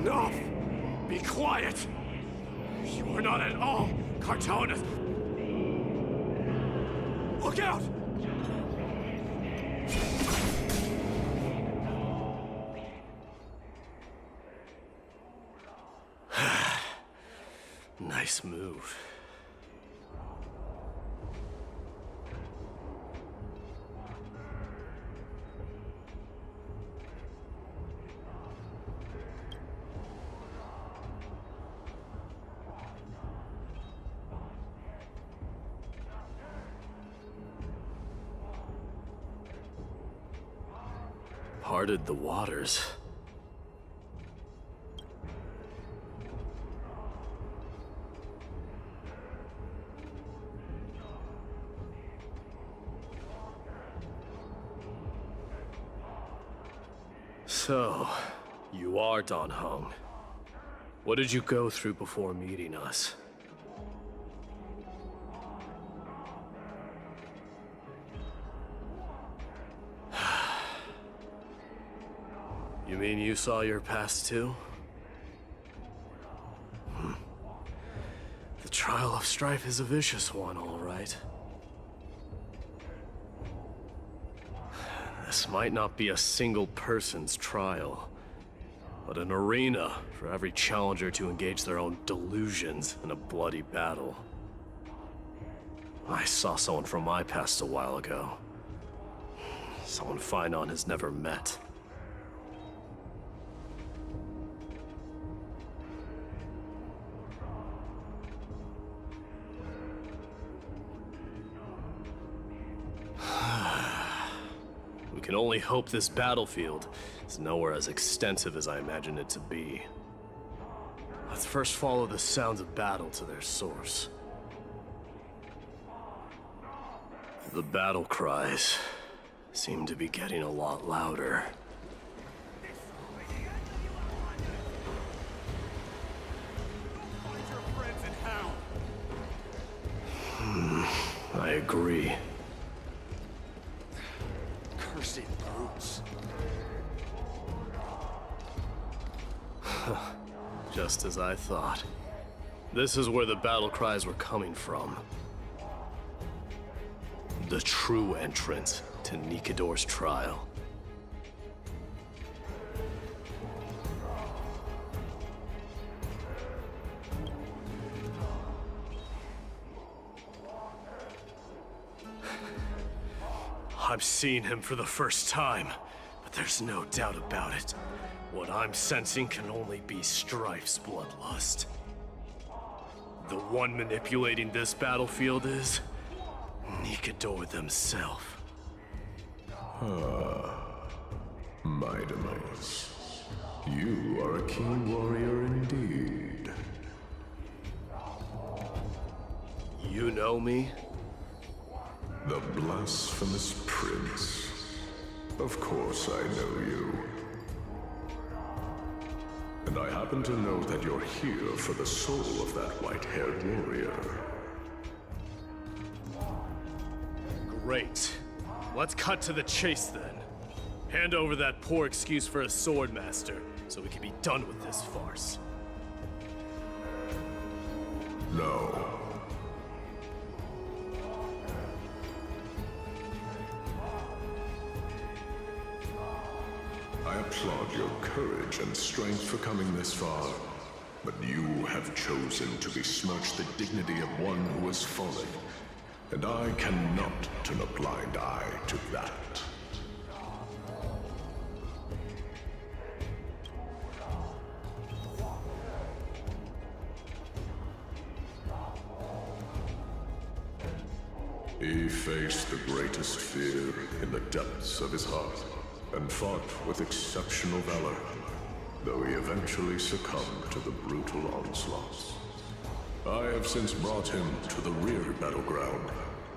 Enough! Be quiet! You are not at all cartoonist. Look out! Nice move. Parted the waters. So, you are Dan Heng. What did you go through before meeting us? You mean you saw your past too? The trial of strife is a vicious one, all right. This might not be a single person's trial, but an arena for every challenger to engage their own delusions in a bloody battle. I saw someone from my past a while ago. Someone Finon has never met. We can only hope this battlefield is nowhere as extensive as I imagined it to be. Let's first follow the sounds of battle to their source. The battle cries seem to be getting a lot louder. I agree. Cursed brutes. Just as I thought. This is where the battle cries were coming from. The true entrance to Nikador's trial. I'm seeing him for the first time, but there's no doubt about it. What I'm sensing can only be Strife's bloodlust. The one manipulating this battlefield is Nikador themselves. My demise. You are a keen warrior indeed. You know me? The blasphemous prince. Of course I know you. And I happen to know that you're here for the soul of that white-haired warrior. Great. Let's cut to the chase then. Hand over that poor excuse for a sword master, so we can be done with this farce. No. I applaud your courage and strength for coming this far, but you have chosen to besmirch the dignity of one who has fallen, and I cannot turn a blind eye to that. He faced the greatest fear in the depths of his heart, and fought with exceptional valor, though he eventually succumbed to the brutal onslaughts. I have since brought him to the rear battleground,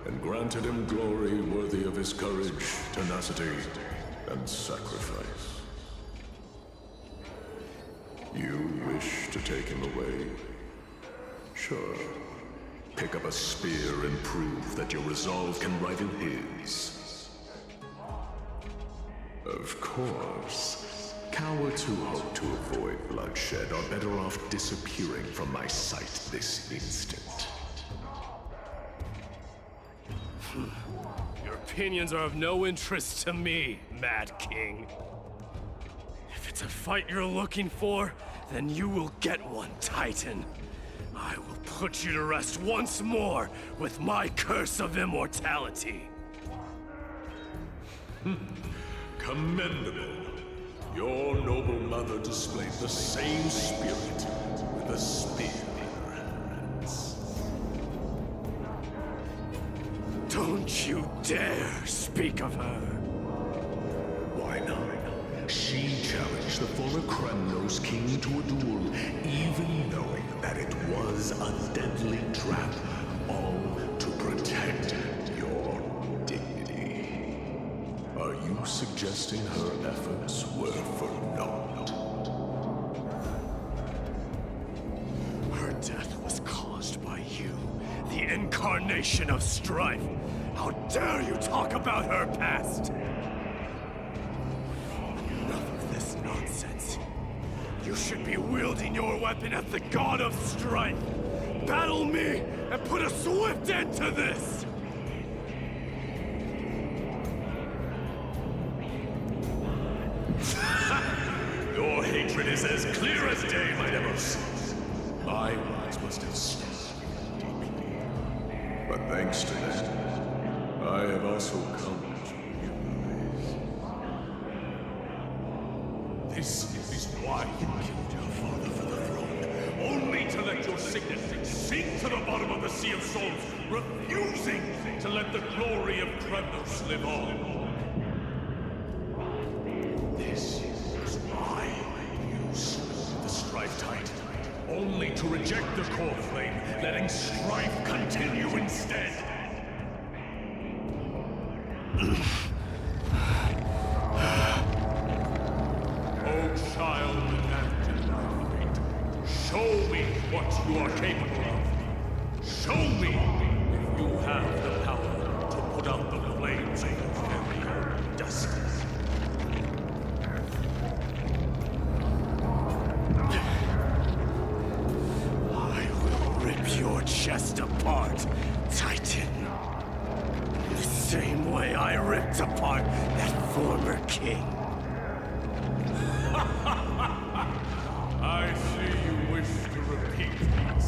and granted him glory worthy of his courage, tenacity, and sacrifice. You wish to take him away? Sure. Pick up a spear and prove that your resolve can rival his. Of course. Cowards who hope to avoid bloodshed are better off disappearing from my sight this instant. Your opinions are of no interest to me, Mad King. If it's a fight you're looking for, then you will get one, Titan. I will put you to rest once more with my curse of immortality. Commendable. Your noble mother displayed the same spirit with a spear in her hands. Don't you dare speak of her. Why not? She challenged the former Kremnos king to a duel, even knowing that it was a deadly trap, all to protect your dignity. Are you suggesting her efforts were for naught? Her death was caused by you, the incarnation of strife. How dare you talk about her past? Enough of this nonsense. You should be wielding your weapon at the god of strife. Battle me and put a swift end to this! Your hatred is as clear as day, my Demos. My words must have stung you deeply. But thanks to that, I have also come to realize. This is why you killed your father for the throne, only to let your signet sink to the bottom of the Sea of Souls, refusing to let the glory of Kremnos live on. This is why you slew the Strife Titan, only to reject the core flame, letting strife continue instead. Oh, child enacted by fate, show me what you are capable of. Show me if you have the power to put out the flames of your very own destiny. I will rip your chest apart, Titan. The same way I ripped apart that former king. I see you wish to repeat this.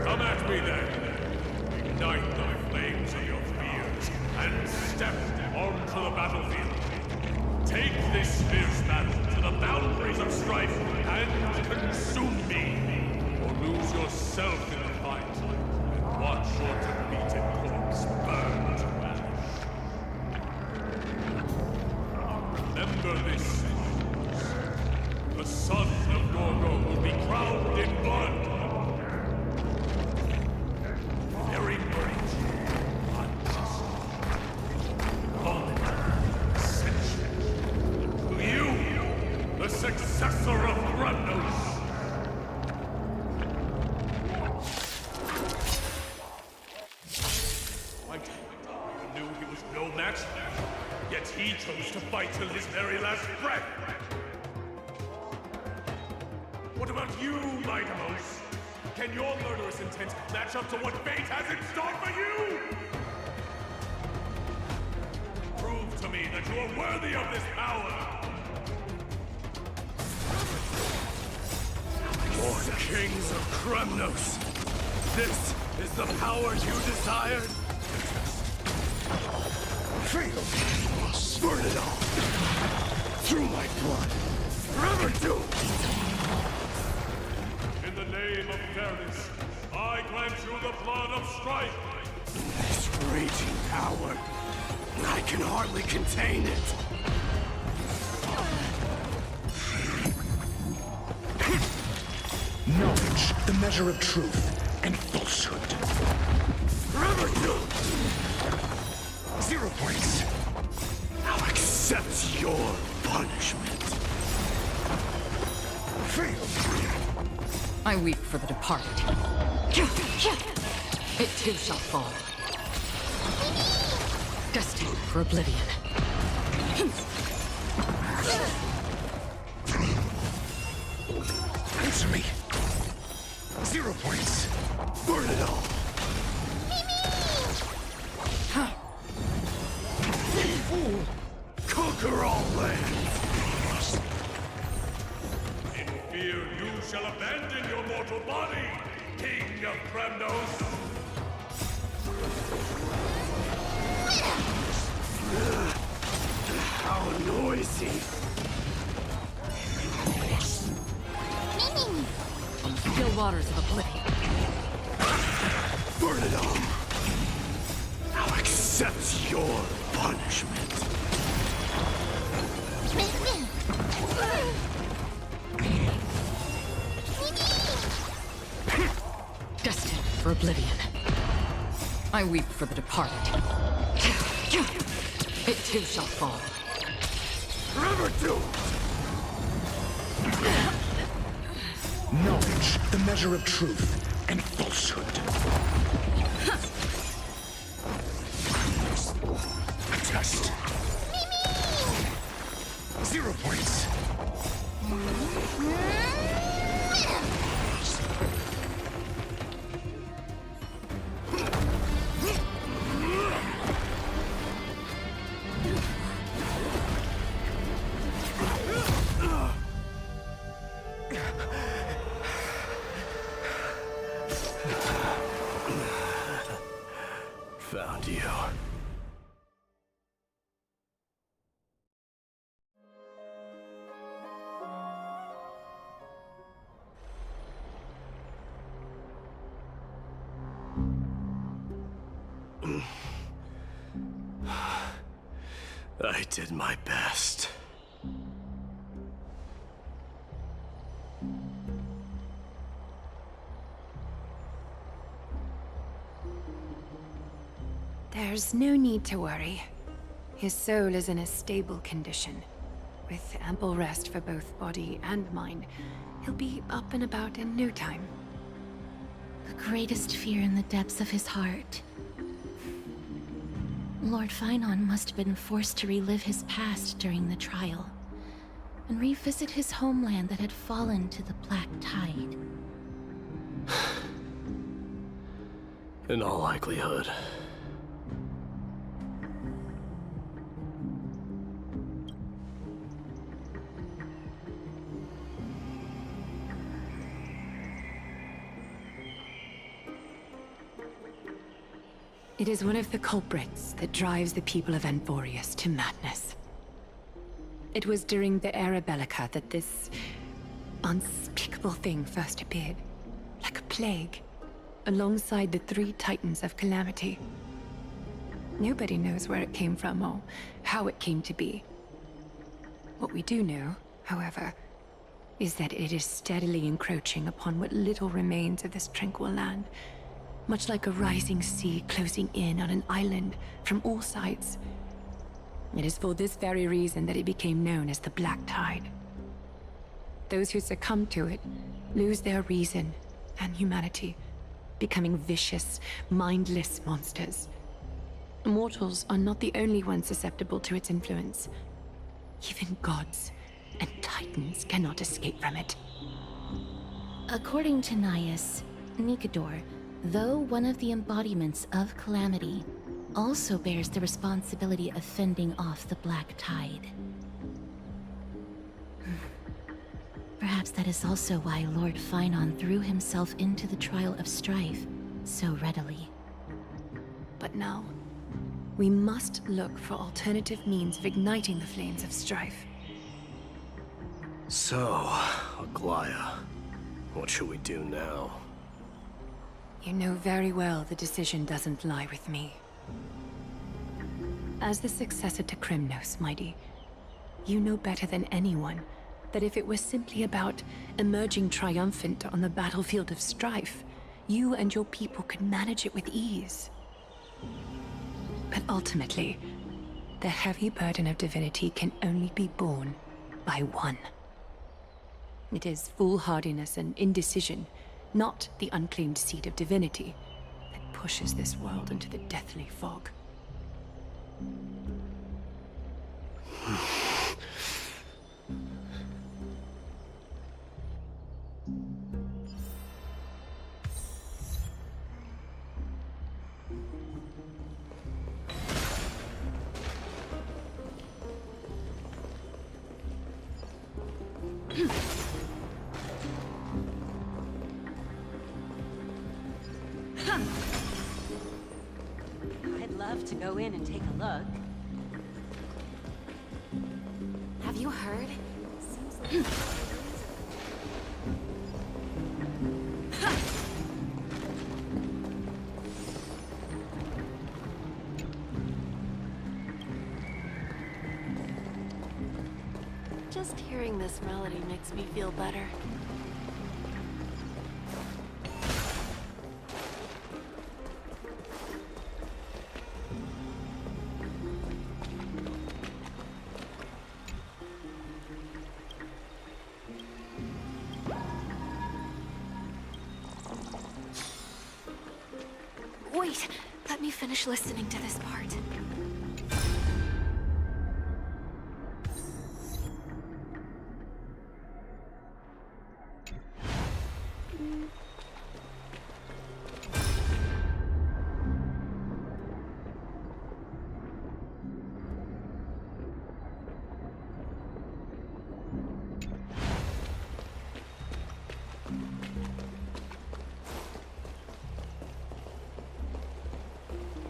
Come at me then. Ignite the flames of your fears and step onto the battlefield. Take this fierce battle to the boundaries of strife and consume me. Or lose yourself in the fight and watch your defeated corpse burn to ash. Remember this. The son of Gorgo will be crowned in blood. Very great. Unjust. Essential. To you, the successor of Kremnos. I knew he was no match, yet he chose to fight till his very last breath. What about you, Maidamos? Can your murderous intent match up to what fate has in store for you? Prove to me that you are worthy of this power! Lord Kings of Kremnos, this is the power you desired? Burn it all! Through my blood! Forever doomed! In the name of fairness, I grant you the blood of strife! This raging power, I can hardly contain it! Knowledge, the measure of truth and falsehood. Forever doomed! 0 points. I'll accept your punishment. Failed. I weep for the departed. It too shall fall. Destined for oblivion. for all lands! In fear you shall abandon your mortal body, King of Kremnos! How noisy! From the still waters of oblivion. Burn it all! I'll accept your punishment. Destined for oblivion. I weep for the departed. It too shall fall. Forever doomed! Knowledge, the measure of truth and falsehood. A test. 0 points. Found you. I did my best. There's no need to worry. His soul is in a stable condition. With ample rest for both body and mind, he'll be up and about in no time. The greatest fear in the depths of his heart. Lord Finon must have been forced to relive his past during the trial, and revisit his homeland that had fallen to the Black Tide. In all likelihood. It is one of the culprits that drives the people of Anvorius to madness. It was during the Era Bellica that this unspeakable thing first appeared, like a plague, alongside the 3 Titans of Calamity. Nobody knows where it came from or how it came to be. What we do know, however, is that it is steadily encroaching upon what little remains of this tranquil land, much like a rising sea closing in on an island from all sides. It is for this very reason that it became known as the Black Tide. Those who succumb to it lose their reason and humanity, becoming vicious, mindless monsters. Mortals are not the only ones susceptible to its influence. Even gods and titans cannot escape from it. According to Naius, Nikador, though one of the embodiments of Calamity, also bears the responsibility of fending off the Black Tide. Perhaps that is also why Lord Finon threw himself into the trial of strife so readily. But now, we must look for alternative means of igniting the flames of strife. So, Aglaya, what should we do now? You know very well the decision doesn't lie with me. As the successor to Kremnos, Mighty, you know better than anyone that if it was simply about emerging triumphant on the battlefield of strife, you and your people could manage it with ease. But ultimately, the heavy burden of divinity can only be borne by one. It is foolhardiness and indecision, not the unclaimed seed of divinity, that pushes this world into the deathly fog. I'd love to go in and take a look. Have you heard? Seems like Just hearing this melody makes me feel better. Wait, let me finish listening to this part.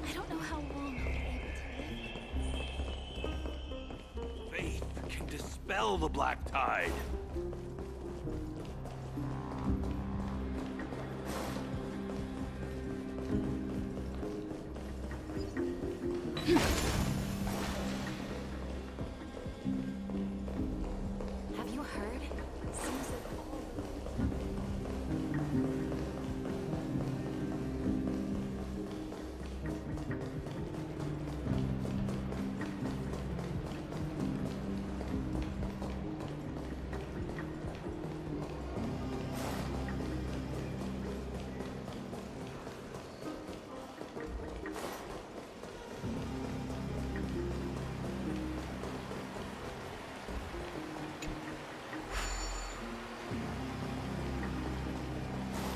I don't know how long I'll be able to live. Faith can dispel the black tide. Have you heard? Seems like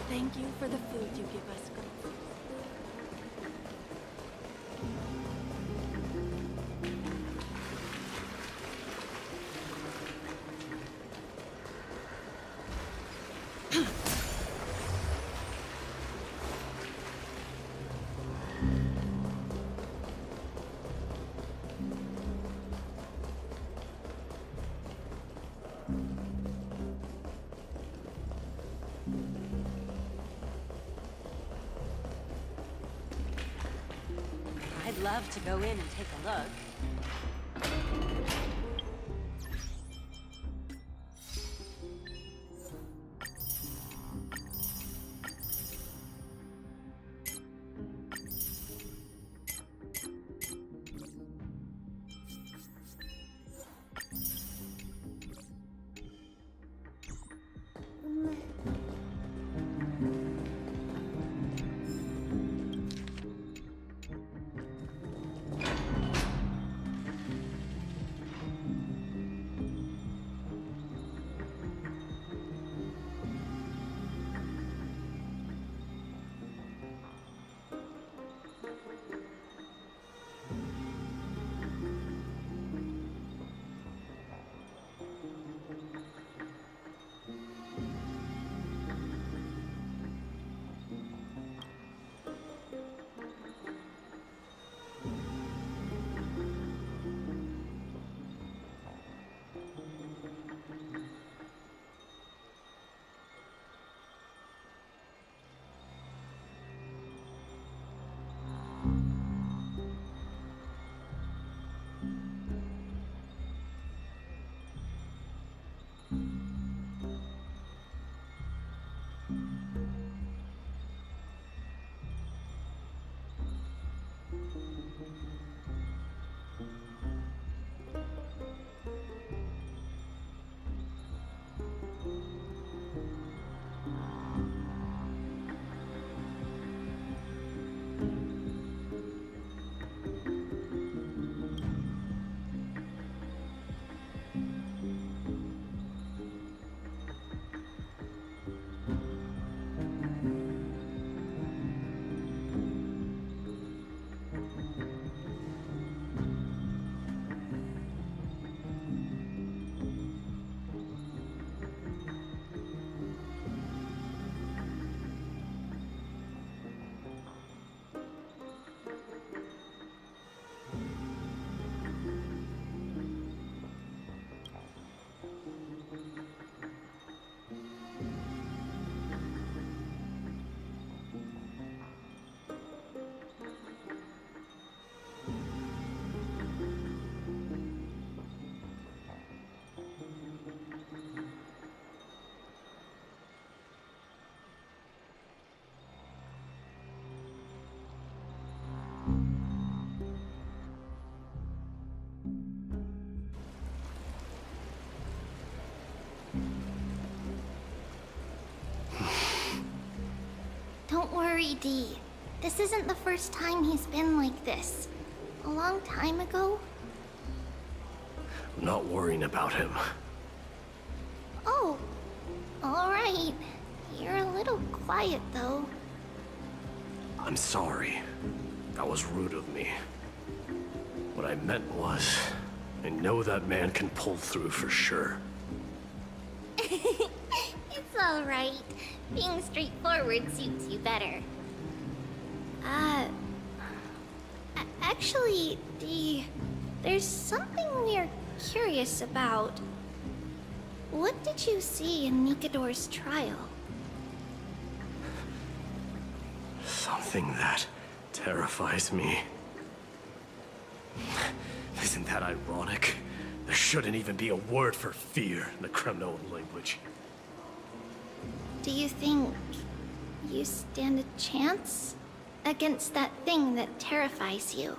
Thank you for the food you give us, girls. I'd love to go in and take a look. worry, Dee. This isn't the first time he's been like this. A long time ago? I'm not worrying about him. Oh, alright. You're a little quiet, though. I'm sorry. That was rude of me. What I meant was, I know that man can pull through for sure. It's alright. Being straightforward suits you better. Actually, Dee, there's something we're curious about. What did you see in Nikador's trial? Something that terrifies me. Isn't that ironic? There shouldn't even be a word for fear in the Kremnoan language. Do you think you stand a chance against that thing that terrifies you?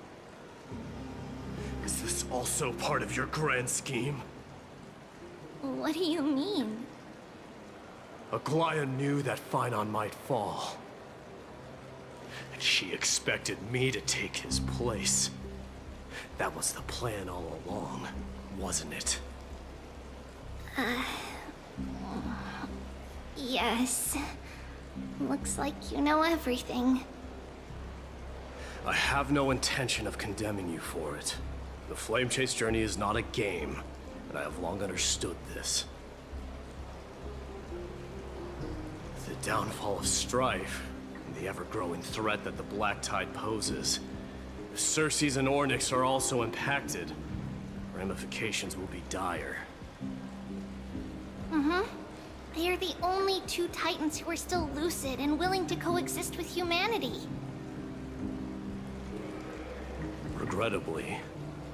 Is this also part of your grand scheme? What do you mean? Aglaya knew that Phynon might fall. And she expected me to take his place. That was the plan all along, wasn't it? Yes. Looks like you know everything. I have no intention of condemning you for it. The Flame Chase journey is not a game, and I have long understood this. The downfall of strife, and the ever-growing threat that the Black Tide poses. If Circes and Ornyx are also impacted, ramifications will be dire. They are the only two Titans who are still lucid and willing to coexist with humanity. Regrettably,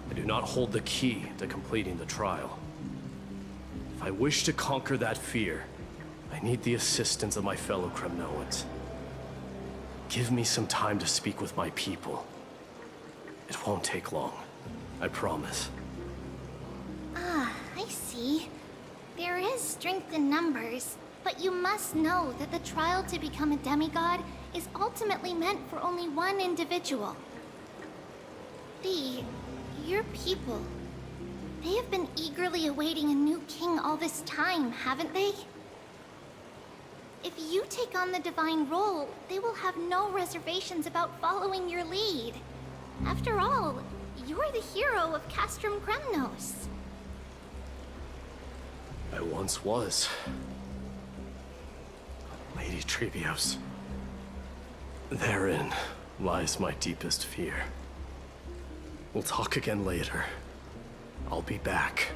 I do not hold the key to completing the trial. If I wish to conquer that fear, I need the assistance of my fellow Kremnoans. Give me some time to speak with my people. It won't take long, I promise. I see. There is strength in numbers, but you must know that the trial to become a demigod is ultimately meant for only one individual. Dee, your people, they have been eagerly awaiting a new king all this time, haven't they? If you take on the divine role, they will have no reservations about following your lead. After all, you're the hero of Castrum Kremnos. I once was. Lady Trebios. Therein lies my deepest fear. We'll talk again later. I'll be back.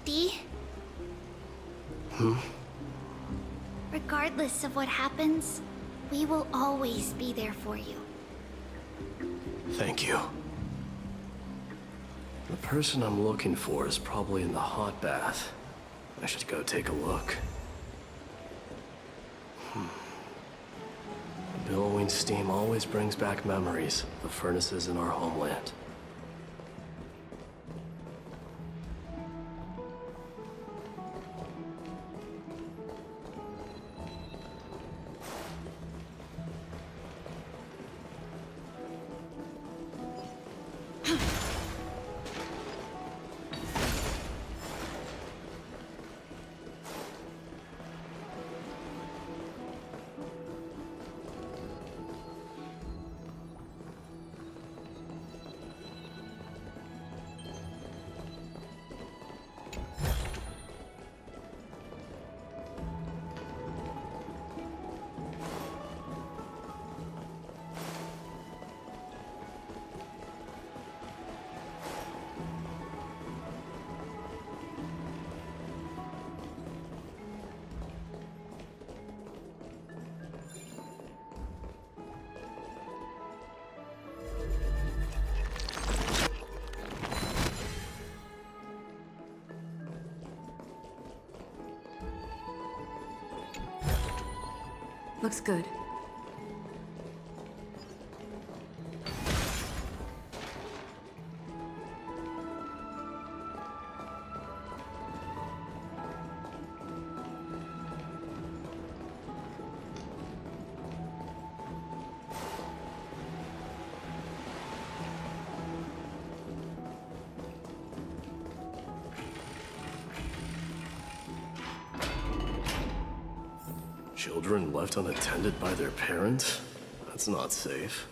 Dee? Regardless of what happens, we will always be there for you. Thank you. The person I'm looking for is probably in the hot bath. I should go take a look. The billowing steam always brings back memories of the furnaces in our homeland. Looks good. Children left unattended by their parents? That's not safe.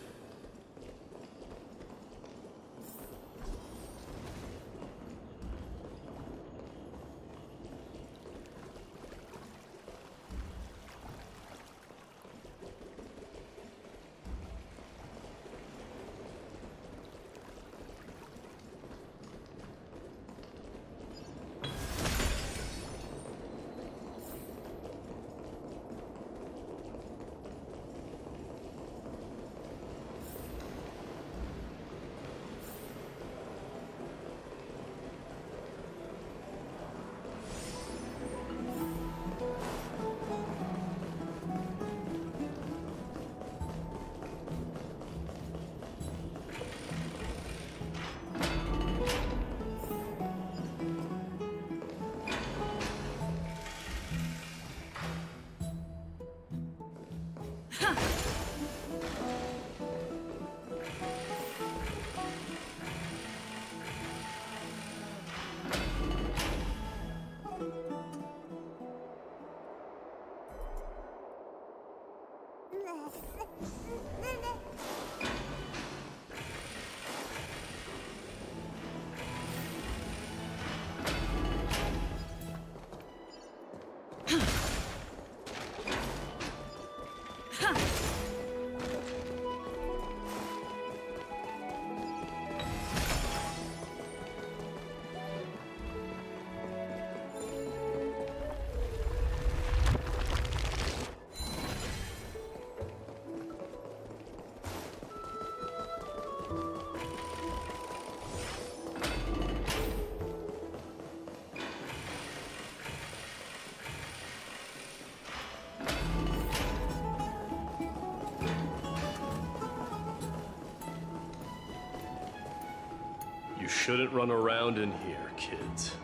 You shouldn't run around in here, kids.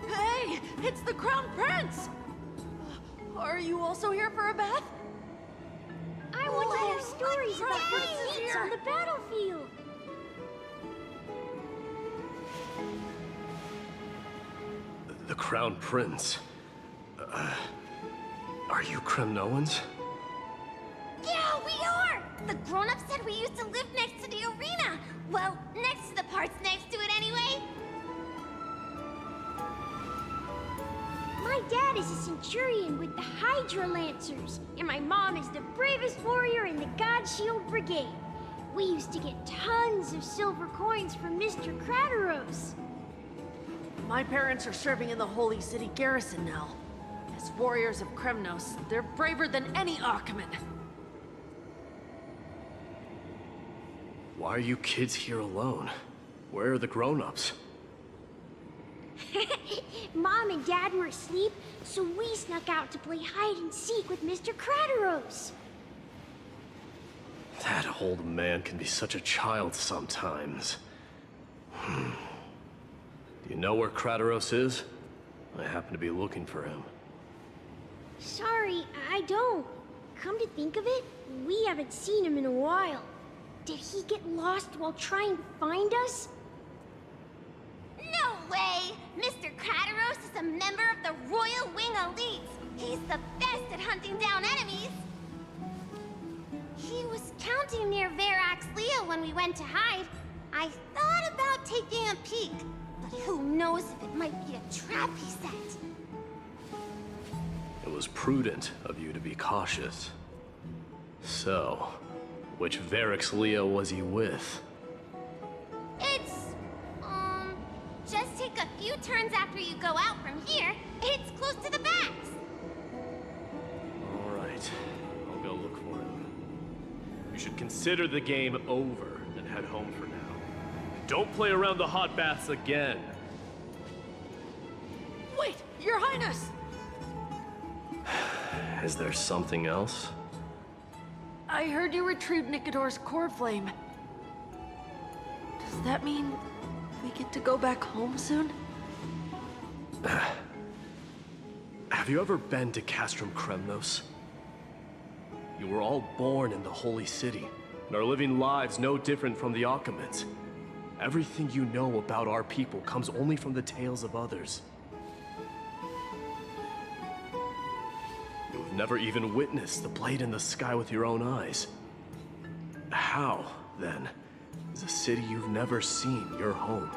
Hey, it's the Crown Prince! Are you also here for a bath? I want to hear stories about good feats on the battlefield. The Crown Prince. Are you Kremnoans? Yeah, we are! The grown-ups said we used to live next to the arena. Well, next to the parts next to it anyway. My dad is a centurion with the Hydra Lancers, and my mom is the bravest warrior in the God Shield Brigade. We used to get tons of silver coins from Mr. Crateros. My parents are serving in the Holy City garrison now. As warriors of Kremnos, they're braver than any Achaemen. Why are you kids here alone? Where are the grown-ups? Mom and Dad were asleep, so we snuck out to play hide and seek with Mr. Crateros. That old man can be such a child sometimes. Do you know where Crateros is? I happen to be looking for him. Sorry, I don't. Come to think of it, we haven't seen him in a while. Did he get lost while trying to find us? No way! Mr. Crateros is a member of the Royal Wing Elites. He's the best at hunting down enemies. He was counting near Verax Leo when we went to hide. I thought about taking a peek, but who knows if it might be a trap he set. It was prudent of you to be cautious. So, which Verax Leo was he with? It's, just take a few turns after you go out from here. It's close to the backs. All right, I'll go look for him. You should consider the game over and head home for now. Don't play around the hot baths again. Wait, Your Highness! Is there something else? I heard you retrieved Nikador's core flame. Does that mean we get to go back home soon? Have you ever been to Castrum Kremnos? You were all born in the Holy City, and are living lives no different from the Achaemens. Everything you know about our people comes only from the tales of others. You've never even witnessed the blade in the sky with your own eyes. How, then, is a city you've never seen your home?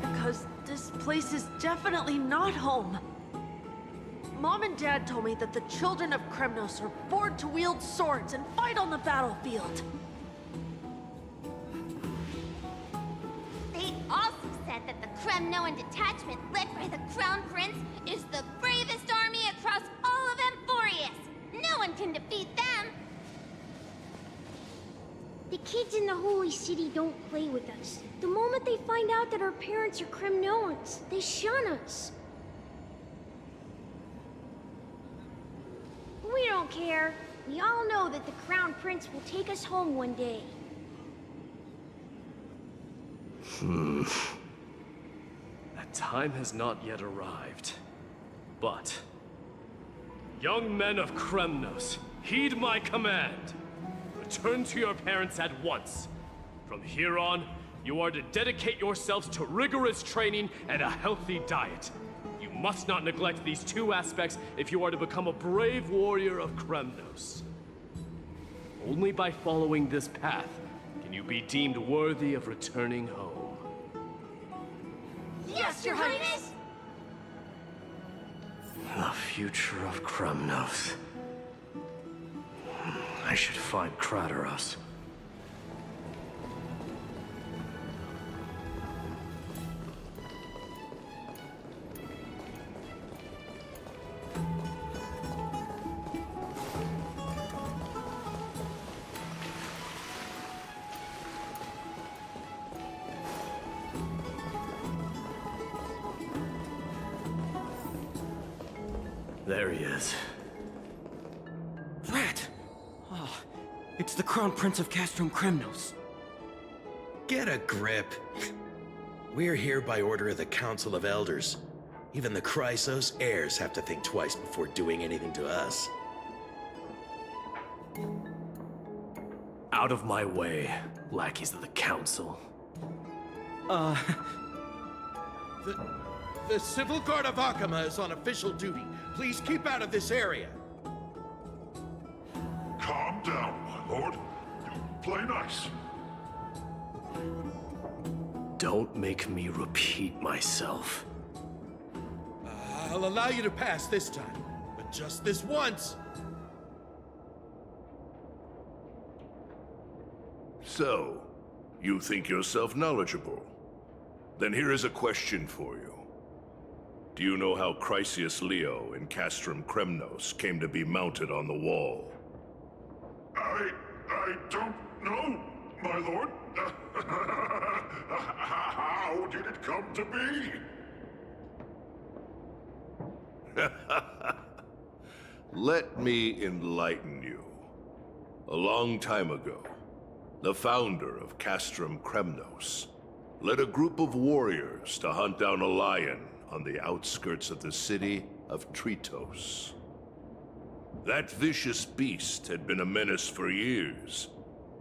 Because this place is definitely not home. Mom and Dad told me that the children of Kremnos are born to wield swords and fight on the battlefield. They also said that the Kremnoan detachment led by the Crown Prince is the bravest army across all of Amphorius. No one can defeat them. The kids in the Holy City don't play with us. The moment they find out that our parents are Kremnoans, they shun us. We don't care. We all know that the Crown Prince will take us home one day. That time has not yet arrived. But, young men of Kremnos, heed my command. Return to your parents at once. From here on, you are to dedicate yourselves to rigorous training and a healthy diet. You must not neglect these two aspects if you are to become a brave warrior of Kremnos. Only by following this path can you be deemed worthy of returning home. Yes, Your Highness! The future of Kremnos. I should find Krateros. There he is. Rat! Oh, it's the Crown Prince of Castrum Kremnos. Get a grip. We're here by order of the Council of Elders. Even the Chrysos heirs have to think twice before doing anything to us. Out of my way, lackeys of the Council. The Civil Guard of Akama is on official duty. Please keep out of this area. Calm down, my lord. You play nice. Don't make me repeat myself. I'll allow you to pass this time, but just this once. So, you think yourself knowledgeable? Then here is a question for you. Do you know how Chrysius Leo in Castrum Kremnos came to be mounted on the wall? I don't know, my lord. How did it come to be? Let me enlighten you. A long time ago, the founder of Castrum Kremnos led a group of warriors to hunt down a lion on the outskirts of the city of Tritos. That vicious beast had been a menace for years,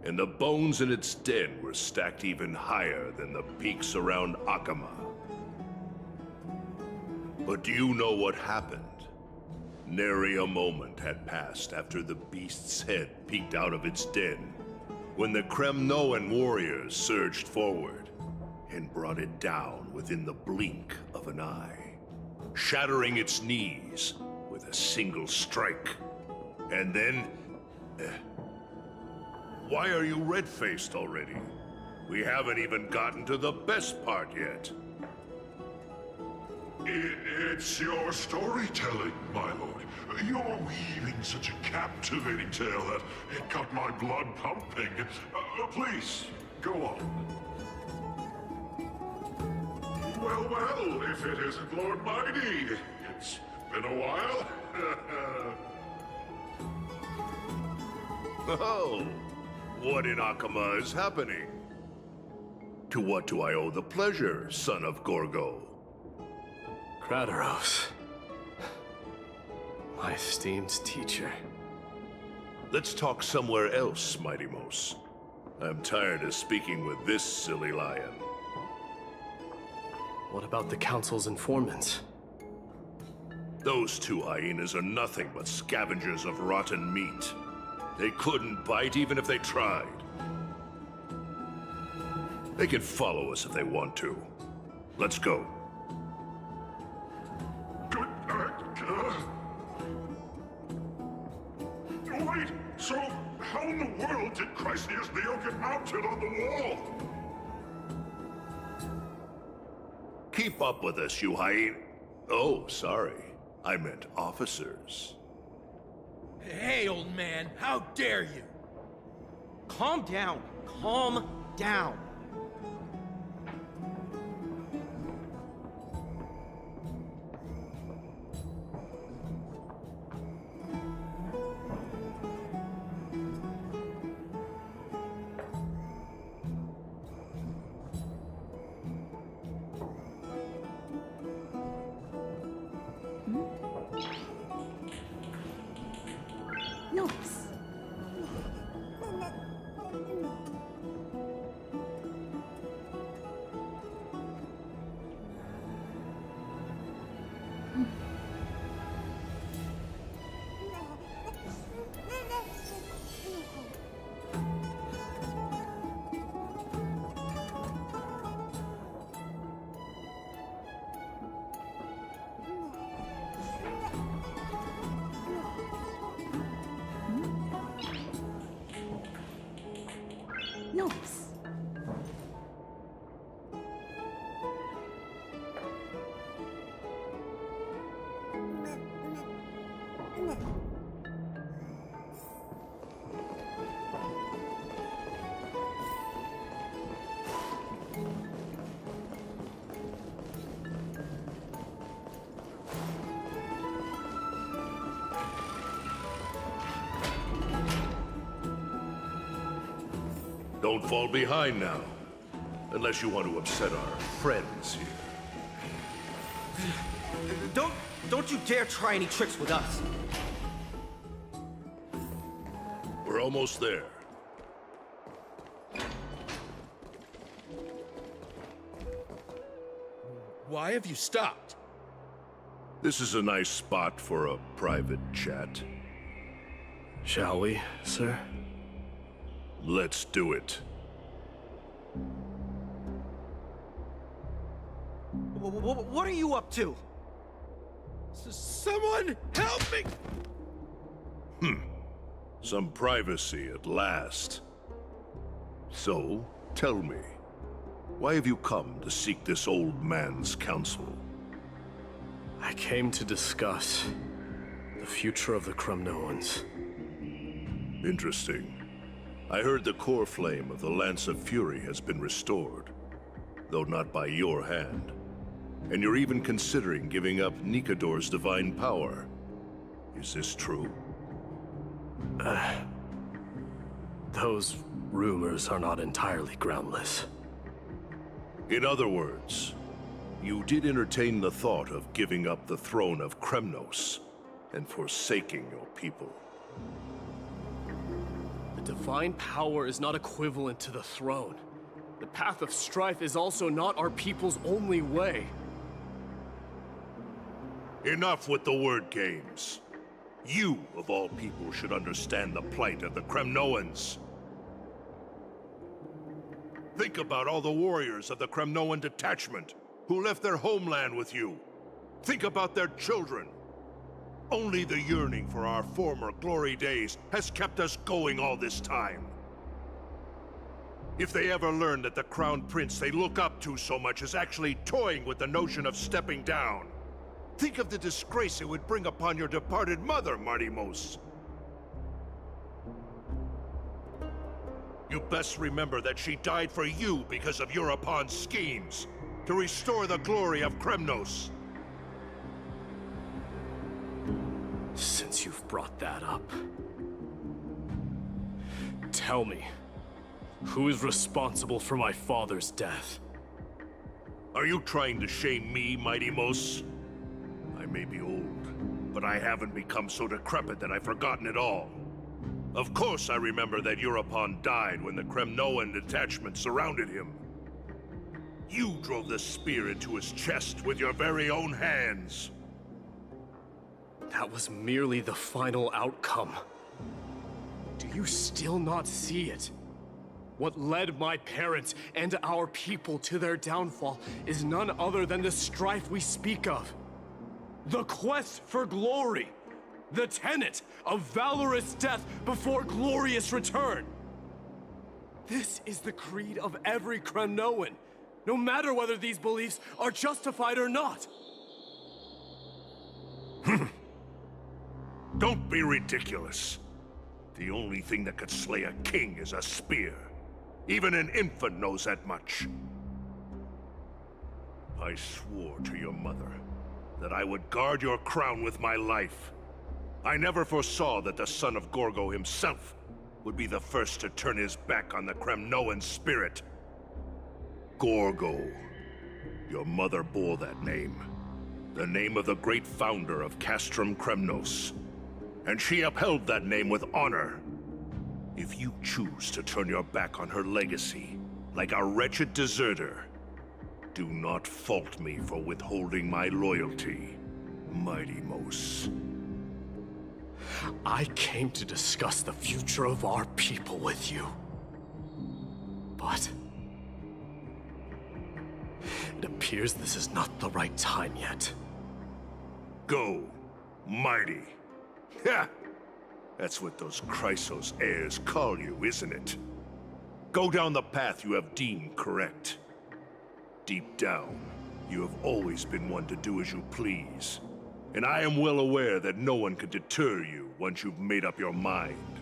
and the bones in its den were stacked even higher than the peaks around Akama. But do you know what happened? Nary a moment had passed after the beast's head peeked out of its den, when the Kremnoan warriors surged forward and brought it down within the blink of an eye, shattering its knees with a single strike. And then... Why are you red-faced already? We haven't even gotten to the best part yet. It's your storytelling, my lord. You're weaving such a captivating tale that it got my blood pumping. Please, go on. Well, if it isn't Lord Mighty. It's been a while. Oh, what in Akama is happening? To what do I owe the pleasure, son of Gorgo? Krateros. My esteemed teacher. Let's talk somewhere else, Mighty Mos. I'm tired of speaking with this silly lion. What about the Council's informants? Those two hyenas are nothing but scavengers of rotten meat. They couldn't bite even if they tried. They can follow us if they want to. Let's go. Wait, so how in the world did Chrysius Leo get mounted on the wall? Keep up with us, you hyena. Oh, sorry. I meant officers. Hey, old man, how dare you? Calm down. Calm down. Nice. Nice. Don't fall behind now. Unless you want to upset our friends here. Don't you dare try any tricks with us. We're almost there. Why have you stopped? This is a nice spot for a private chat. Shall we, sir? Let's do it. What are you up to? Someone help me! Some privacy at last. So, tell me, why have you come to seek this old man's counsel? I came to discuss the future of the Kremnoans. Interesting. I heard the core flame of the Lance of Fury has been restored, though not by your hand. And you're even considering giving up Nikador's divine power. Is this true? Those rumors are not entirely groundless. In other words, you did entertain the thought of giving up the throne of Kremnos and forsaking your people. The divine power is not equivalent to the throne. The path of strife is also not our people's only way. Enough with the word games. You, of all people, should understand the plight of the Kremnoans. Think about all the warriors of the Kremnoan detachment who left their homeland with you. Think about their children. Only the yearning for our former glory days has kept us going all this time. If they ever learn that the Crown Prince they look up to so much is actually toying with the notion of stepping down, think of the disgrace it would bring upon your departed mother, Martimos. You best remember that she died for you because of Europon's schemes, to restore the glory of Kremnos. Since you've brought that up, tell me, who is responsible for my father's death? Are you trying to shame me, Martimos? I may be old, but I haven't become so decrepit that I've forgotten it all. Of course I remember that Europon died when the Kremnoan detachment surrounded him. You drove the spear into his chest with your very own hands. That was merely the final outcome. Do you still not see it? What led my parents and our people to their downfall is none other than the strife we speak of. The quest for glory. The tenet of valorous death before glorious return. This is the creed of every Kremnoan, no matter whether these beliefs are justified or not. Don't be ridiculous. The only thing that could slay a king is a spear. Even an infant knows that much. I swore to your mother that I would guard your crown with my life. I never foresaw that the son of Gorgo himself would be the first to turn his back on the Kremnoan spirit. Gorgo. Your mother bore that name. The name of the great founder of Castrum Kremnos. And she upheld that name with honor. If you choose to turn your back on her legacy, like a wretched deserter, do not fault me for withholding my loyalty, Mighty Mos. I came to discuss the future of our people with you. But it appears this is not the right time yet. Go, Mighty. Ha! That's what those Chrysos heirs call you, isn't it? Go down the path you have deemed correct. Deep down, you have always been one to do as you please. And I am well aware that no one can deter you once you've made up your mind.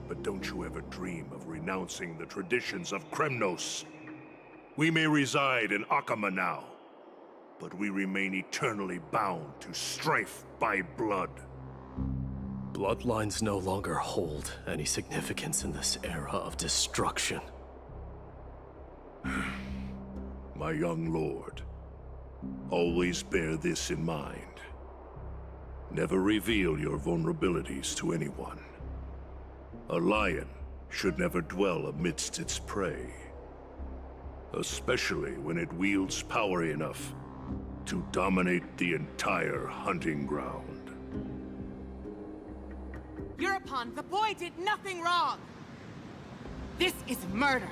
But don't you ever dream of renouncing the traditions of Kremnos. We may reside in Akama now, but we remain eternally bound to strife by blood. Bloodlines no longer hold any significance in this era of destruction. My young lord, always bear this in mind. Never reveal your vulnerabilities to anyone. A lion should never dwell amidst its prey, especially when it wields power enough to dominate the entire hunting ground. European, the boy did nothing wrong! This is murder!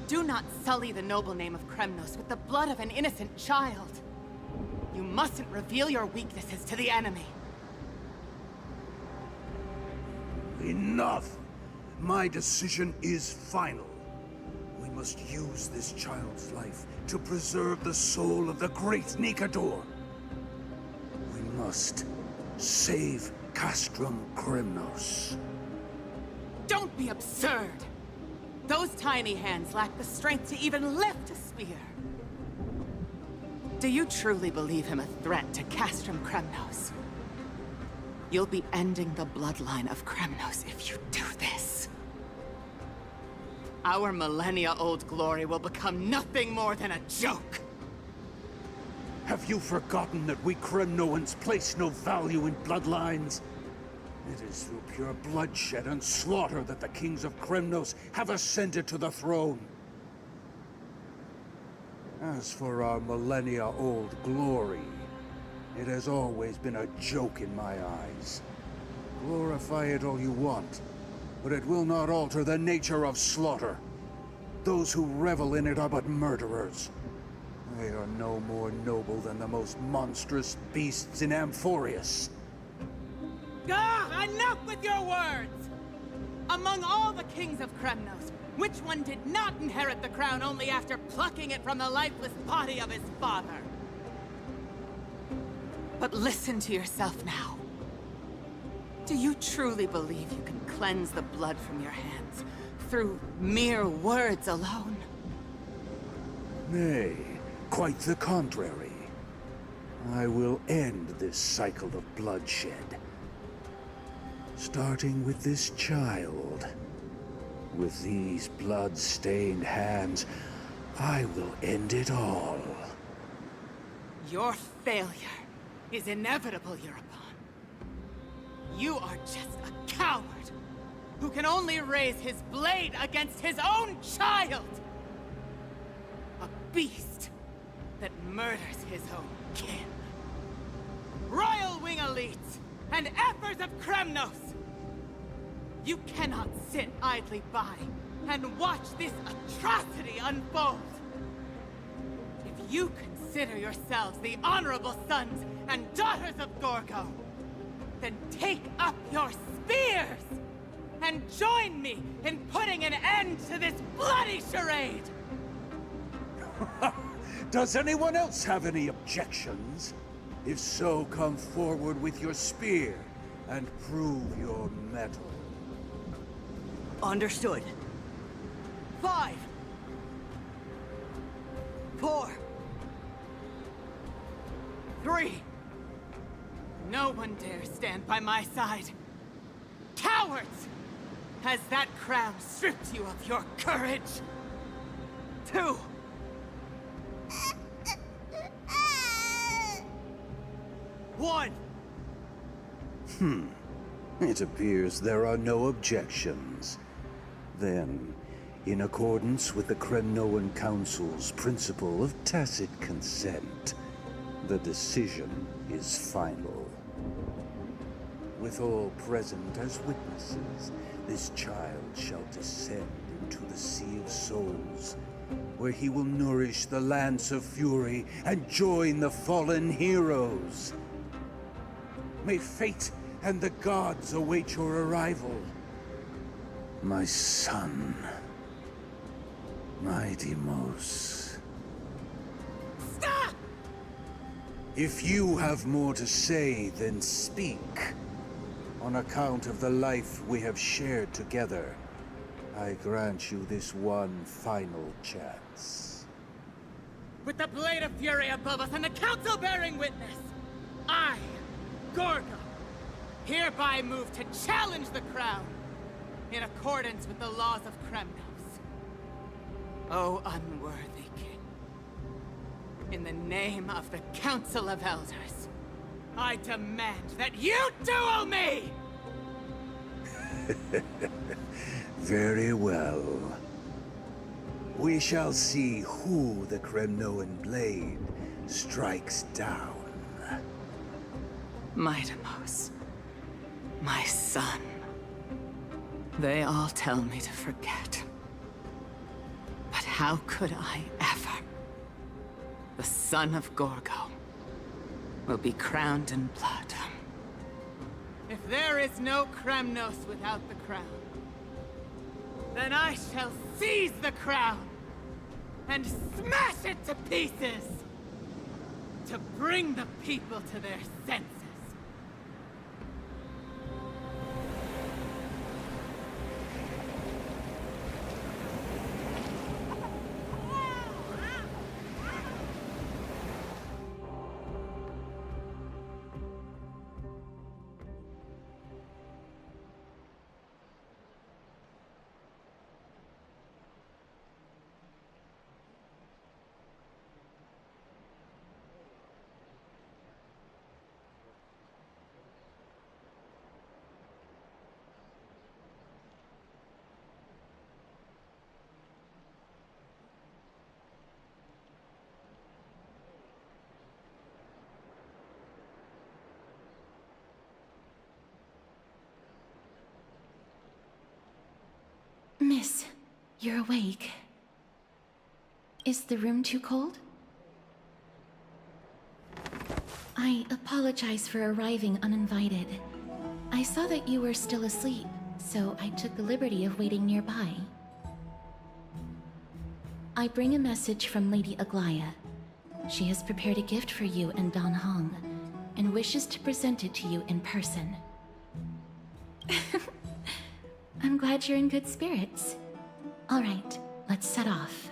Do not sully the noble name of Kremnos with the blood of an innocent child! You mustn't reveal your weaknesses to the enemy! Enough! My decision is final. We must use this child's life to preserve the soul of the great Nikador. We must save Castrum Kremnos. Don't be absurd! Those tiny hands lack the strength to even lift a spear. Do you truly believe him a threat to Castrum Kremnos? You'll be ending the bloodline of Kremnos if you do this. Our millennia-old glory will become nothing more than a joke. Have you forgotten that we Kremnoans place no value in bloodlines? It is through pure bloodshed and slaughter that the kings of Kremnos have ascended to the throne. As for our millennia-old glory, it has always been a joke in my eyes. Glorify it all you want, but it will not alter the nature of slaughter. Those who revel in it are but murderers. They are no more noble than the most monstrous beasts in Amphorius. Enough with your words! Among all the kings of Kremnos, which one did not inherit the crown only after plucking it from the lifeless body of his father? But listen to yourself now. Do you truly believe you can cleanse the blood from your hands through mere words alone? Nay, quite the contrary. I will end this cycle of bloodshed. Starting with this child. With these blood-stained hands, I will end it all. Your failure is inevitable, European. You are just a coward who can only raise his blade against his own child! A beast that murders his own kin. Royal Wing elites, and Ephors of Kremnos! You cannot sit idly by and watch this atrocity unfold. If you consider yourselves the honorable sons and daughters of Gorgo, then take up your spears and join me in putting an end to this bloody charade! Does anyone else have any objections? If so, come forward with your spear and prove your mettle. Understood. 5, 4, 3. No one dare stand by my side. Cowards! Has that crown stripped you of your courage? 2. One. It appears there are no objections. Then, in accordance with the Kremnoan Council's principle of tacit consent, the decision is final. With all present as witnesses, this child shall descend into the Sea of Souls, where he will nourish the Lance of Fury and join the fallen heroes. May fate and the gods await your arrival. My son, Mighty Mos. Stop! If you have more to say, then speak. On account of the life we have shared together, I grant you this one final chance. With the Blade of Fury above us and the Council bearing witness, I, Gorgo, hereby move to challenge the crown in accordance with the laws of Kremnos. O unworthy king, in the name of the Council of Elders, I demand that you duel me! Very well. We shall see who the Kremnoan blade strikes down. Mos, my son. They all tell me to forget. But how could I ever? The son of Gorgo will be crowned in blood. If there is no Kremnos without the crown, then I shall seize the crown and smash it to pieces to bring the people to their senses. Miss, you're awake. Is the room too cold? I apologize for arriving uninvited. I saw that you were still asleep, so I took the liberty of waiting nearby. I bring a message from Lady Aglaya. She has prepared a gift for you and Dan Hong, and wishes to present it to you in person. I'm glad you're in good spirits. All right, let's set off.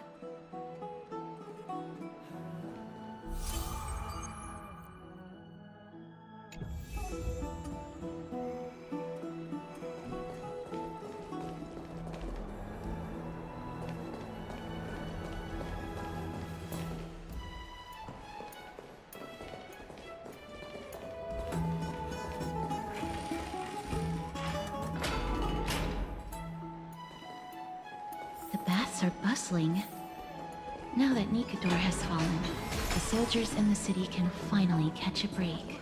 Are bustling. Now that Nikador has fallen, the soldiers in the city can finally catch a break.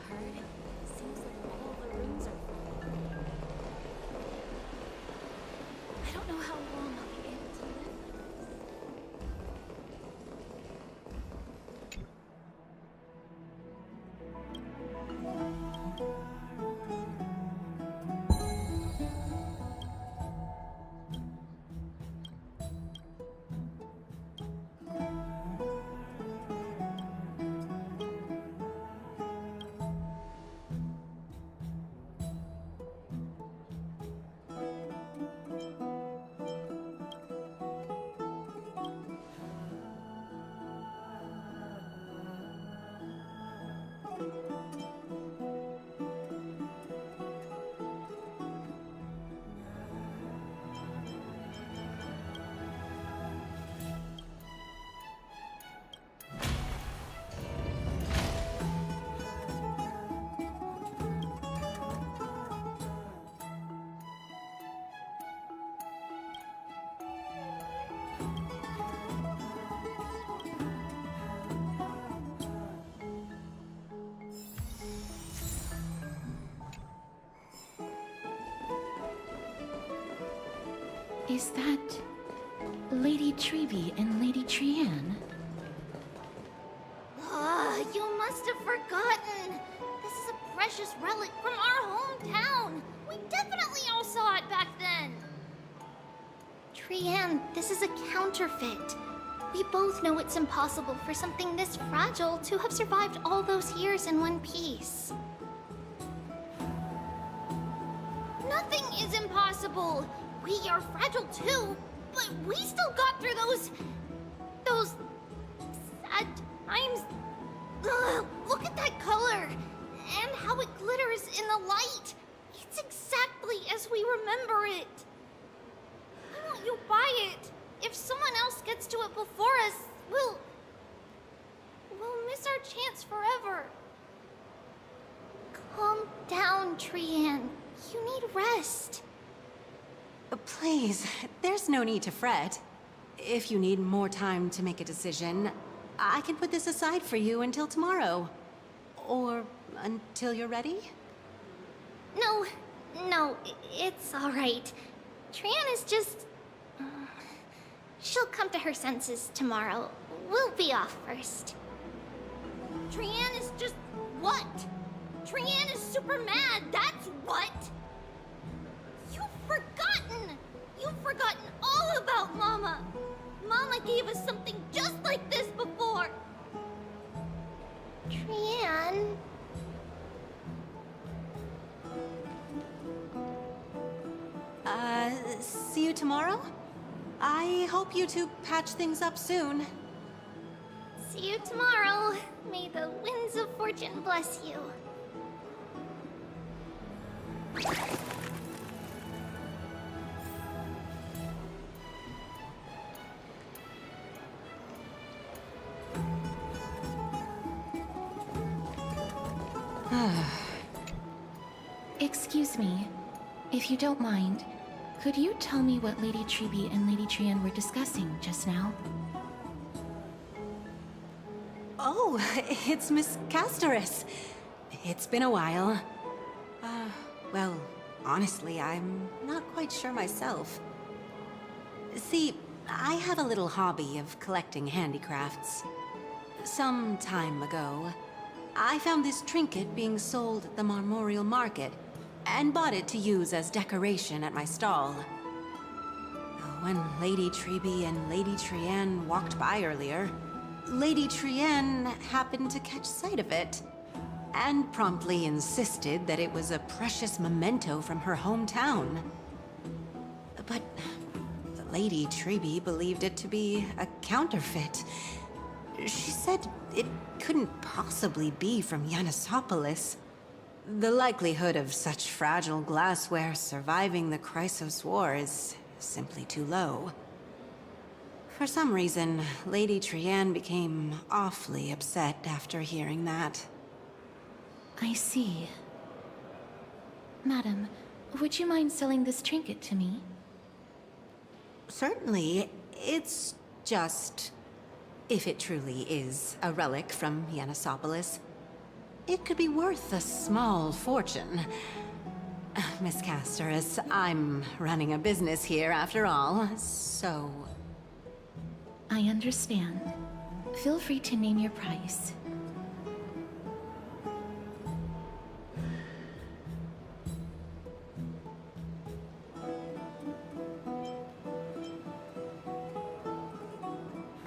Is that Lady Treby and Lady Trianne? You must have forgotten. This is a precious relic from our hometown. We definitely all saw it back then. Trianne, this is a counterfeit. We both know it's impossible for something this fragile to have survived all those years in one piece. Nothing is impossible. We are fragile too, but we still got through those sad times. Ugh, look at that color and how it glitters in the light. It's exactly as we remember it. Why won't you buy it? If someone else gets to it before us, we'll miss our chance forever. Calm down, Trianne. You need rest. Please, there's no need to fret. If you need more time to make a decision, I can put this aside for you until tomorrow. Or until you're ready? No, it's all right. Trianne is just... she'll come to her senses tomorrow. We'll be off first. Trianne is just... what? Trianne is super mad, that's what! You've forgotten all about Mama! Mama gave us something just like this before! Trianne... See you tomorrow? I hope you two patch things up soon. See you tomorrow. May the winds of fortune bless you. Excuse me, if you don't mind, could you tell me what Lady Treby and Lady Trianne were discussing just now? Oh, it's Miss Casterus. It's been a while. Well, honestly, I'm not quite sure myself. See, I have a little hobby of collecting handicrafts. Some time ago, I found this trinket being sold at the Marmorial Market, and bought it to use as decoration at my stall. When Lady Treby and Lady Trianne walked by earlier, Lady Trianne happened to catch sight of it, and promptly insisted that it was a precious memento from her hometown. But Lady Treby believed it to be a counterfeit. She said it couldn't possibly be from Yanisopolis. The likelihood of such fragile glassware surviving the Chrysos War is simply too low. For some reason, Lady Trianne became awfully upset after hearing that. I see. Madam, would you mind selling this trinket to me? Certainly. It's just... if it truly is a relic from Yanisopolis, it could be worth a small fortune. Miss Casterus, I'm running a business here after all, so... I understand. Feel free to name your price.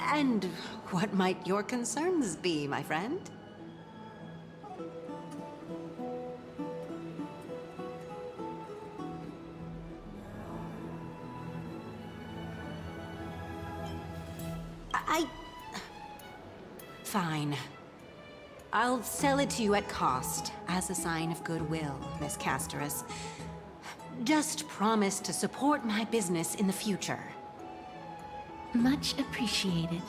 And what might your concerns be, my friend? Fine. I'll sell it to you at cost, as a sign of goodwill, Miss Casterus. Just promise to support my business in the future. Much appreciated.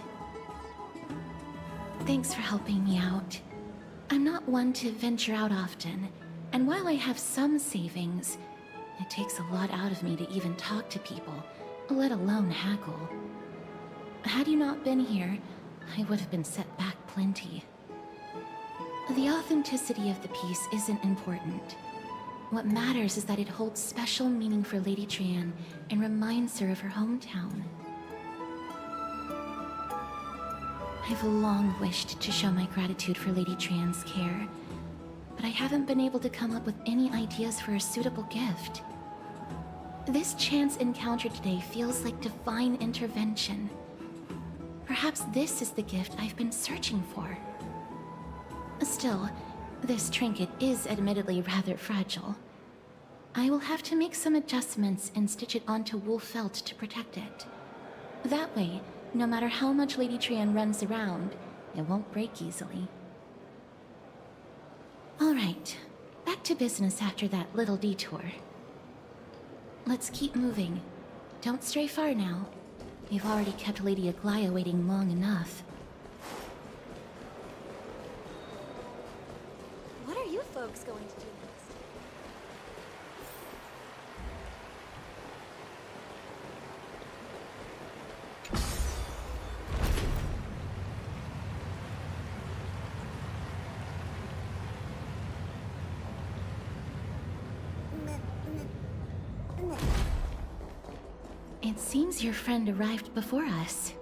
Thanks for helping me out. I'm not one to venture out often, and while I have some savings, it takes a lot out of me to even talk to people, let alone haggle. Had you not been here, I would have been set back plenty. The authenticity of the piece isn't important. What matters is that it holds special meaning for Lady Trian and reminds her of her hometown. I've long wished to show my gratitude for Lady Trian's care, but I haven't been able to come up with any ideas for a suitable gift. This chance encounter today feels like divine intervention. Perhaps this is the gift I've been searching for. Still, this trinket is admittedly rather fragile. I will have to make some adjustments and stitch it onto wool felt to protect it. That way, no matter how much Lady Trian runs around, it won't break easily. Alright, back to business after that little detour. Let's keep moving. Don't stray far now. We've already kept Lady Aglaia waiting long enough. What are you folks going to do next? It seems your friend arrived before us.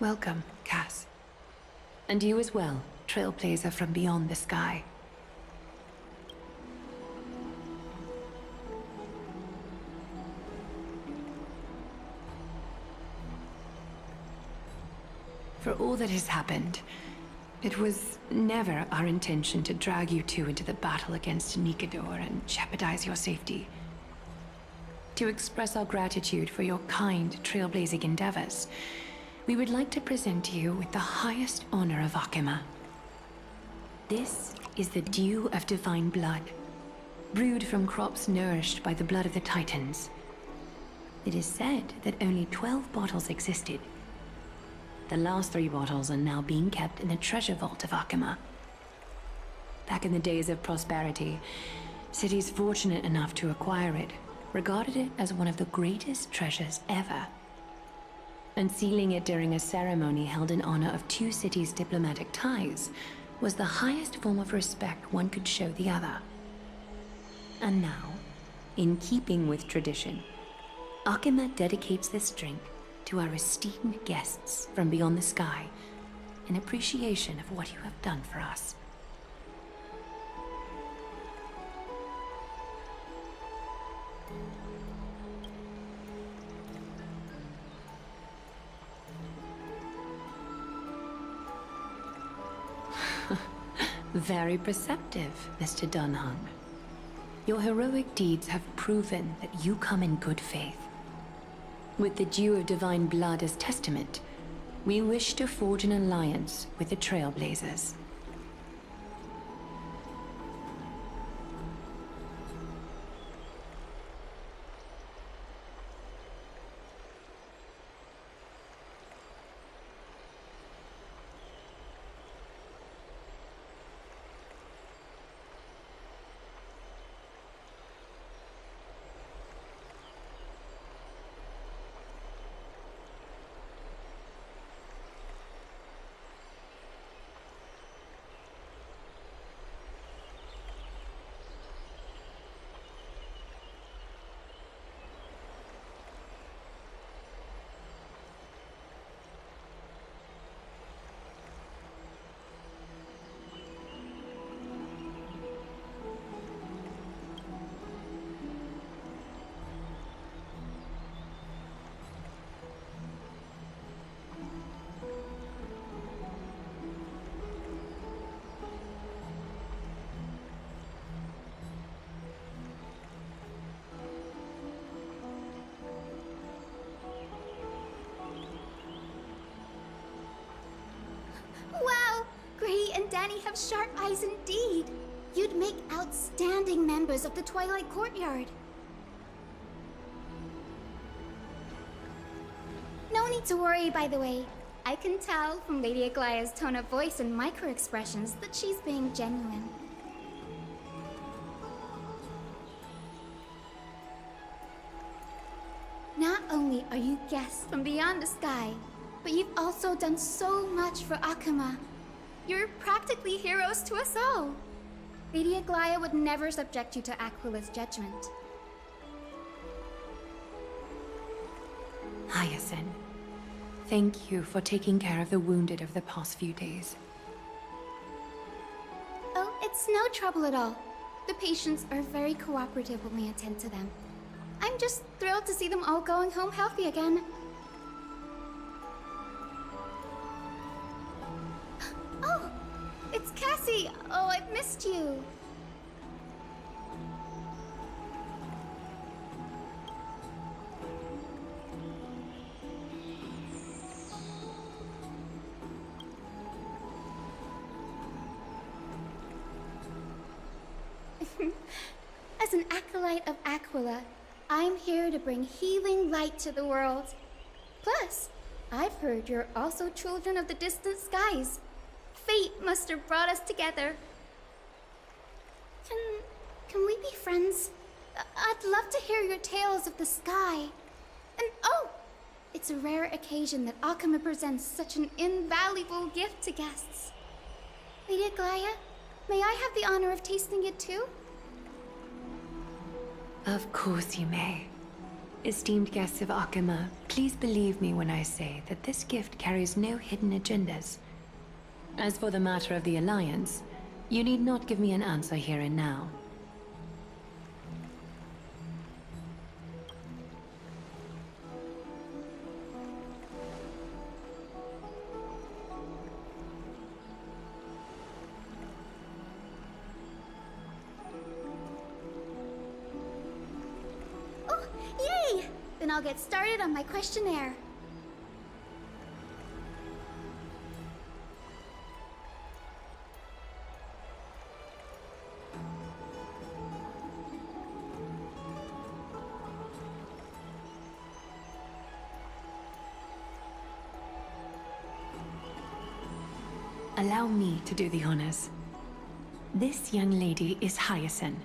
Welcome, Cass. And you as well, trailblazer from beyond the sky. For all that has happened, it was never our intention to drag you two into the battle against Nikador and jeopardize your safety. To express our gratitude for your kind trailblazing endeavors, we would like to present you with the highest honor of Akima. This is the dew of divine blood, brewed from crops nourished by the blood of the Titans. It is said that only 12 bottles existed. The last 3 bottles are now being kept in the treasure vault of Akima. Back in the days of prosperity, cities fortunate enough to acquire it regarded it as one of the greatest treasures ever. Unsealing it during a ceremony held in honor of 2 cities' diplomatic ties was the highest form of respect one could show the other. And now, in keeping with tradition, Akima dedicates this drink to our esteemed guests from beyond the sky in appreciation of what you have done for us. Very perceptive, Mr. Dunhung. Your heroic deeds have proven that you come in good faith. With the dew of divine blood as testament, we wish to forge an alliance with the Trailblazers. Annie have sharp eyes indeed. You'd make outstanding members of the Twilight Courtyard. No need to worry, by the way. I can tell from Lady Aglaya's tone of voice and micro-expressions that she's being genuine. Not only are you guests from beyond the sky, but you've also done so much for Akuma. You're practically heroes to us all. Lady Aglaya would never subject you to Aquila's judgment. Hyacinth, thank you for taking care of the wounded of the past few days. Oh, it's no trouble at all. The patients are very cooperative when we attend to them. I'm just thrilled to see them all going home healthy again. Oh, it's Cassie! Oh, I've missed you. As an acolyte of Aquila, I'm here to bring healing light to the world. Plus, I've heard you're also children of the distant skies. Fate must have brought us together. Can we be friends? I'd love to hear your tales of the sky. And oh, it's a rare occasion that Akuma presents such an invaluable gift to guests. Lady Aglaya, may I have the honor of tasting it too? Of course you may. Esteemed guests of Akuma, please believe me when I say that this gift carries no hidden agendas. As for the matter of the Alliance, you need not give me an answer here and now. Yay! Then I'll get started on my questionnaire. Allow me to do the honors. This young lady is Hyacinth,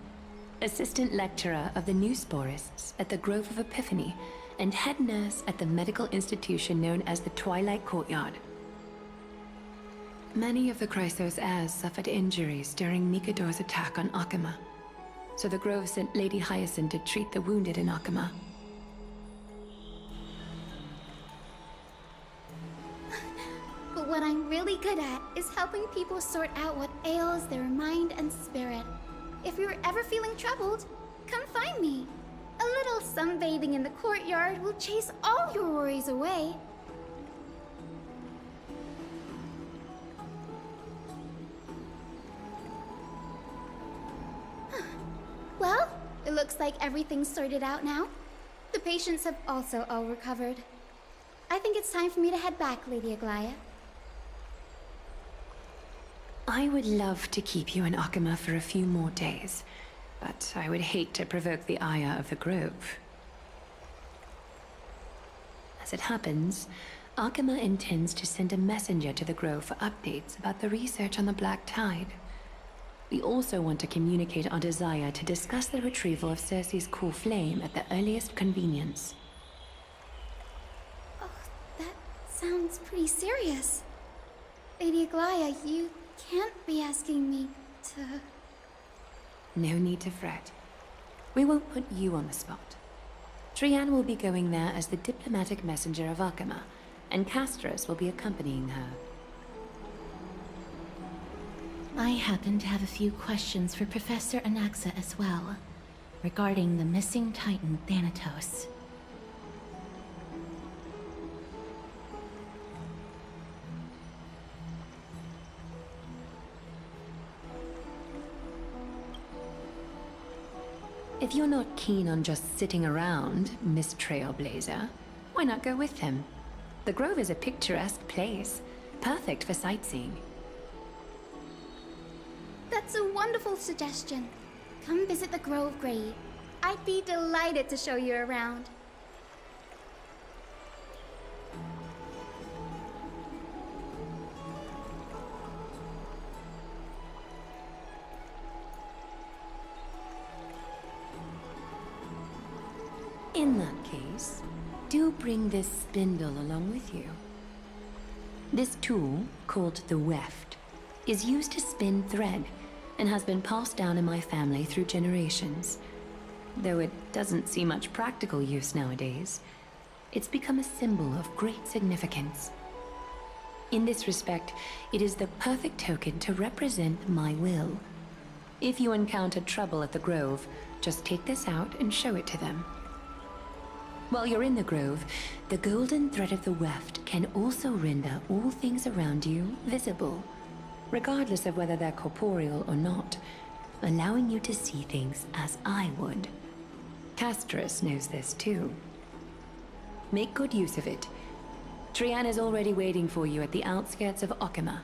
assistant lecturer of the Newsporists at the Grove of Epiphany, and head nurse at the medical institution known as the Twilight Courtyard. Many of the Chrysos heirs suffered injuries during Nikador's attack on Akuma, so the Grove sent Lady Hyacinth to treat the wounded in Akuma. But what I'm really good at is helping people sort out what ails their mind and spirit. If you're ever feeling troubled, come find me. A little sunbathing in the courtyard will chase all your worries away. Well, it looks like everything's sorted out now. The patients have also all recovered. I think it's time for me to head back, Lady Aglaya. I would love to keep you in Akuma for a few more days, but I would hate to provoke the ire of the Grove. As it happens, Akuma intends to send a messenger to the Grove for updates about the research on the Black Tide. We also want to communicate our desire to discuss the retrieval of Circe's core flame at the earliest convenience. Oh, that sounds pretty serious. Lady Aglaya, you can't be asking me to... No need to fret. We won't put you on the spot. Trianne will be going there as the diplomatic messenger of Akuma, and Castros will be accompanying her. I happen to have a few questions for Professor Anaxa as well, regarding the missing Titan Thanatos. If you're not keen on just sitting around, Miss Trailblazer, why not go with him? The Grove is a picturesque place, perfect for sightseeing. That's a wonderful suggestion. Come visit the Grove Grave. I'd be delighted to show you around. In that case, do bring this spindle along with you. This tool, called the weft, is used to spin thread and has been passed down in my family through generations. Though it doesn't see much practical use nowadays, it's become a symbol of great significance. In this respect, it is the perfect token to represent my will. If you encounter trouble at the Grove, just take this out and show it to them. While you're in the Grove, the golden thread of the weft can also render all things around you visible, regardless of whether they're corporeal or not, allowing you to see things as I would. Castris knows this too. Make good use of it. Trian is already waiting for you at the outskirts of Okima,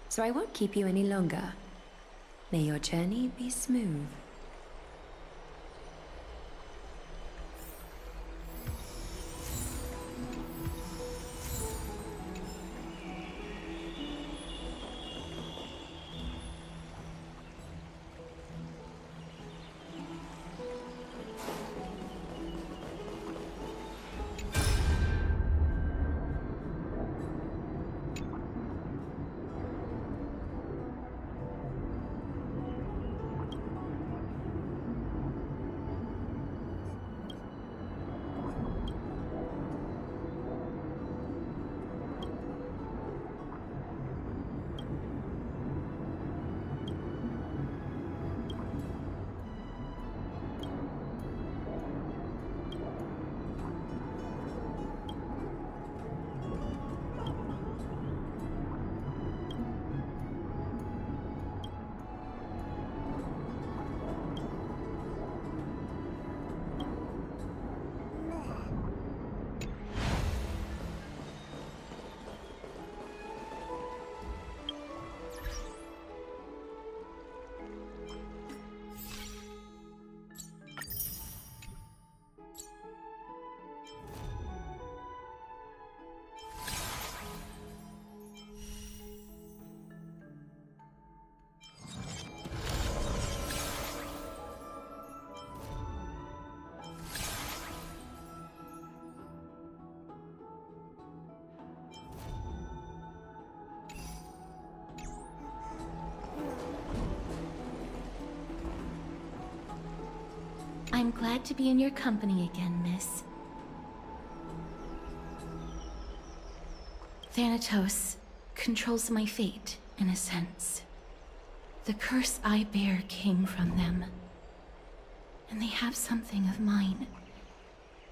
so I won't keep you any longer. May your journey be smooth. I'm glad to be in your company again, miss. Thanatos controls my fate, in a sense. The curse I bear came from them. And they have something of mine.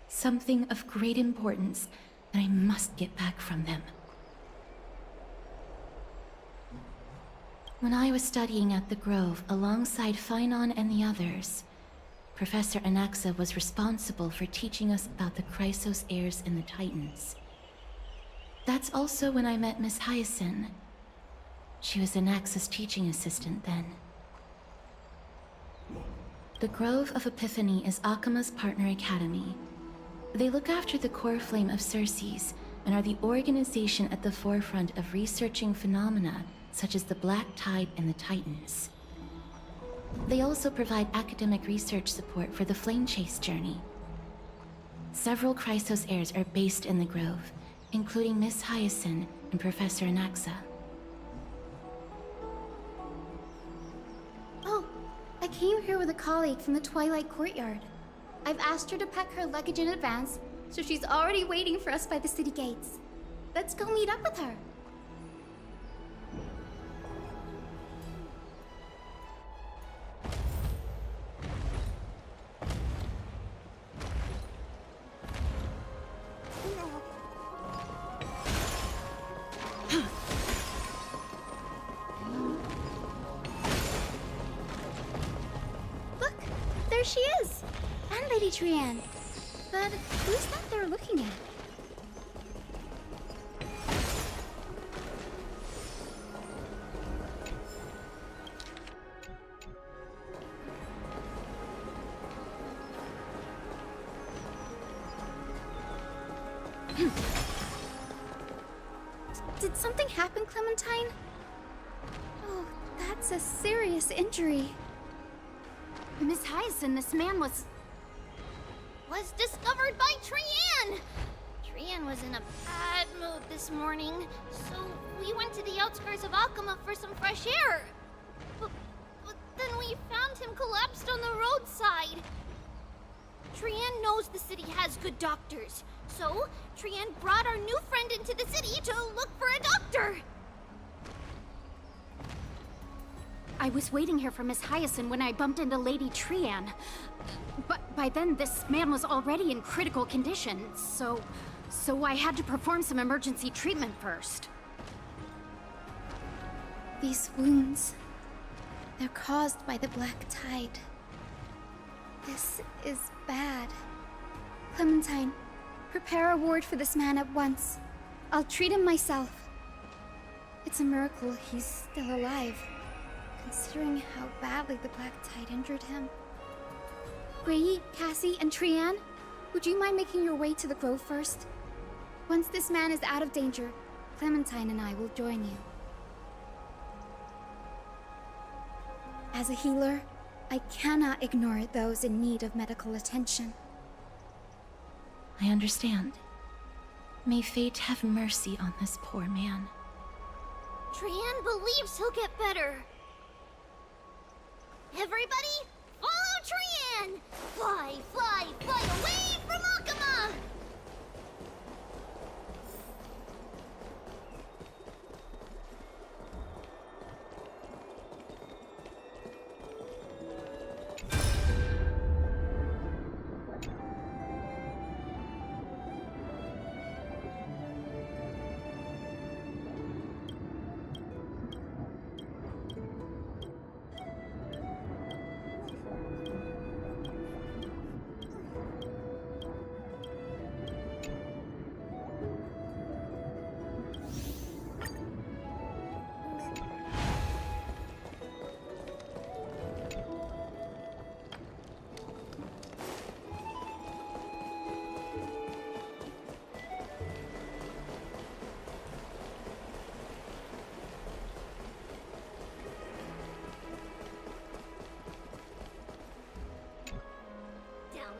Something of great importance that I must get back from them. When I was studying at the Grove alongside Phynon and the others, Professor Anaxa was responsible for teaching us about the Chrysos heirs and the Titans. That's also when I met Miss Hyacinth. She was Anaxa's teaching assistant then. The Grove of Epiphany is Akima's partner academy. They look after the core flame of Circes and are the organization at the forefront of researching phenomena such as the Black Tide and the Titans. They also provide academic research support for the Flame Chase journey. Several Chrysos heirs are based in the Grove, including Miss Hyacinth and Professor Anaxa. Oh, I came here with a colleague from the Twilight Courtyard. I've asked her to pack her luggage in advance, so she's already waiting for us by the city gates. Let's go meet up with her. There she is! And Lady Trian. But who's that they're looking at? Did something happen, Clementine? Oh, that's a serious injury. Miss Hyacinth, this man was discovered by Trian! Trian was in a bad mood this morning, so we went to the outskirts of Akama for some fresh air. But then we found him collapsed on the roadside. Trian knows the city has good doctors, so Trian brought our new friend into the city to look for a doctor. I was waiting here for Miss Hyacinth when I bumped into Lady Trian. But by then, this man was already in critical condition, so I had to perform some emergency treatment first. These wounds, they're caused by the Black Tide. This is bad. Clementine, prepare a ward for this man at once. I'll treat him myself. It's a miracle he's still alive, considering how badly the Black Tide injured him. Gray, Cassie, and Trian, would you mind making your way to the grove first? Once this man is out of danger, Clementine and I will join you. As a healer, I cannot ignore those in need of medical attention. I understand. May fate have mercy on this poor man. Trian believes he'll get better. Everybody, follow Trian! Fly, fly, fly away from Akama!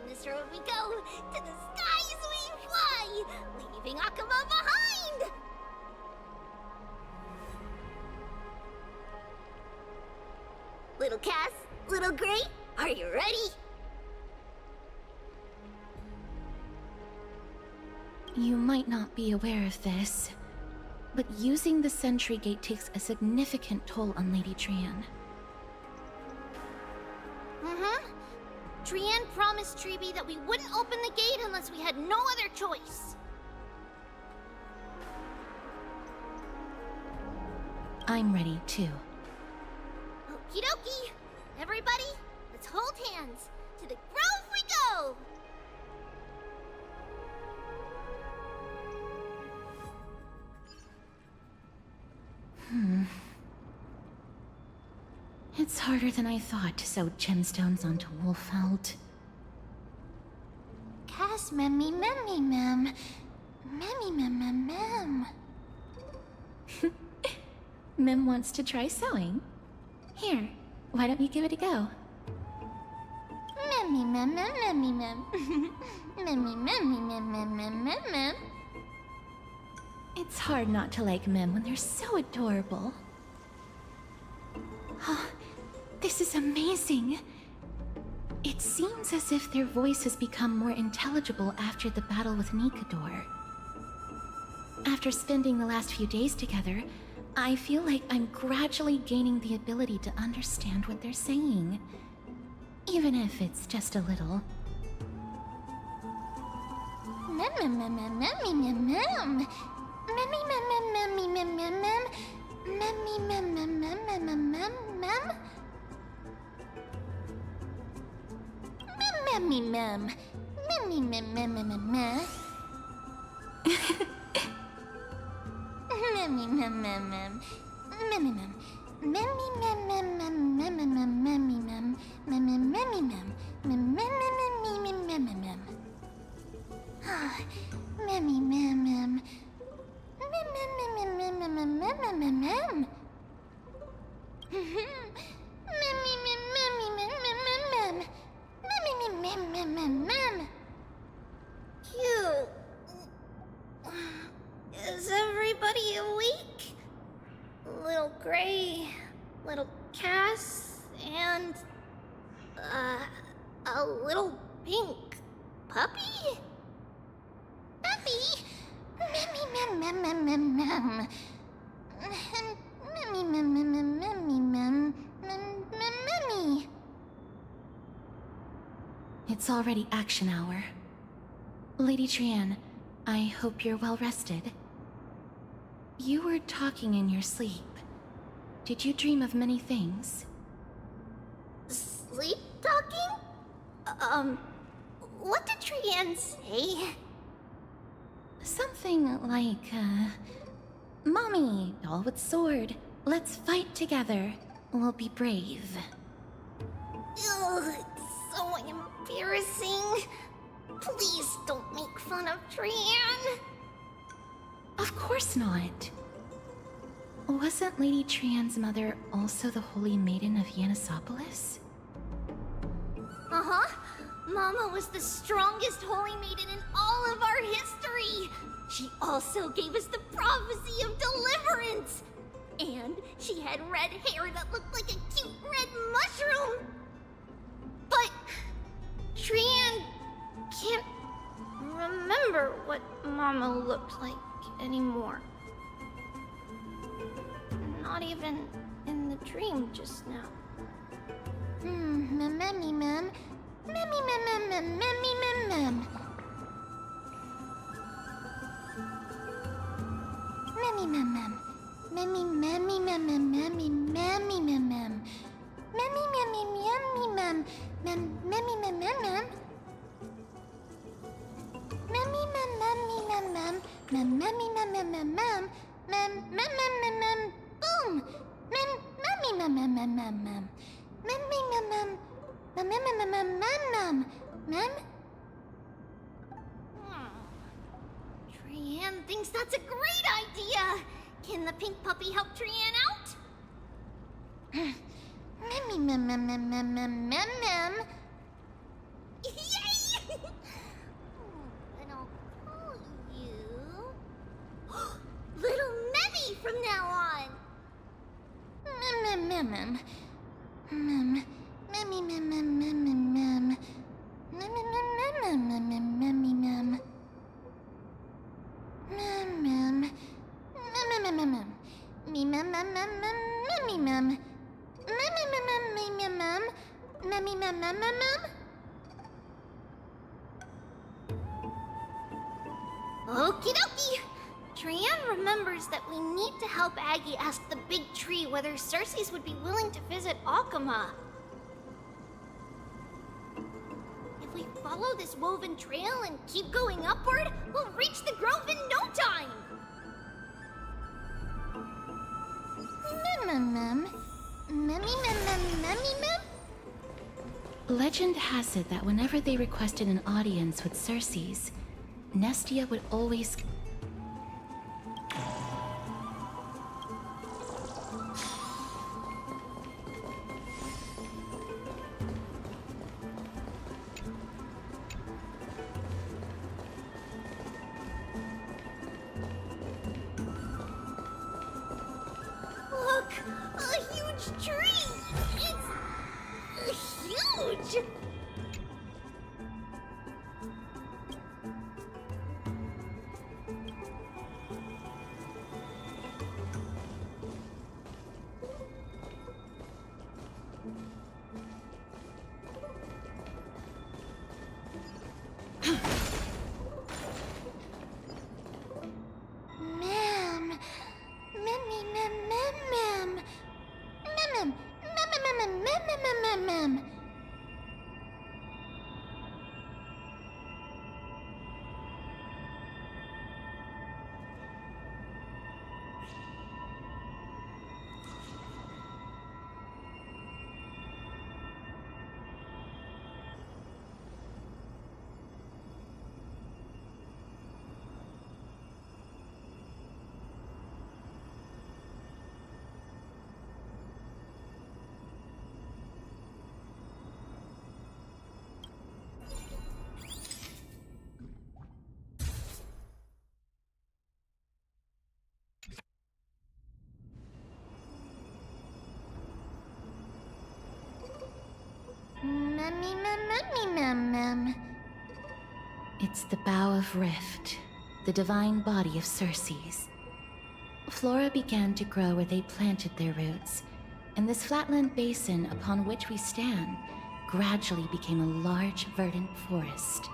This road we go, to the skies we fly, leaving Akama behind! Little Cass, little Gray, are you ready? You might not be aware of this, but using the sentry gate takes a significant toll on Lady Trian. Trian promised Treeby that we wouldn't open the gate unless we had no other choice. I'm ready, too. Okie dokie! Everybody, let's hold hands. To the grove we go! It's harder than I thought to sew gemstones onto Wolfeld. Cass, memmy, memmy, mem. Memmy, mem, mem, mem. Mem wants to try sewing. Here, why don't you give it a go? Memmy, mem, mem, memmy, mem. Memmy, memmy, mem, mem, mem, mem, mem. It's hard not to like Mem when they're so adorable. Oh, this is amazing. It seems as if their voice has become more intelligible after the battle with Nikador. After spending the last few days together, I feel like I'm gradually gaining the ability to understand what they're saying. Even if it's just a little. Mem, mem, mem, mem, memmy, mem, mem. Memmy, mem, mem, memmy, mem, mem, mem. Memmy, mem, mem, mem, mem, mem, mem, mem. Memmy, mem. Memmy, mem, mem, mem, mem, mem. Memmy, mem, mem, mem. Memmy, mem. Memmy, mem, mem, mem, mem, mem, mem, memmy, mem. Memmy, memmy, mem. Mem, mem, mem, mem, mem, mem, mem. Memmy, mem, mem. Mem, mem, mem, mem, Mem. Cute. Is everybody awake? Little Gray, little Cass, and a little pink puppy? Puppy? Mem. Memmy. It's already action hour. Lady Trian, I hope you're well rested. You were talking in your sleep. Did you dream of many things? Sleep talking? What did Trian say? Something like, Mommy, doll with sword, let's fight together. We'll be brave. Ugh, it's so embarrassing. Please don't make fun of Trian. Of course not. Wasn't Lady Trian's mother also the Holy Maiden of Yanisopolis? Uh-huh. Mama was the strongest holy maiden in all of our history. She also gave us the prophecy of deliverance. And she had red hair that looked like a cute red mushroom. But Trian can't remember what Mama looked like anymore. Not even in the dream just now. Memmy mem. Memmy mem. Memmy mem. Memmy memmy mem. Memmy memmy mem. Memmy memmy yummy mem. Memmy mem mem. Memmy mem mem. Memmy mem. Mem. Boom. Memmy mem. Mem? Trian thinks that's a great idea! Can the pink puppy help Trian out? Mem. Yay! And I'll call you... Little Memmy from now on! Mem. Okie dokie! Trian remembers that we need to help Aggie ask the big tree whether Cersei's would be willing to visit Akama. If we follow this woven trail and keep going upward, we'll reach the grove in no time! Legend has it that whenever they requested an audience with Cersei's, Nestia would always... Look! A huge tree! It's... huge! It's the Bough of Rift, the divine body of Circe's. Flora began to grow where they planted their roots, and this flatland basin upon which we stand gradually became a large, verdant forest.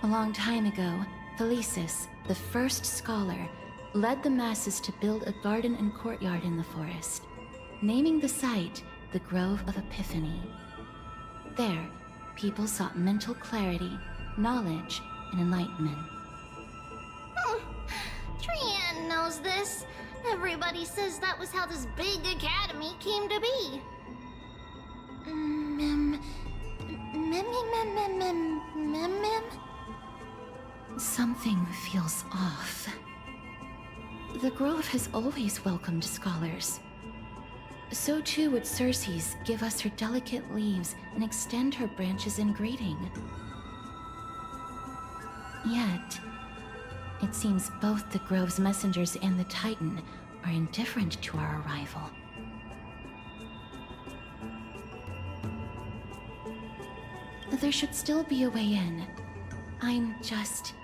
A long time ago, Thelesis, the first scholar, led the masses to build a garden and courtyard in the forest, naming the site the Grove of Epiphany. There, people sought mental clarity, knowledge, and enlightenment. Trian knows this. Everybody says that was how this big academy came to be. Something feels off. The Grove has always welcomed scholars. So too would Circe's give us her delicate leaves and extend her branches in greeting. Yet, it seems both the Grove's messengers and the Titan are indifferent to our arrival. There should still be a way in. I'm just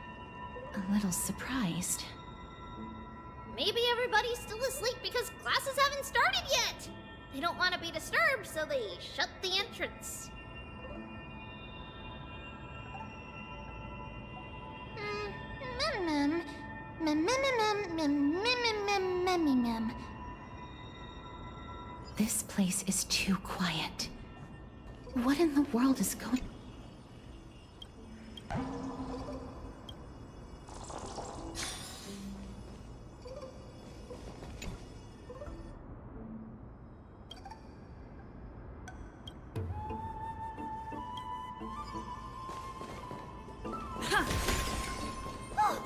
a little surprised. Maybe everybody's still asleep because classes haven't started yet. They don't want to be disturbed, so they shut the entrance. This place is too quiet. What in the world is going... Oh,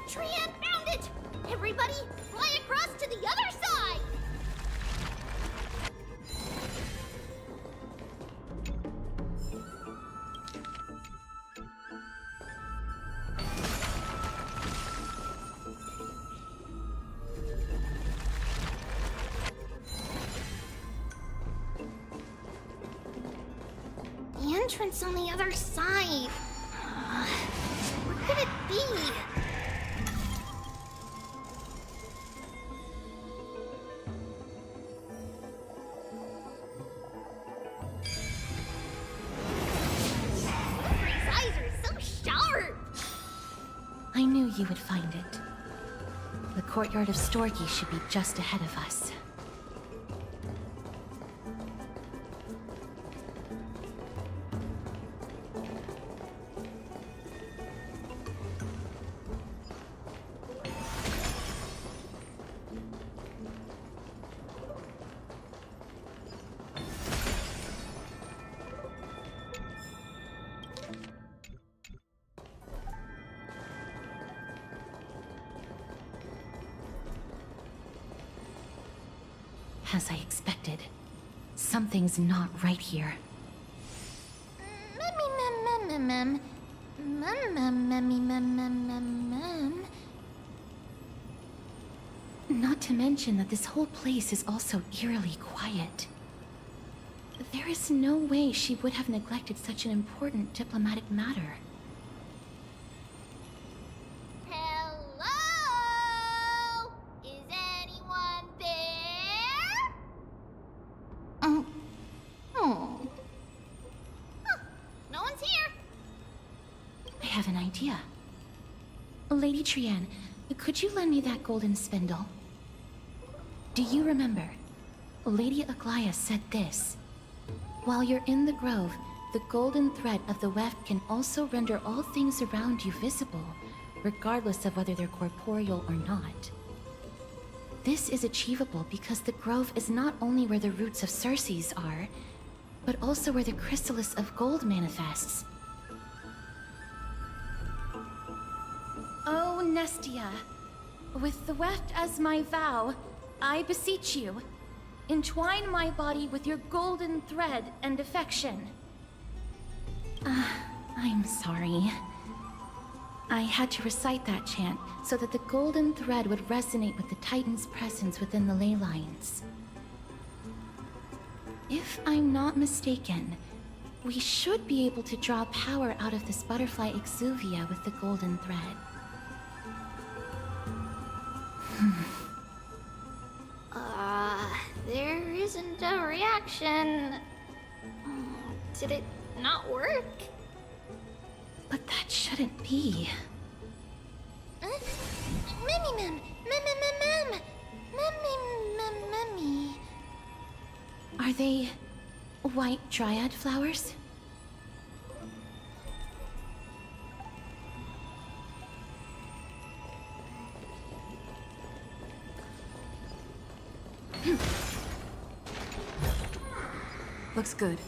Trian found it! Everybody, fly across to the other side! The entrance on the other side. What could it be? His eyes are so sharp! I knew you would find it. The courtyard of Storky should be just ahead of us. As I expected, something's not right here. Not to mention that this whole place is also eerily quiet. There is no way she would have neglected such an important diplomatic matter. Hello? Is anyone there? No one's here. I have an idea. Lady Trian, could you lend me that golden spindle? Do you remember? Lady Aglaia said this. While you're in the grove, the golden thread of the weft can also render all things around you visible, regardless of whether they're corporeal or not. This is achievable because the grove is not only where the roots of Circe's are, but also where the chrysalis of gold manifests. Oh, Nestia, with the weft as my vow, I beseech you, entwine my body with your golden thread and affection. I'm sorry. I had to recite that chant so that the golden thread would resonate with the Titan's presence within the ley lines. If I'm not mistaken, We should be able to draw power out of this butterfly exuvia with the golden thread. There isn't a reaction. Did it not work? But that shouldn't be. Mem. Are they white dryad flowers? Looks good.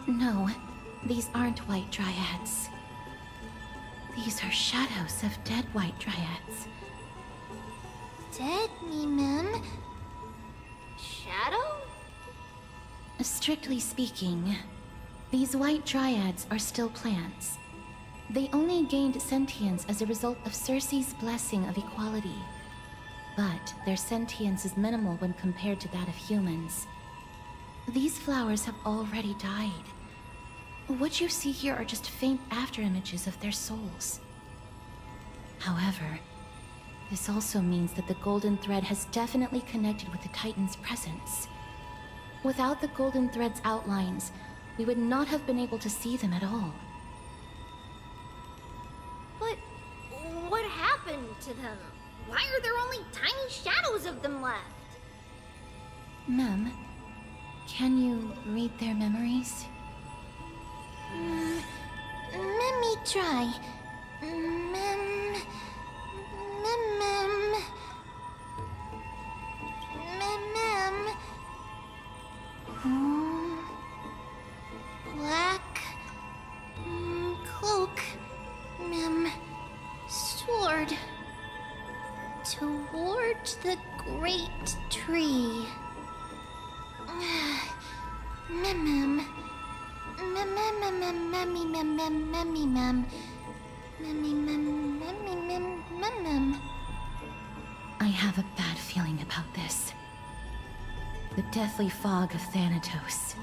No, these aren't white dryads. These are shadows of dead white dryads. Dead me, ma'am. Shadow? Strictly speaking, these white dryads are still plants. They only gained sentience as a result of Circe's blessing of equality. But their sentience is minimal when compared to that of humans. These flowers have already died. What you see here are just faint afterimages of their souls. However, this also means that the golden thread has definitely connected with the Titan's presence. Without the golden thread's outlines, we would not have been able to see them at all. But what happened to them? Why are there only tiny shadows of them left? Mem, can you read their memories? Let me try. Black cloak, sword towards the great tree. I have a bad feeling about this. The deathly fog of Thanatos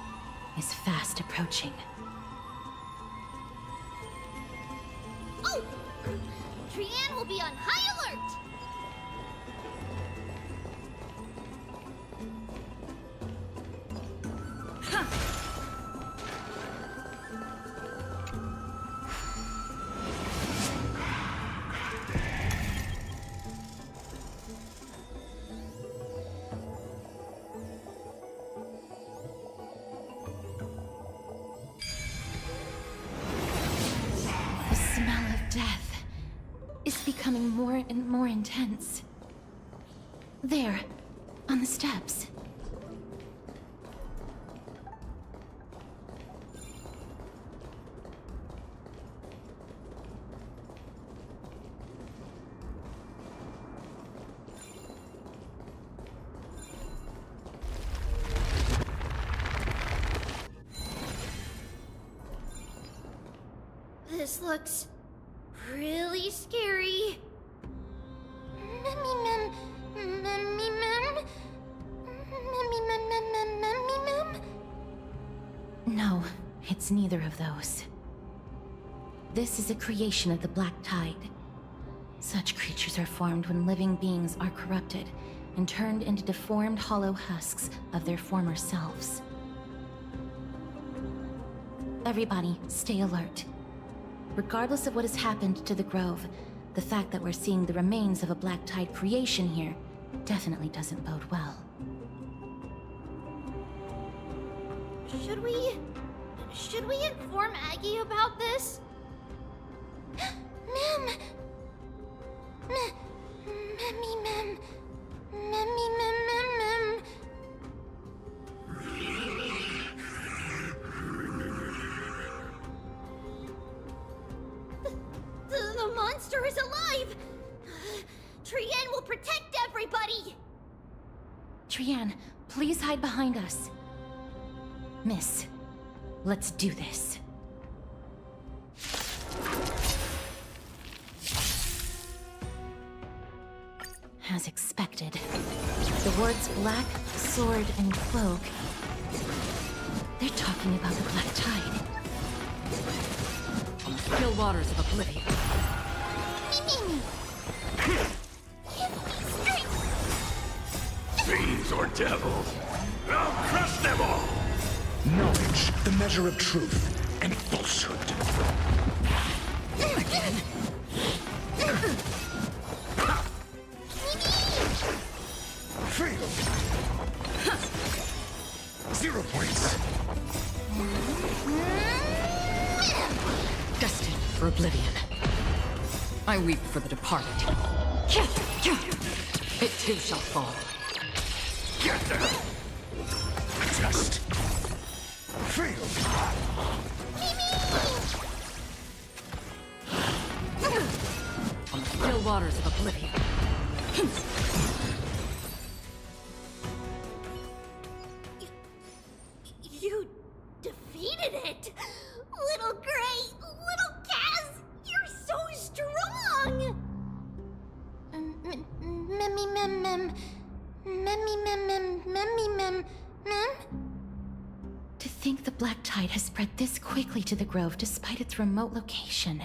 is fast approaching. Oh! Trianne will be on high alert! The smell of death is becoming more and more intense. There, on the steps. This looks really scary. Memmy mem. No, it's neither of those. This is a creation of the Black Tide. Such creatures are formed when living beings are corrupted and turned into deformed hollow husks of their former selves. Everybody, stay alert. Regardless of what has happened to the Grove, the fact that we're seeing the remains of a Black Tide creation here definitely doesn't bode well. Should we inform Aggie about this? Ma'am! Memmy mem. The monster is alive! Trianne will protect everybody! Trianne, please hide behind us. Miss, let's do this. As expected, the words black, sword, and cloak, they're talking about the Black Tide. Still waters of oblivion. Fiends or devils, I'll crush them all! Knowledge, the measure of truth and falsehood. Again. Fail. 0 points. Destined for oblivion. I weep for the departed. It too shall fall. Get them. Just On the still waters of oblivion. You defeated it! Little Gray, little Kaz, you're so strong! To think the Black Tide has spread this quickly to the Grove despite its remote location.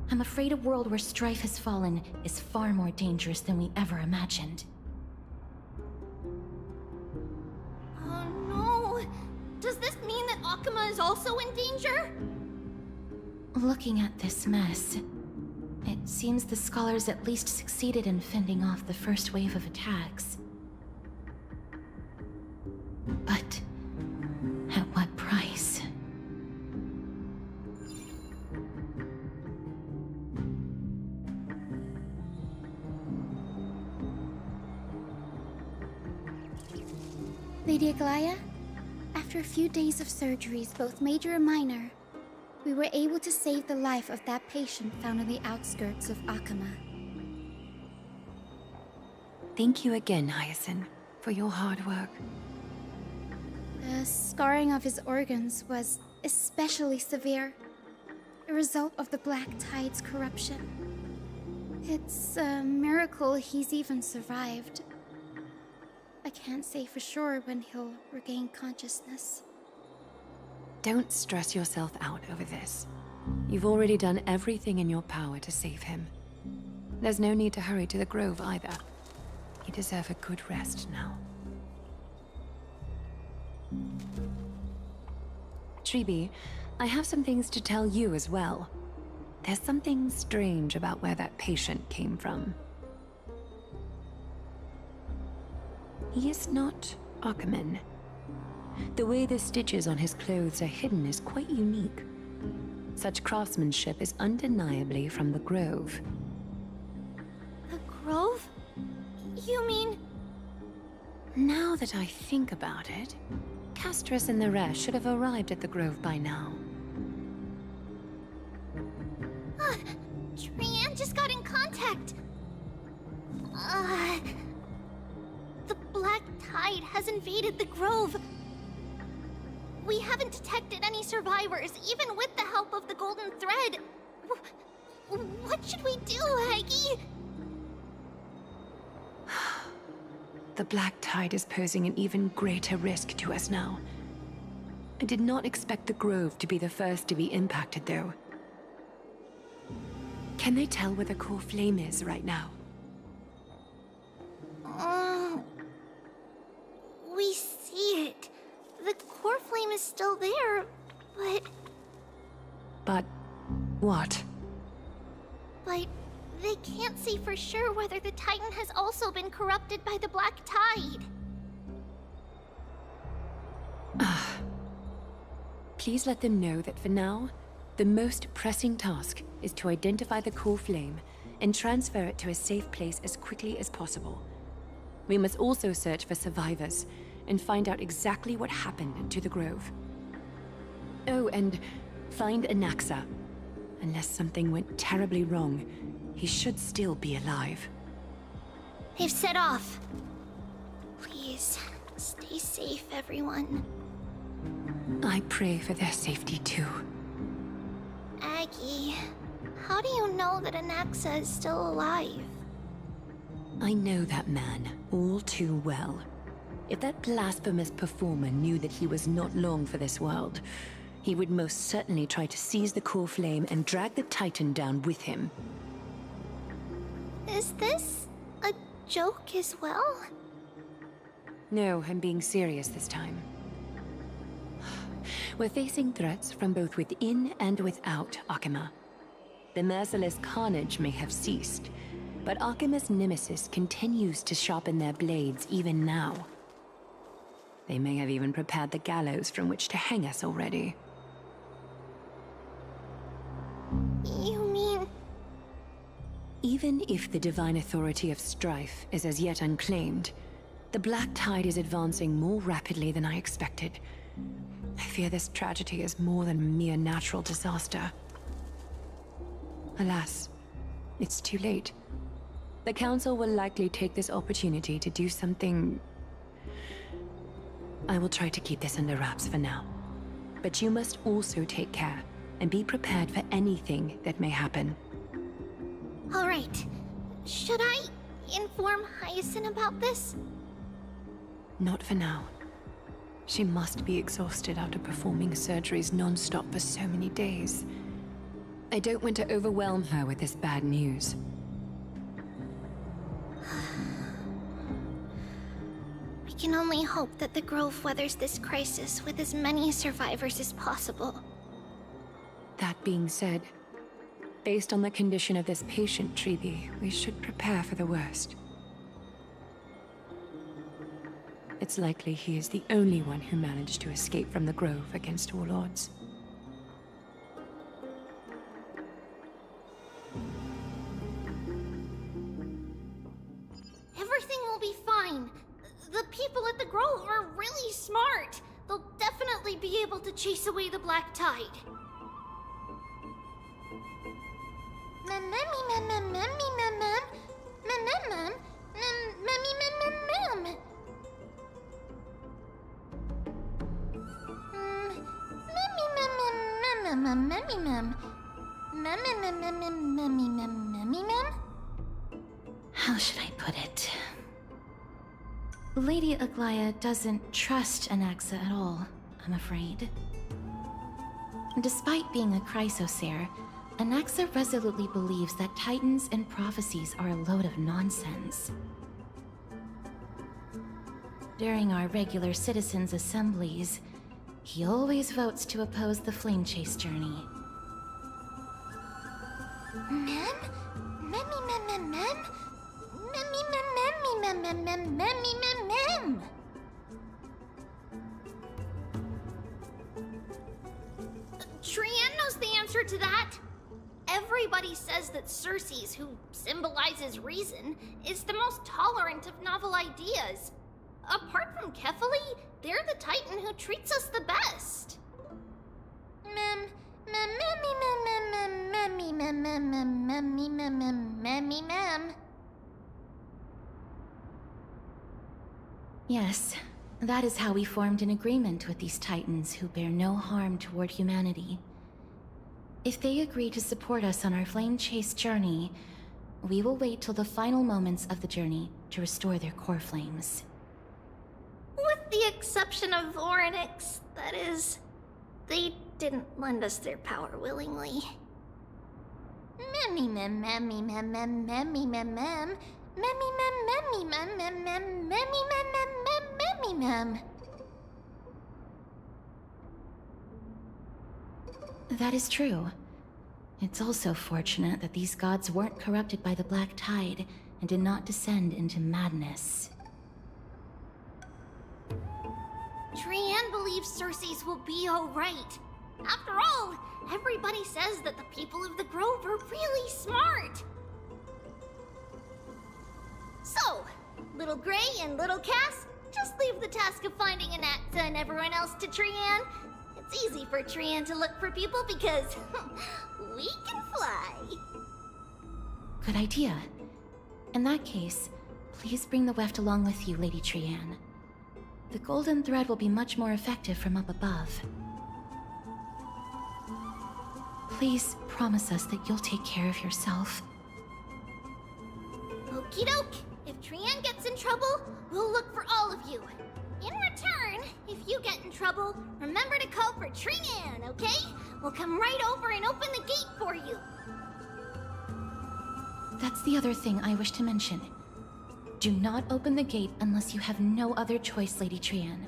I'm afraid a world where strife has fallen is far more dangerous than we ever imagined. Oh no! Does this mean that Akuma is also in danger? Looking at this mess, it seems the scholars at least succeeded in fending off the first wave of attacks. But at what price? Lady Aglaya, after a few days of surgeries, both major and minor, we were able to save the life of that patient found on the outskirts of Akuma. Thank you again, Hyacinth, for your hard work. The scarring of his organs was especially severe, a result of the Black Tide's corruption. It's a miracle he's even survived. I can't say for sure when he'll regain consciousness. Don't stress yourself out over this. You've already done everything in your power to save him. There's no need to hurry to the Grove either. You deserve a good rest now. Tribi, I have some things to tell you as well. There's something strange about where that patient came from. He is not Akuman. The way the stitches on his clothes are hidden is quite unique. Such craftsmanship is undeniably from the Grove. The Grove? You mean... Now that I think about it, Castris and the rest should have arrived at the Grove by now. Trian just got in contact. The Black Tide has invaded the Grove. We haven't detected any survivors, even with the help of the Golden Thread. What should we do, Aggie? The Black Tide is posing an even greater risk to us now. I did not expect the Grove to be the first to be impacted, though. Can they tell where the core flame is right now? We see it. The core flame is still there, but... But... what? But they can't say for sure whether the Titan has also been corrupted by the Black Tide. Please let them know that for now, the most pressing task is to identify the core flame and transfer it to a safe place as quickly as possible. We must also search for survivors and find out exactly what happened to the Grove. Oh, and find Anaxa. Unless something went terribly wrong, he should still be alive. They've set off. Please, stay safe, everyone. I pray for their safety too. Aggie, how do you know that Anaxa is still alive? I know that man all too well. If that blasphemous performer knew that he was not long for this world, he would most certainly try to seize the core flame and drag the Titan down with him. Is this a joke as well? No, I'm being serious this time. We're facing threats from both within and without Akuma. The merciless carnage may have ceased, but Akuma's nemesis continues to sharpen their blades even now. They may have even prepared the gallows from which to hang us already. You mean... Even if the divine authority of strife is as yet unclaimed, The Black Tide is advancing more rapidly than I expected. I fear this tragedy is more than a mere natural disaster. Alas, it's too late. The Council will likely take this opportunity to do something... I will try to keep this under wraps for now. But you must also take care and be prepared for anything that may happen. All right. Should I inform Hyacinth about this? Not for now. She must be exhausted after performing surgeries non-stop for so many days. I don't want to overwhelm her with this bad news. We can only hope that the Grove weathers this crisis with as many survivors as possible. That being said, based on the condition of this patient, Treeby, we should prepare for the worst. It's likely he is the only one who managed to escape from the Grove against all odds. Everything will be fine. The people at the Grove are really smart. They'll definitely be able to chase away the Black Tide. How should I put it? Lady Aglaya doesn't trust Anaxa at all, I'm afraid. Despite being a Chrysosaur, Anaxa resolutely believes that Titans and prophecies are a load of nonsense. During our regular citizens' assemblies, he always votes to oppose the Flame Chase journey. Trian knows the answer to that. Everybody says that Circes, who symbolizes reason, is the most tolerant of novel ideas. Apart from Kefali, they're the Titan who treats us the best. Yes, that is how we formed an agreement with these Titans who bear no harm toward humanity. If they agree to support us on our Flame Chase journey, we will wait till the final moments of the journey to restore their core flames. With the exception of Orynyx, that is. They didn't lend us their power willingly. That is true. It's also fortunate that these gods weren't corrupted by the Black Tide and did not descend into madness. Trian believes Circes will be alright. After all, everybody says that the people of the Grove are really smart. So, Little Gray and Little Cass, just leave the task of finding Anaxa and everyone else to Trian. It's easy for Trian to look for people because we can fly. Good idea. In that case, please bring the weft along with you, Lady Trian. The golden thread will be much more effective from up above. Please promise us that you'll take care of yourself. Okie doke. If Trian gets in trouble, we'll look for all of you. In return, if you get in trouble, remember to call for Trian, okay? We'll come right over and open the gate for you. That's the other thing I wish to mention. Do not open the gate unless you have no other choice, Lady Trian.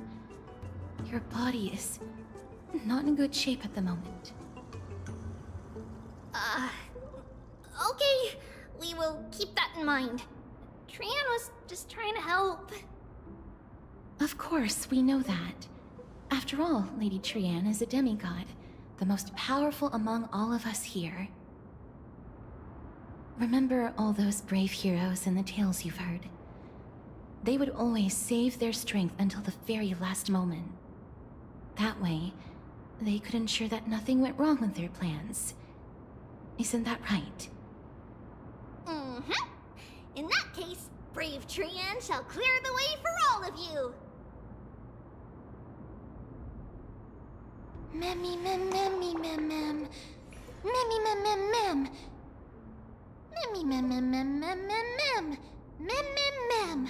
Your body is not in good shape at the moment. Okay. We will keep that in mind. Trian was just trying to help. Of course, we know that. After all, Lady Trian is a demigod, the most powerful among all of us here. Remember all those brave heroes and the tales you've heard. They would always save their strength until the very last moment. That way, they could ensure that nothing went wrong with their plans. Isn't that right? Mm-hmm. In that case, brave Trian shall clear the way for all of you. Memmy mem memmy mem mem. Memmy mem mem mem. Memmy mem mem mem mem mem mem. Mem mem mem.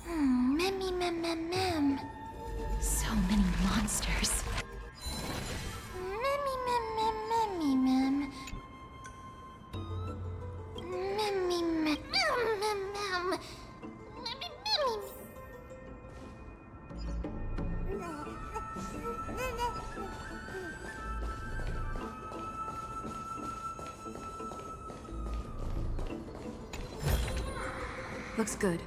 Memmy mem mem mem. So many monsters. Memmy mem mem memmy mem. Memmy mem mem mem. Memmy memmy. Looks good.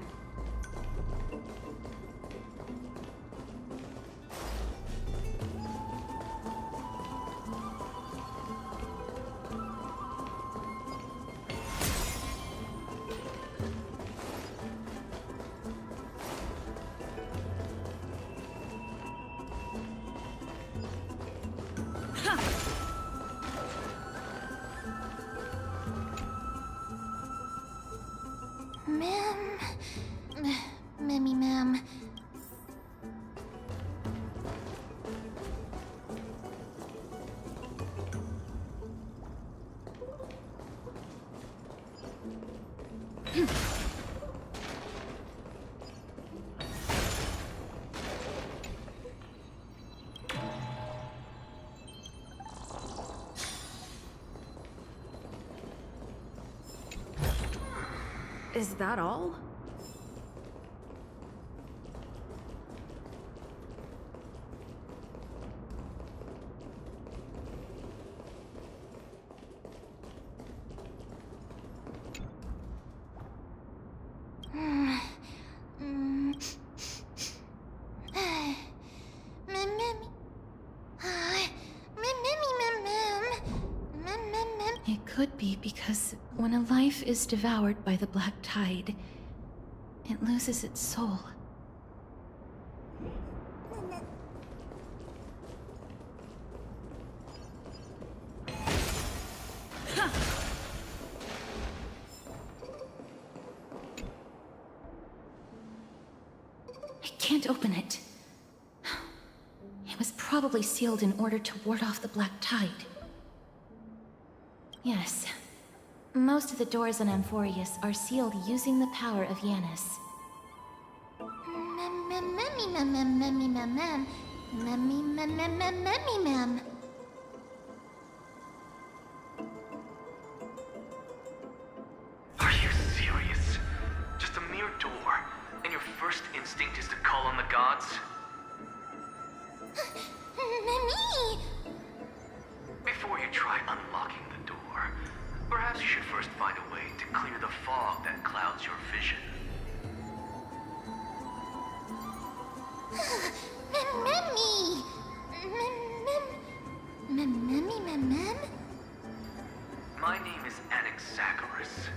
Memmy mem. Is that all? It could be because when a life is devoured by the black tide, it loses its soul. I can't open it. It was probably sealed in order to ward off the black tide. Yes. Most of the doors on Amphorius are sealed using the power of Yanis. Are you serious? Just a mere door, and your first instinct is to call on the gods? Before you try unlocking the door, perhaps you should first find a way to clear the fog that clouds your vision. My name is Anaxagoras,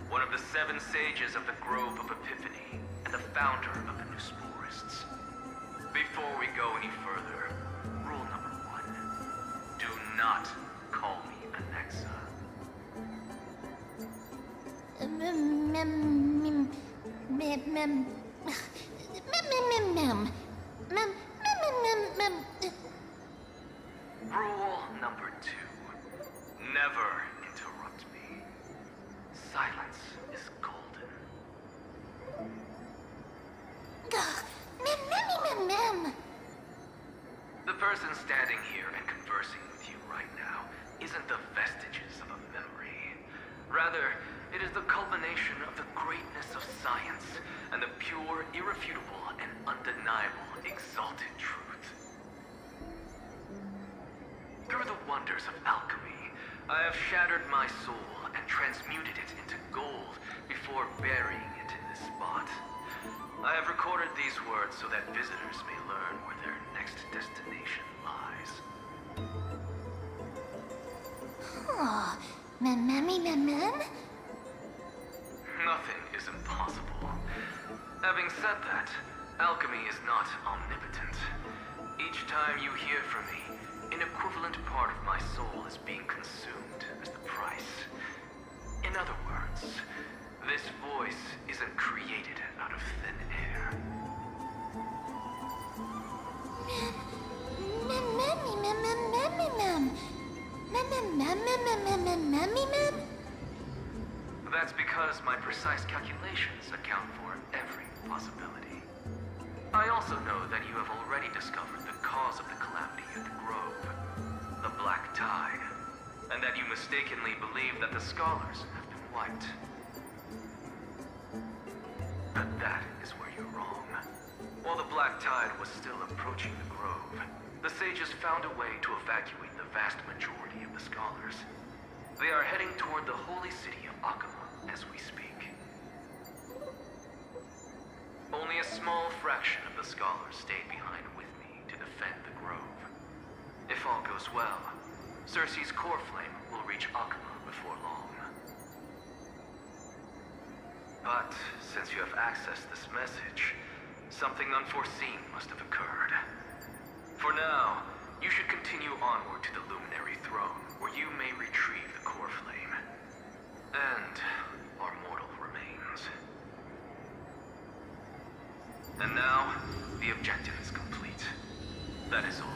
one of the 7 sages of the Grove of Epiphany, and the founder of the New Sporists. Before we go any further, rule number 1. Do not call me Anaxa. Rule number 2. Never interrupt me. Silence is golden. The person standing here and conversing with you right now isn't the vestiges of a memory. Rather, it is the culmination of the greatness of science and the pure, irrefutable, and undeniable exalted truth. Through the wonders of alchemy, I have shattered my soul and transmuted it into gold before burying it in this spot. I have recorded these words so that visitors may learn where their next destination lies. Mem? Nothing is impossible. Having said that, alchemy is not omnipotent. Each time you hear from me, an equivalent part of my soul is being consumed as the price. In other words, this voice isn't created out of thin air. That's because my precise calculations account for every possibility. I also know that you have already discovered the cause of the calamity at the Grove, the Black Tide, and that you mistakenly believe that the scholars have been wiped. But that is where you're wrong. While the Black Tide was still approaching the Grove, the sages found a way to evacuate the vast majority of the scholars. They are heading toward the holy city of Akama as we speak. Only a small fraction of the scholars stayed behind with me to defend the Grove. If all goes well, Cersei's core flame will reach Akama before long. But since you have accessed this message, something unforeseen must have occurred. For now, you should continue onward to the Luminary Throne, where you may retrieve the core flame. And our mortal remains. And now, the objective is complete. That is all.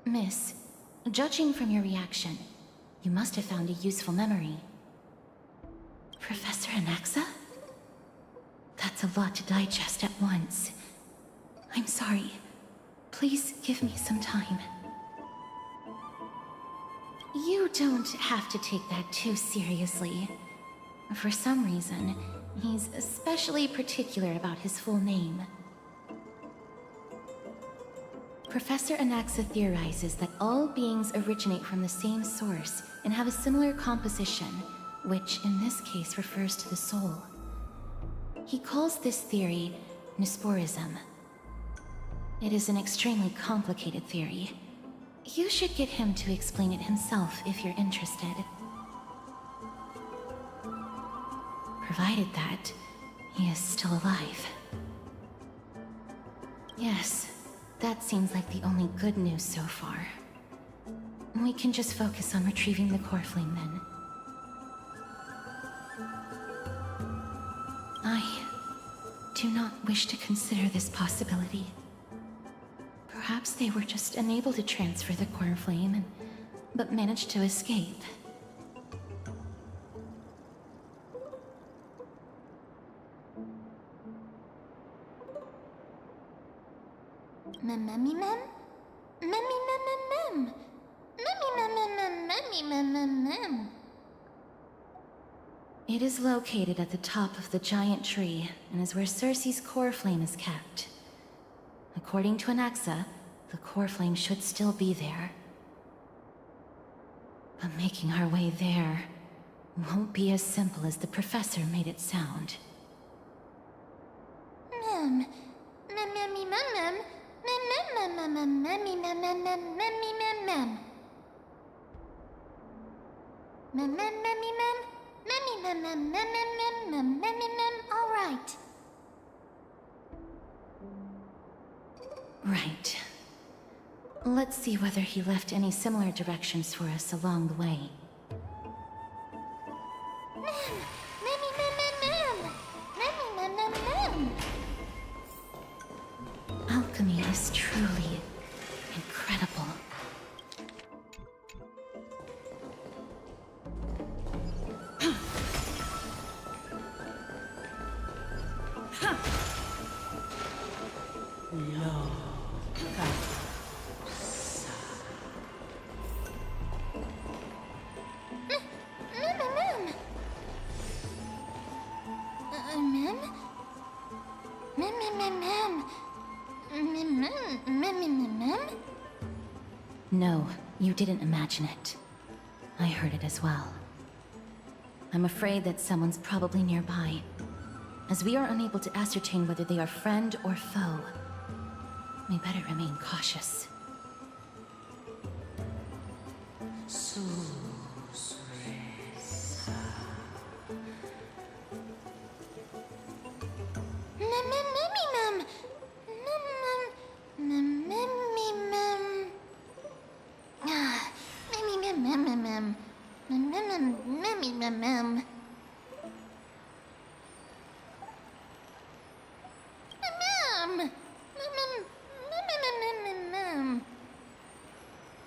Miss, judging from your reaction, you must have found a useful memory. Professor Anaxa? That's a lot to digest at once. I'm sorry. Please give me some time. You don't have to take that too seriously. For some reason, he's especially particular about his full name. Professor Anaxa theorizes that all beings originate from the same source and have a similar composition, which in this case refers to the soul. He calls this theory Nesporism. It is an extremely complicated theory. You should get him to explain it himself if you're interested. Provided that he is still alive. Yes, that seems like the only good news so far. We can just focus on retrieving the core flame then. I do not wish to consider this possibility. Perhaps they were just unable to transfer the core flame, but managed to escape. It is located at the top of the giant tree, and is where Cersei's core flame is kept. According to Anaxa, the core flame should still be there. But making our way there won't be as simple as the professor made it sound. All right. Right. Let's see whether he left any similar directions for us along the way. Alchemy is truly incredible. No, you didn't imagine it. I heard it as well. I'm afraid that someone's probably nearby. As we are unable to ascertain whether they are friend or foe, we better remain cautious.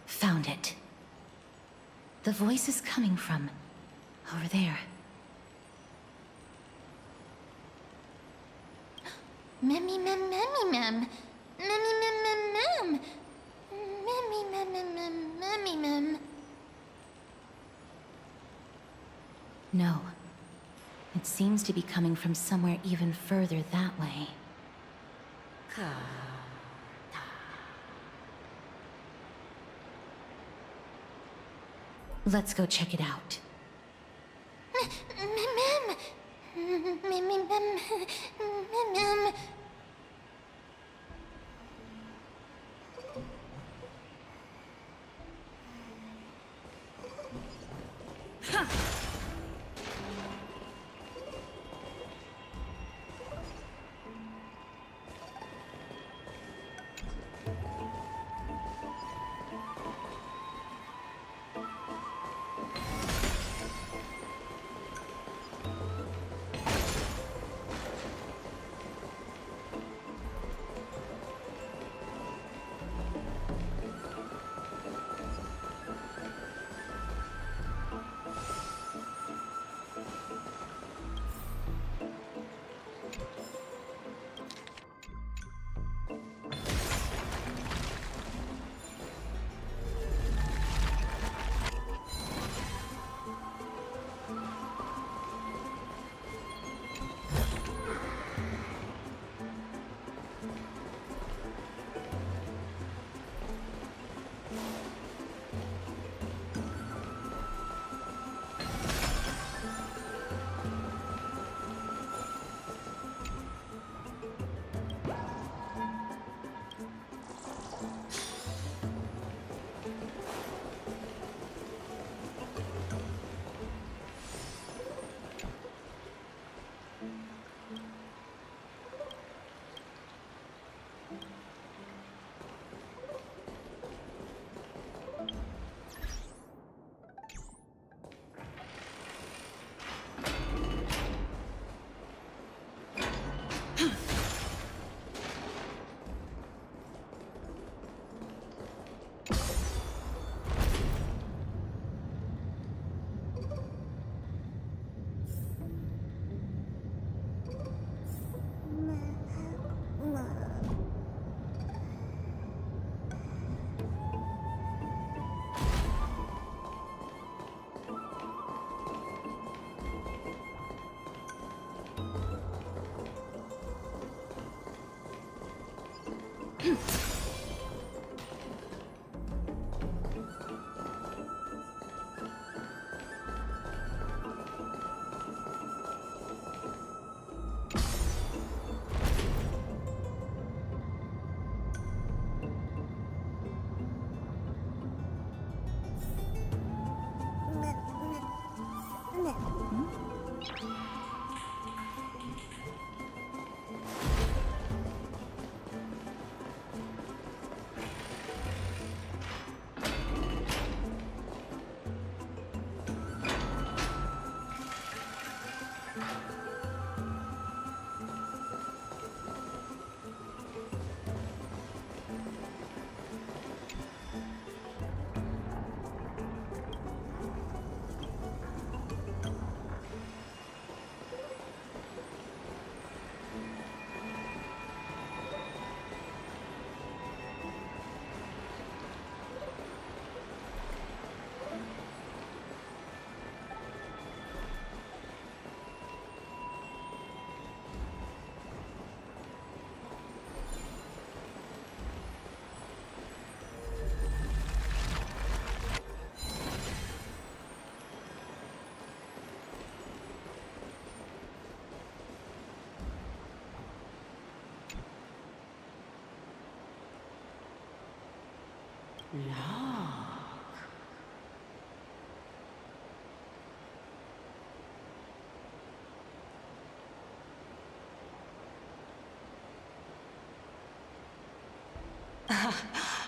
Found it. The voice is coming from over there. Memmy mem memmy mem. Memmy mem mem mem. Memmy mem mem mem memmy mem. No. It seems to be coming from somewhere even further that way. Let's go check it out. Mem. Memmy mem mem.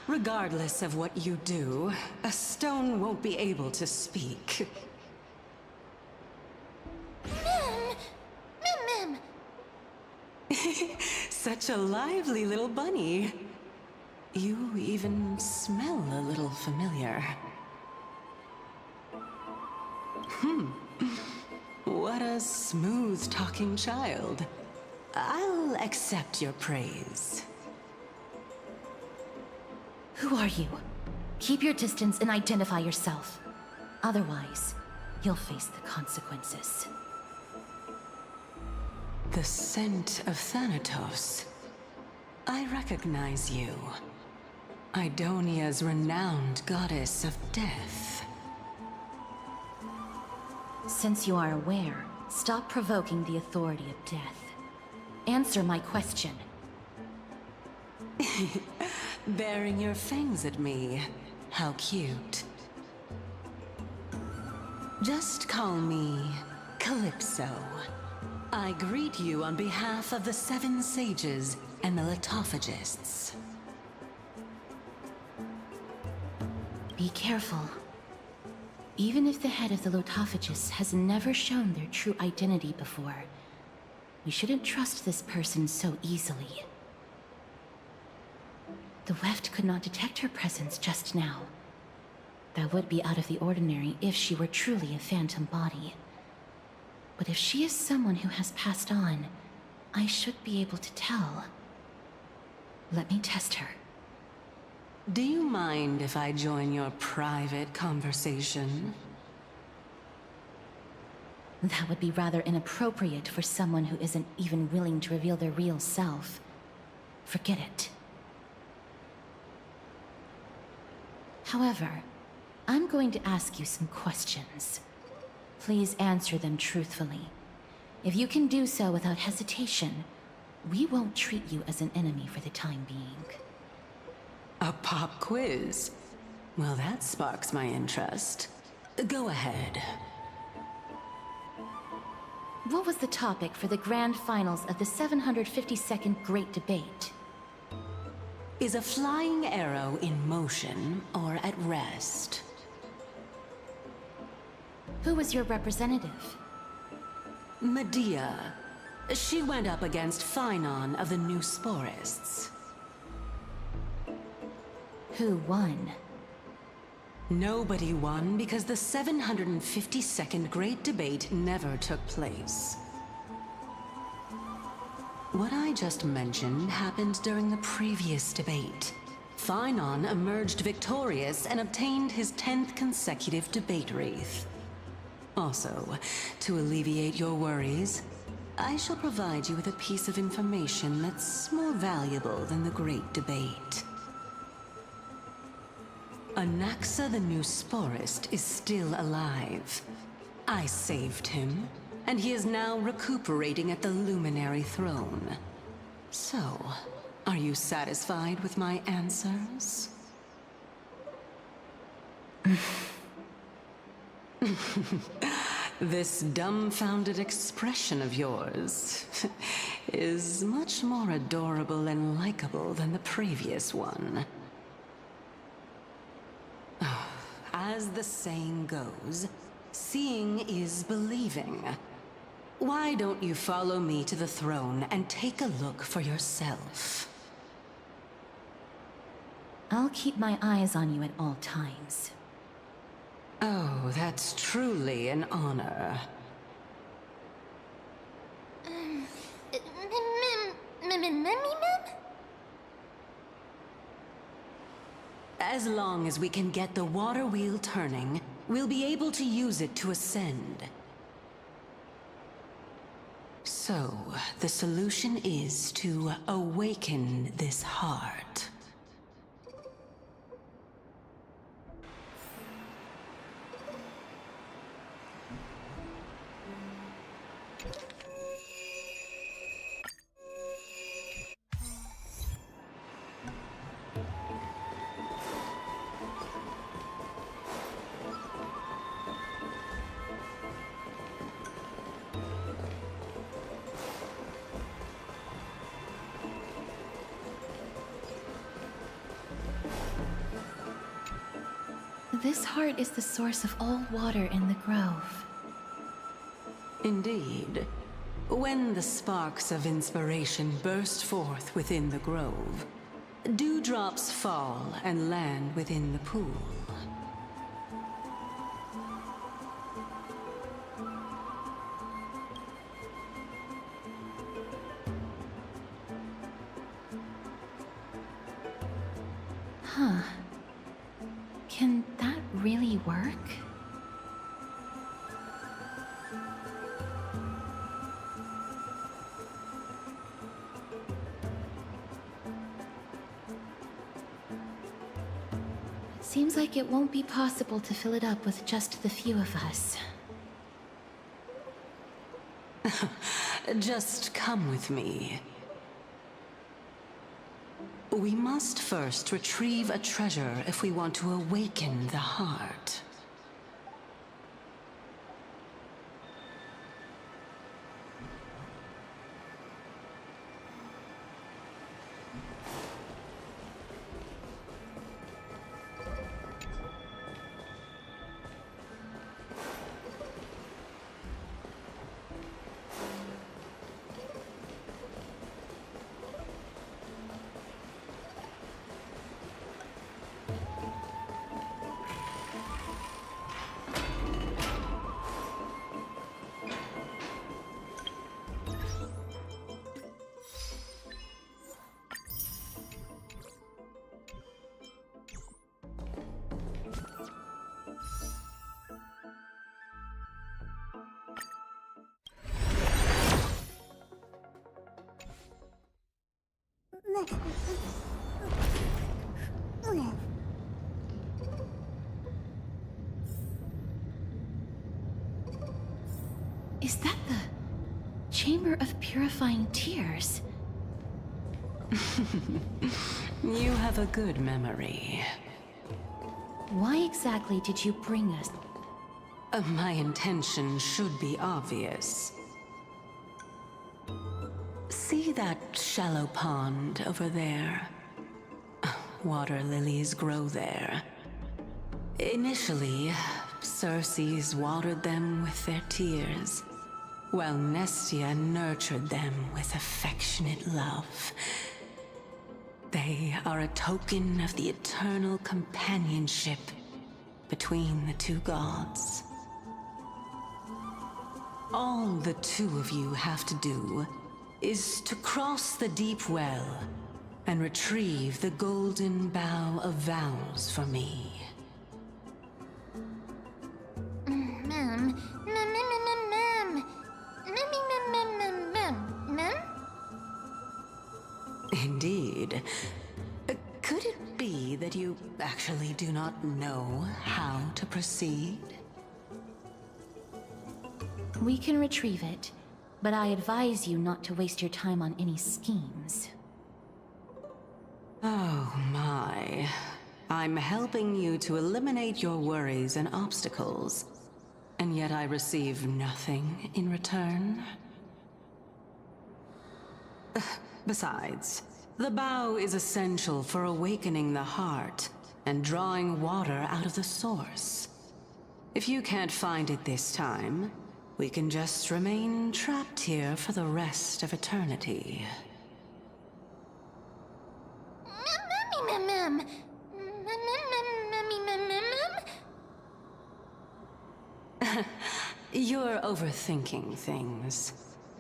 Regardless of what you do, a stone won't be able to speak. Mim! Such a lively little bunny. You even smell a little familiar. What a smooth-talking child. I'll accept your praise. Who are you? Keep your distance and identify yourself. Otherwise, you'll face the consequences. The scent of Thanatos. I recognize you. Idonia's renowned goddess of death. Since you are aware, stop provoking the authority of death. Answer my question. Baring your fangs at me. How cute. Just call me Calypso. I greet you on behalf of the 7 sages and the Litophagists. Be careful. Even if the head of the Litophagists has never shown their true identity before, we shouldn't trust this person so easily. The Weft could not detect her presence just now. That would be out of the ordinary if she were truly a phantom body. But if she is someone who has passed on, I should be able to tell. Let me test her. Do you mind if I join your private conversation? That would be rather inappropriate for someone who isn't even willing to reveal their real self. Forget it. However, I'm going to ask you some questions. Please answer them truthfully. If you can do so without hesitation, we won't treat you as an enemy for the time being. A pop quiz? Well, that sparks my interest. Go ahead. What was the topic for the grand finals of the 752nd Great Debate? Is a flying arrow in motion or at rest? Who was your representative? Medea. She went up against Phynon of the New Sporists. Who won? Nobody won because the 752nd Great Debate never took place. What I just mentioned happened during the previous debate. Phynon emerged victorious and obtained his 10th consecutive debate wreath. Also, to alleviate your worries, I shall provide you with a piece of information that's more valuable than the Great Debate. Anaxa the New Sporist is still alive. I saved him, and he is now recuperating at the Luminary Throne. So, are you satisfied with my answers? This dumbfounded expression of yours is much more adorable and likable than the previous one. As the saying goes, seeing is believing. Why don't you follow me to the throne and take a look for yourself? I'll keep my eyes on you at all times. Oh, that's truly an honor. Mim? As long as we can get the water wheel turning, we'll be able to use it to ascend. So, the solution is to awaken this heart. this heart is the source of all water in the grove. Indeed. When the sparks of inspiration burst forth within the grove, dewdrops fall and land within the pool. Huh. Can that really work? Seems like it won't be possible to fill it up with just the few of us. Just come with me. We must first retrieve a treasure if we want to awaken the heart. Is that the Chamber of Purifying Tears? You have a good memory. Why exactly did you bring us? My intention should be obvious. See that shallow pond over there? Water lilies grow there. Initially, Circes watered them with their tears, while Nestia nurtured them with affectionate love. They are a token of the eternal companionship between the two gods. All the two of you have to do is to cross the deep well and retrieve the golden bough of vows for me. Indeed. Could it be that you actually do not know how to proceed? We can retrieve it, but I advise you not to waste your time on any schemes. Oh my. I'm helping you to eliminate your worries and obstacles, and yet I receive nothing in return? Besides, the bow is essential for awakening the heart and drawing water out of the source. If you can't find it this time, we can just remain trapped here for the rest of eternity. You're overthinking things.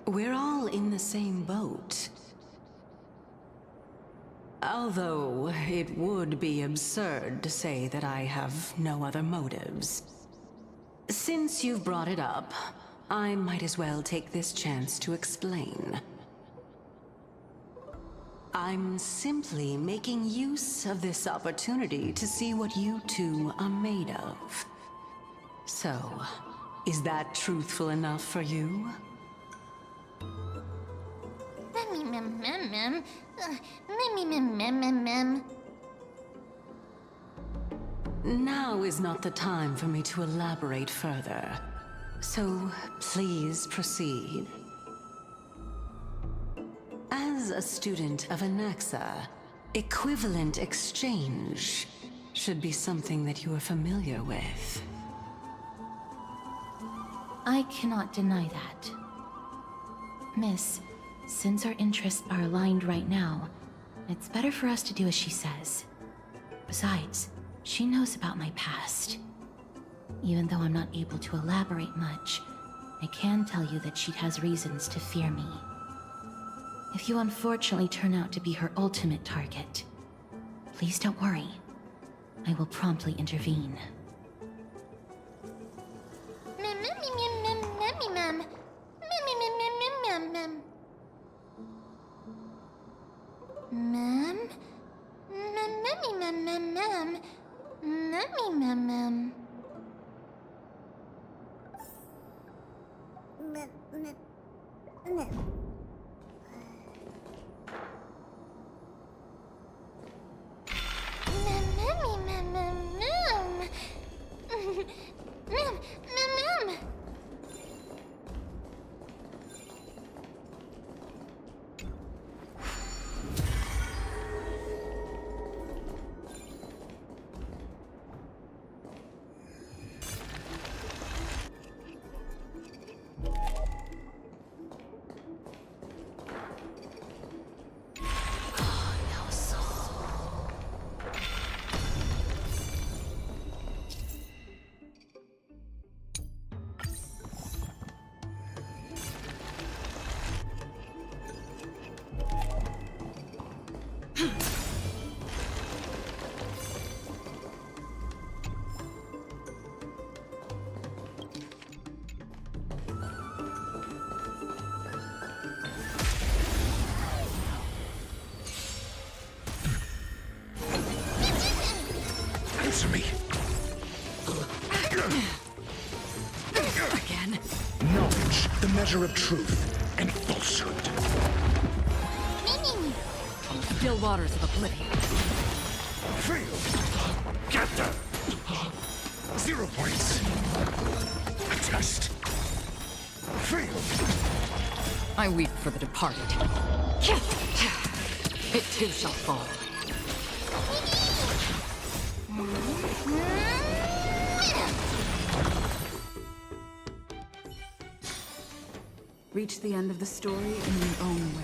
We're all in the same boat. Although, it would be absurd to say that I have no other motives. Since you've brought it up, I might as well take this chance to explain. I'm simply making use of this opportunity to see what you two are made of. So, is that truthful enough for you? Now is not the time for me to elaborate further. So, please proceed. As a student of Anaxa, equivalent exchange should be something that you are familiar with. I cannot deny that. Miss, since our interests are aligned right now, it's better for us to do as she says. Besides, she knows about my past. Even though I'm not able to elaborate much, I can tell you that she has reasons to fear me. If you unfortunately turn out to be her ultimate target, please don't worry. I will promptly intervene. Answer me. Again? Knowledge, the measure of truth and falsehood. From the still waters of oblivion. Fail. Get them. 0 points. A test. Fail. I weep for the departed. It too shall fall. Reach the end of the story in your own way.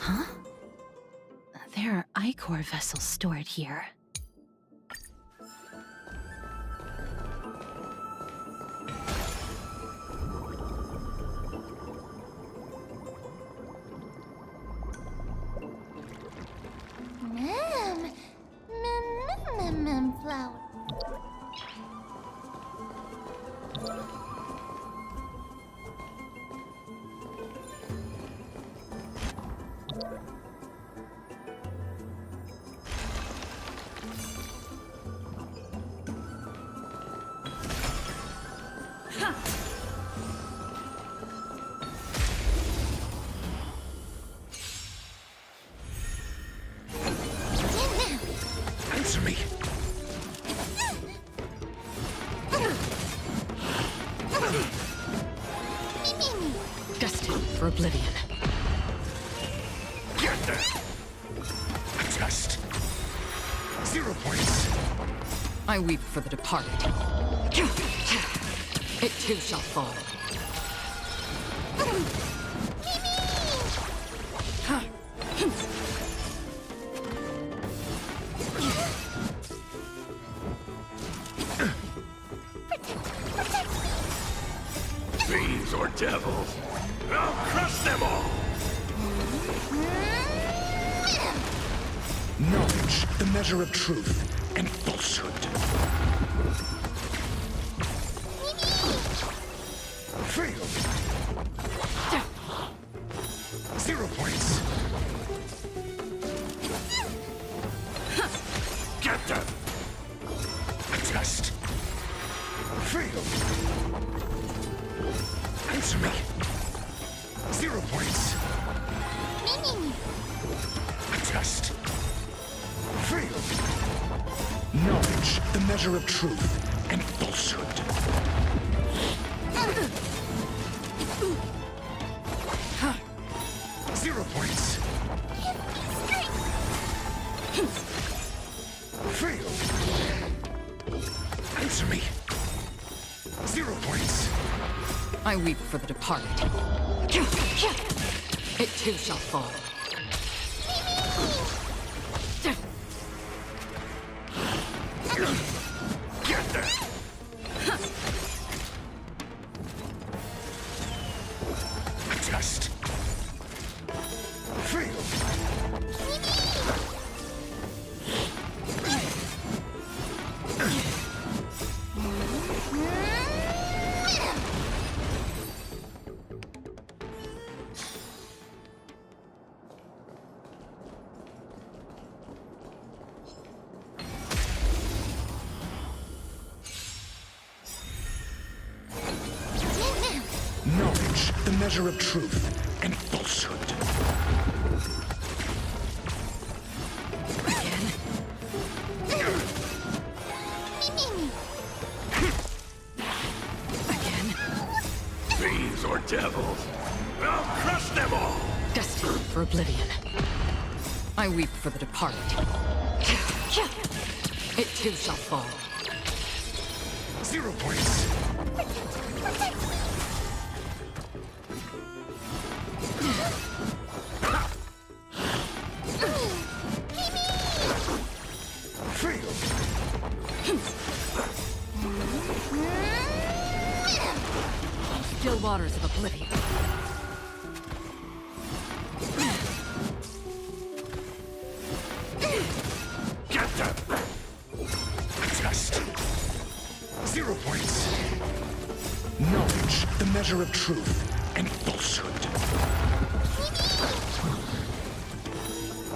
Huh? There are Ichor vessels stored here. Flower. Answer me. Destined for oblivion. Get there. A test. 0 points. I weep for the departed. It too shall fall. Fiends or devils, I'll crush them all! Knowledge, the measure of truth and falsehood. Fail. 0 points. Knowledge, the measure of truth and falsehood. 0 points. Fail. Answer me. 0 points. I weep for the departed. It too shall fall. Get there. Test. Fail. Knowledge, the measure of truth and falsehood. Fiends or devils, I'll crush them all! Destined for oblivion. I weep for the departed. It too shall fall. 0 points. Fail. Still waters of oblivion. Get them. Test. 0 points. Knowledge, the measure of truth and falsehood.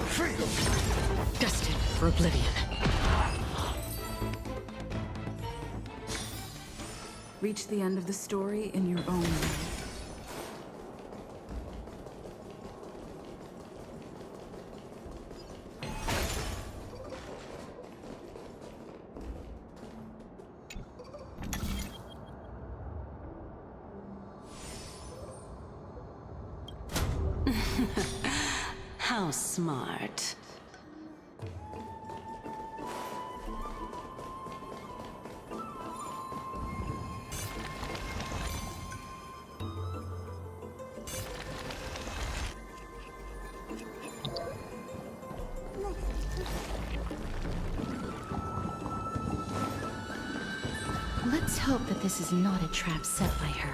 Fail. Destined for oblivion. Reach the end of the story in your own way. How smart. Let's hope that this is not a trap set by her.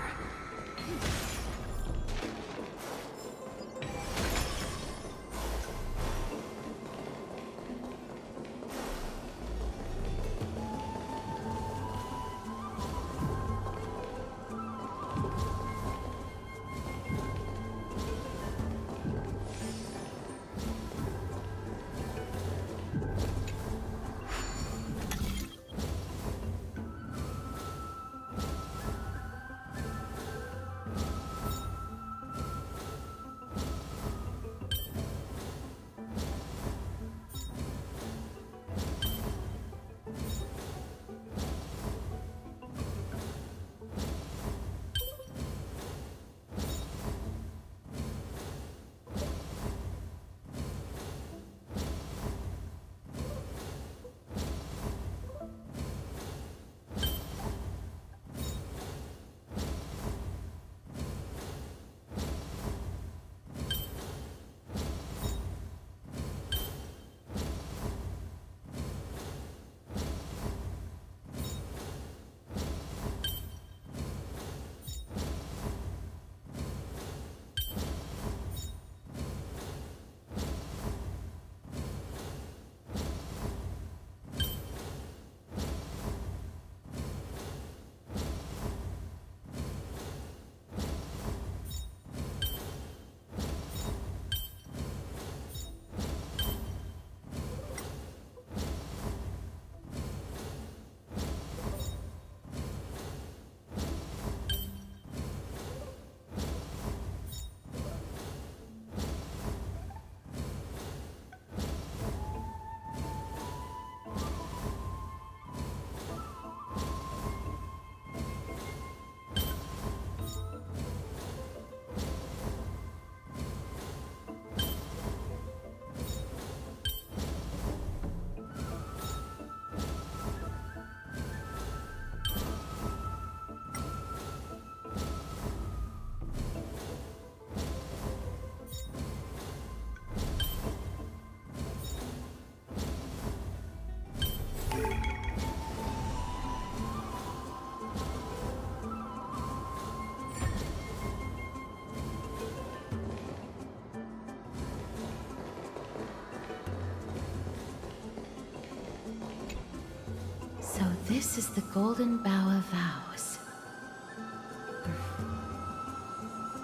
this is the Golden Bough of Vows.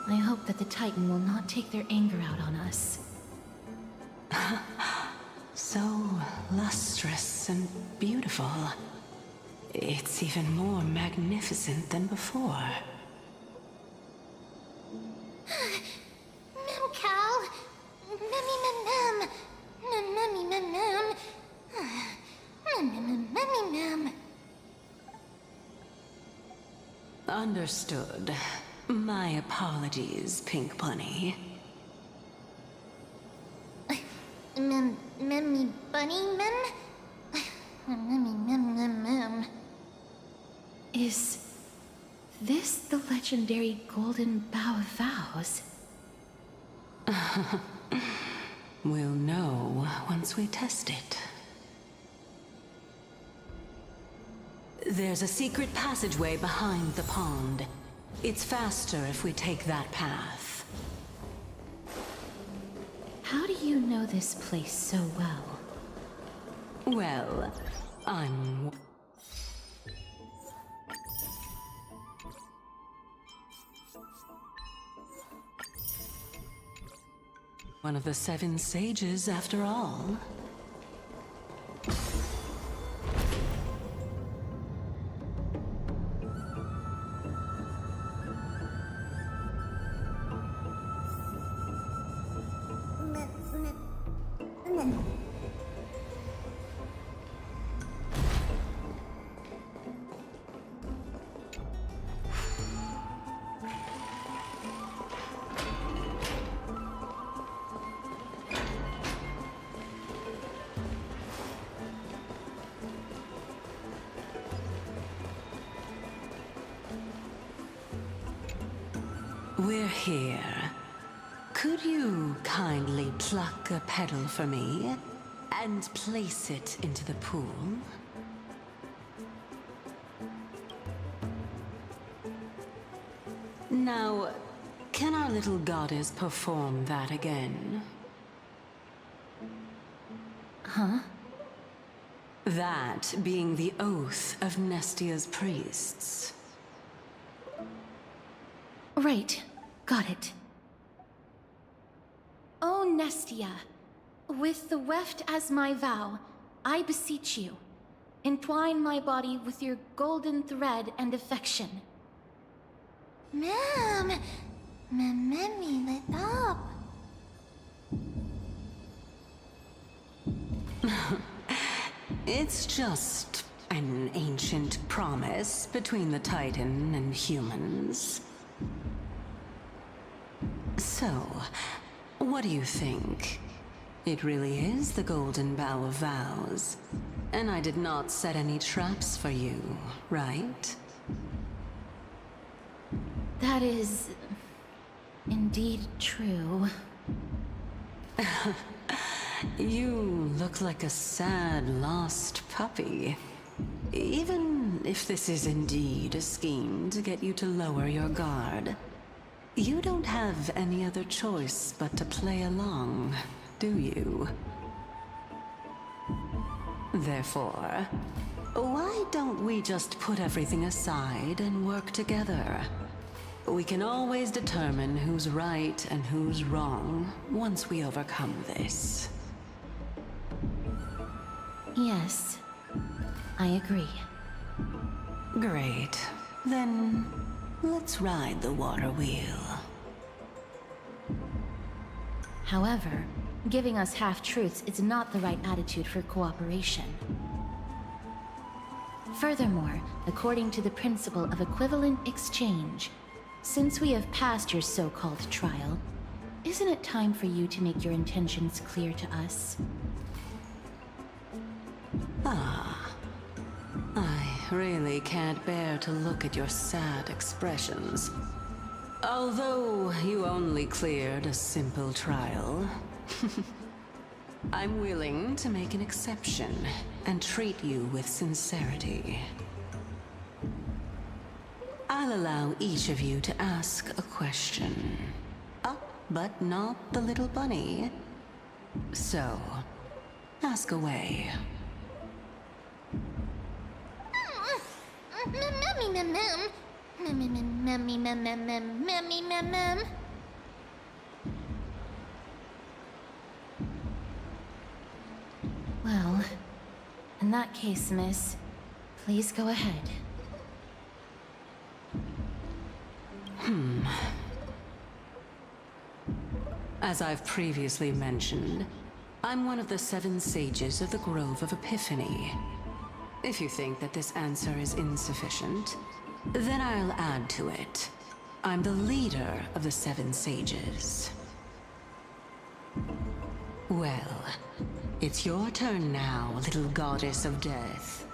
I hope that the Titan will not take their anger out on us. So lustrous and beautiful. It's even more magnificent than before. Mem Cal. Memmy mem mem. Memmy mem mem. Memmy mem. Understood. My apologies, Pink Bunny. Memmy bunny mem. Memmy mem mem mem. Is this the legendary Golden Bough of Vows? We'll know once we test it. There's a secret passageway behind the pond. It's faster if we take that path. How do you know this place so well? Well, I'm... one of the 7 sages, after all. We're here. Could you kindly pluck a petal for me and place it into the pool? Now, can our little goddess perform that again? Huh? That being the oath of Nestia's priests. Right. Got it. O Nestia, with the weft as my vow, I beseech you, entwine my body with your golden thread and affection. Mem. Memmy lit up. It's just an ancient promise between the Titan and humans. So, what do you think? It really is the Golden Bough of Vows. And I did not set any traps for you, right? That is... indeed true. You look like a sad, lost puppy. Even if this is indeed a scheme to get you to lower your guard, you don't have any other choice but to play along, do you? Therefore, why don't we just put everything aside and work together? We can always determine who's right and who's wrong once we overcome this. Yes, I agree. Great. Then, let's ride the water wheel. However, giving us half-truths is not the right attitude for cooperation. Furthermore, according to the principle of equivalent exchange, since we have passed your so-called trial, isn't it time for you to make your intentions clear to us? Ah. I really can't bear to look at your sad expressions. Although you only cleared a simple trial, I'm willing to make an exception and treat you with sincerity. I'll allow each of you to ask a question. But not the little bunny. So, ask away. Well, in that case, miss, please go ahead. As I've previously mentioned, I'm one of the 7 sages of the Grove of Epiphany. If you think that this answer is insufficient, then I'll add to it. I'm the leader of the 7 sages. Well, it's your turn now, little goddess of death.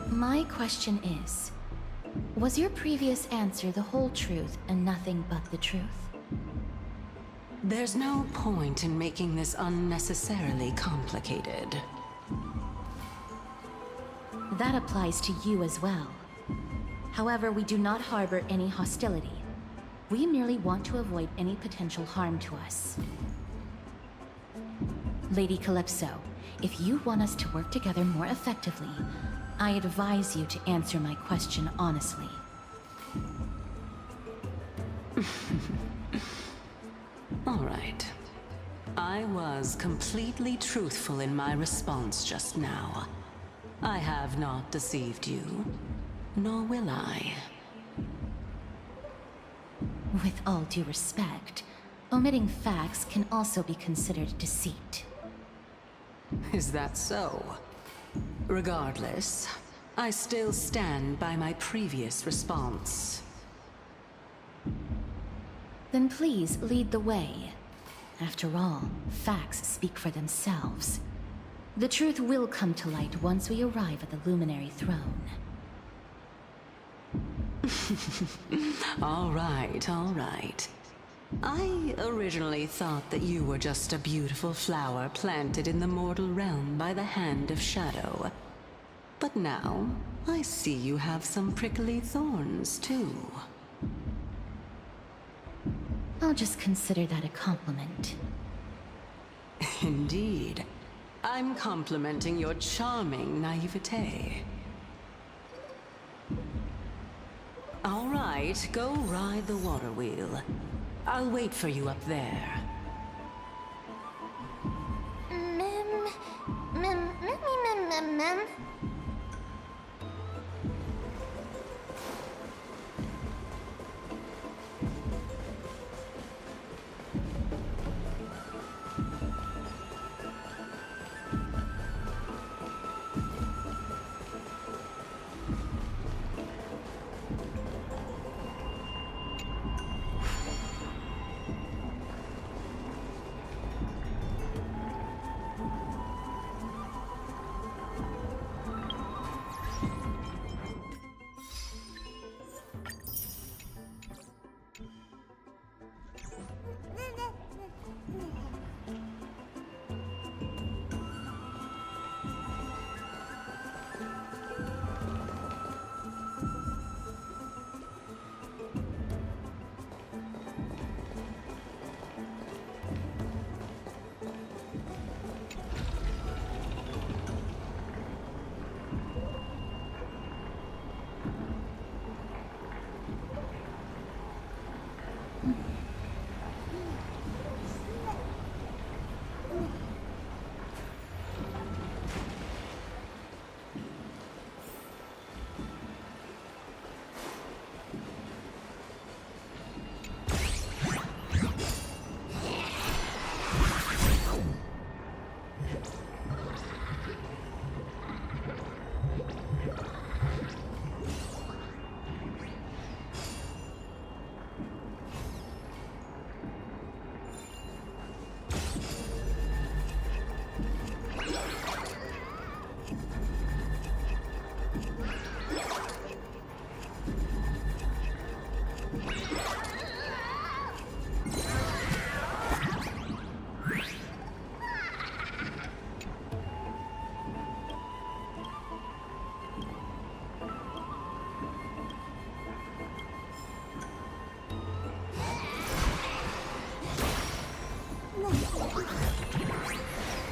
My question is, was your previous answer the whole truth and nothing but the truth? There's no point in making this unnecessarily complicated. That applies to you as well. However, we do not harbor any hostility. We merely want to avoid any potential harm to us. Lady Calypso, if you want us to work together more effectively, I advise you to answer my question honestly. All right. I was completely truthful in my response just now. I have not deceived you, nor will I. With all due respect, omitting facts can also be considered deceit. Is that so? Regardless, I still stand by my previous response. Then please lead the way. After all, facts speak for themselves. The truth will come to light once we arrive at the Luminary Throne. All right, all right. I originally thought that you were just a beautiful flower planted in the mortal realm by the hand of Shadow. But now, I see you have some prickly thorns, too. I'll just consider that a compliment. Indeed. I'm complimenting your charming naivete. All right, go ride the water wheel. I'll wait for you up there. Mem.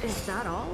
Is that all?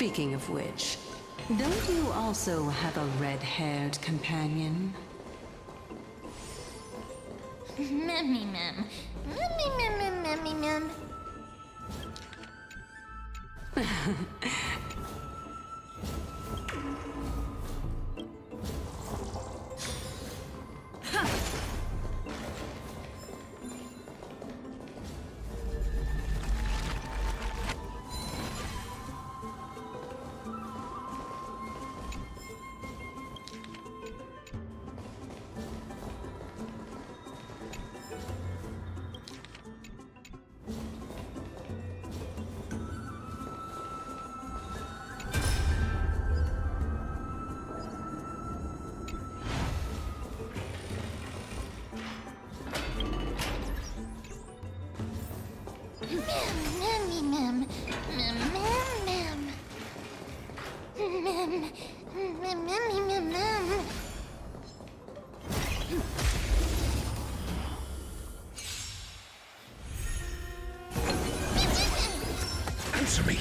Speaking of which, don't you also have a red-haired companion? Memmy mem. Memmy mem mem memmy mem. Memmy mem. Mem mem mem. Mem. Mem memmy mem mem. Answer me.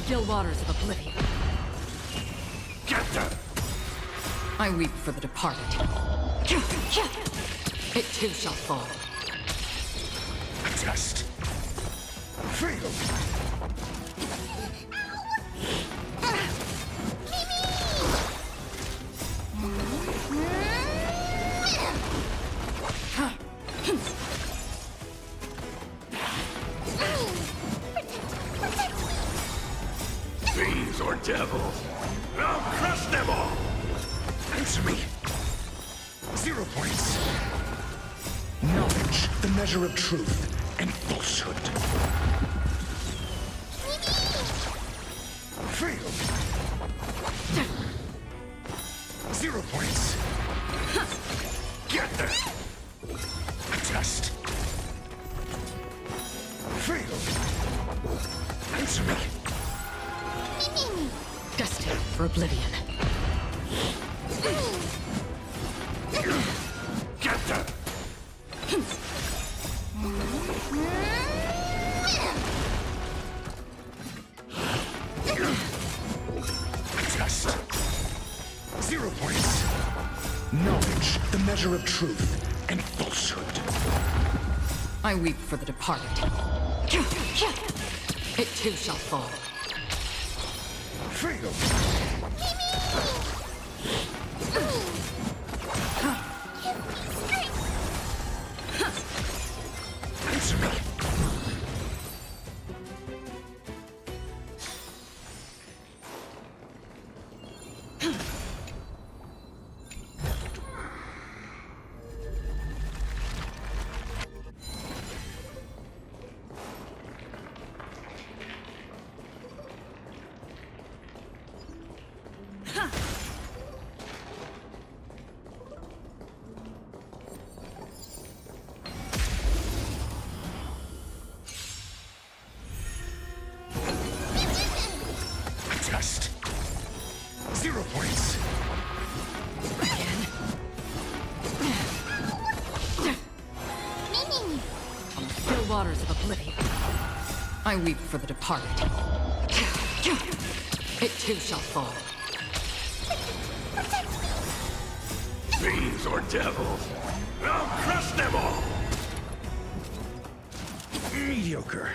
Still waters of oblivion. Get them! I weep for the departed. It too shall fall. Test. Fail. Fiends or devils? I'll crush them all! Answer me. 0 points. Knowledge, the measure of truth and falsehood. Fail. 0 points. Get them! Test. Fail. Answer me. Destined for oblivion. Get them! Test. 0 points. Knowledge, the measure of truth and falsehood. I weep for the departed. It too shall fall. Fail. Answer me. Test. 0 points. Still waters of oblivion. I weep for the departed. It too shall fall. Fiends or devils? I'll crush them all! Mediocre.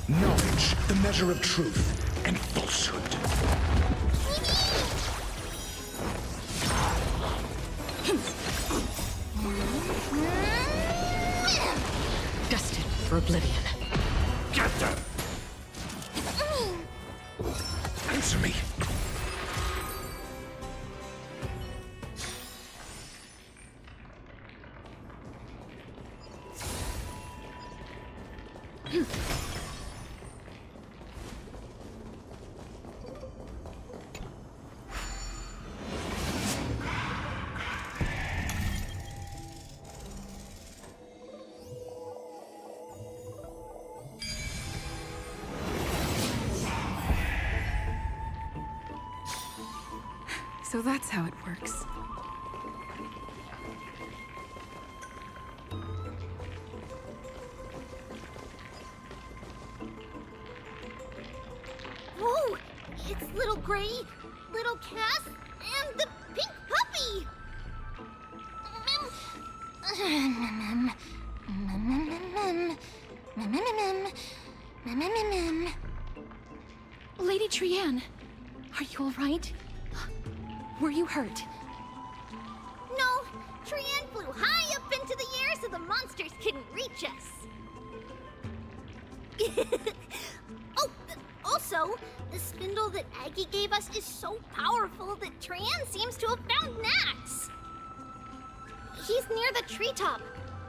Knowledge, the measure of truth and falsehood. Destined for oblivion. Get them! Answer me. So that's how it works. Little Gray, Little Cass, and the pink puppy! Lady Trianne, are you all right? Were you hurt? No, Trianne flew high up into the air so the monsters couldn't reach us. Oh, also, the spindle that Aggie gave us is so powerful that Trianne seems to have found Nax. He's near the treetop.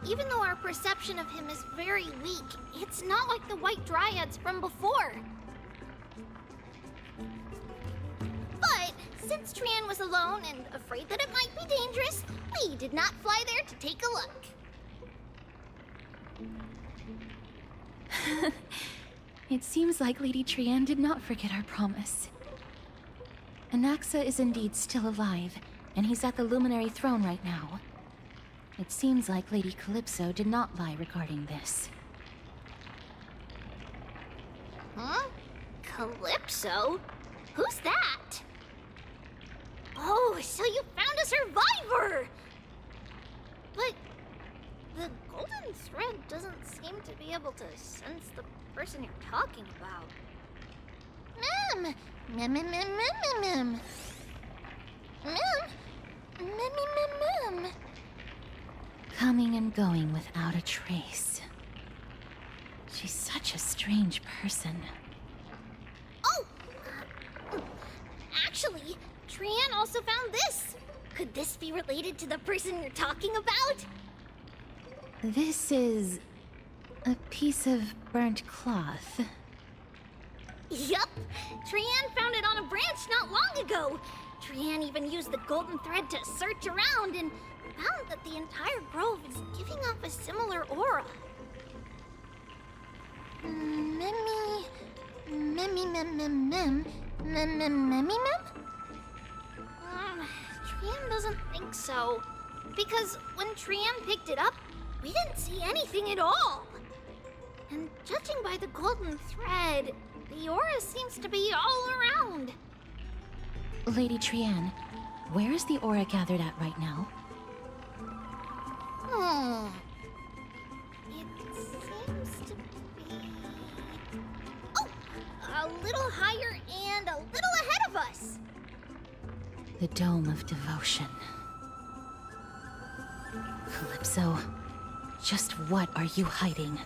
Even though our perception of him is very weak, it's not like the White Dryads from before. But since Trianne was alone and afraid that it might be dangerous, we did not fly there to take a look. It seems like Lady Trianne did not forget our promise. Anaxa is indeed still alive, and he's at the Luminary Throne right now. It seems like Lady Calypso did not lie regarding this. Huh? Calypso? Who's that? Oh, so you found a survivor! But the golden thread doesn't seem to be able to sense the person you're talking about. Mem! Mem, mem, mem, mem, mem, mem. Mem! Mem, mem, mem, mem. Coming and going without a trace. She's such a strange person. Oh! Actually, Trianne also found this. Could this be related to the person you're talking about? This is a piece of burnt cloth. Yup! Trianne found it on a branch not long ago. Trianne even used the golden thread to search around and found that the entire grove is giving off a similar aura. Memmy... Memmy mem mem mem... Mem mem memmy mem? Trianne doesn't think so. Because when Trianne picked it up, we didn't see anything at all. And judging by the golden thread, the aura seems to be all around. Lady Trianne, where is the aura gathered at right now? It seems to be... Oh! A little higher and a little ahead of us! The Dome of Devotion. Calypso, just what are you hiding?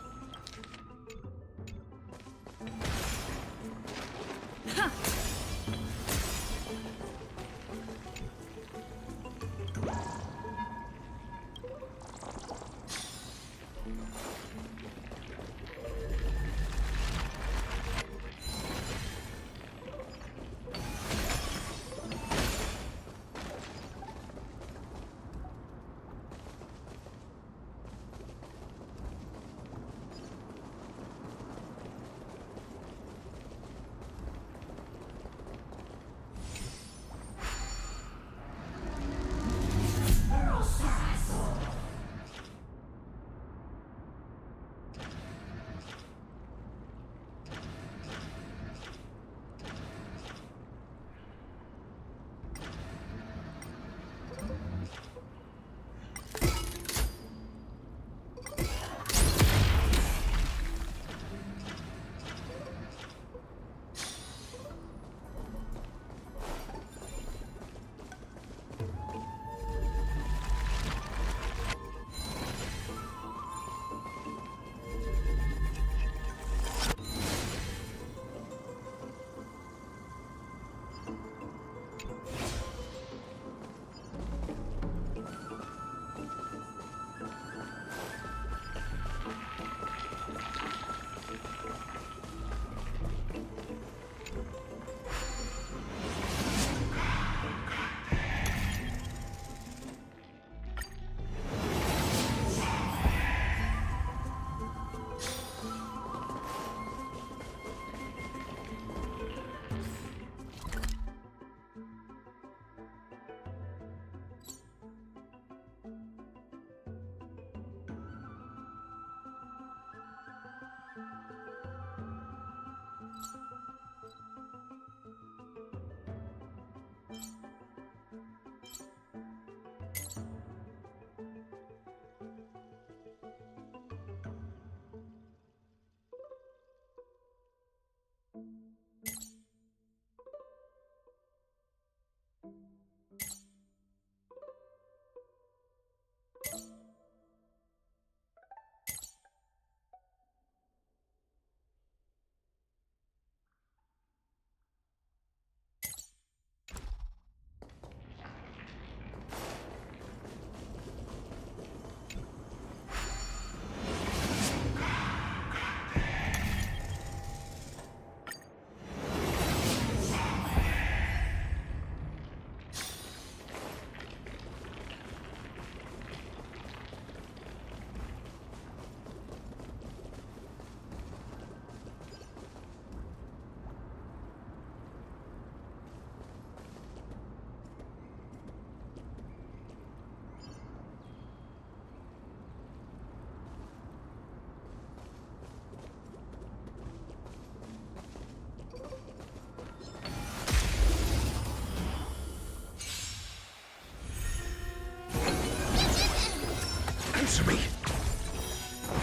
Answer me.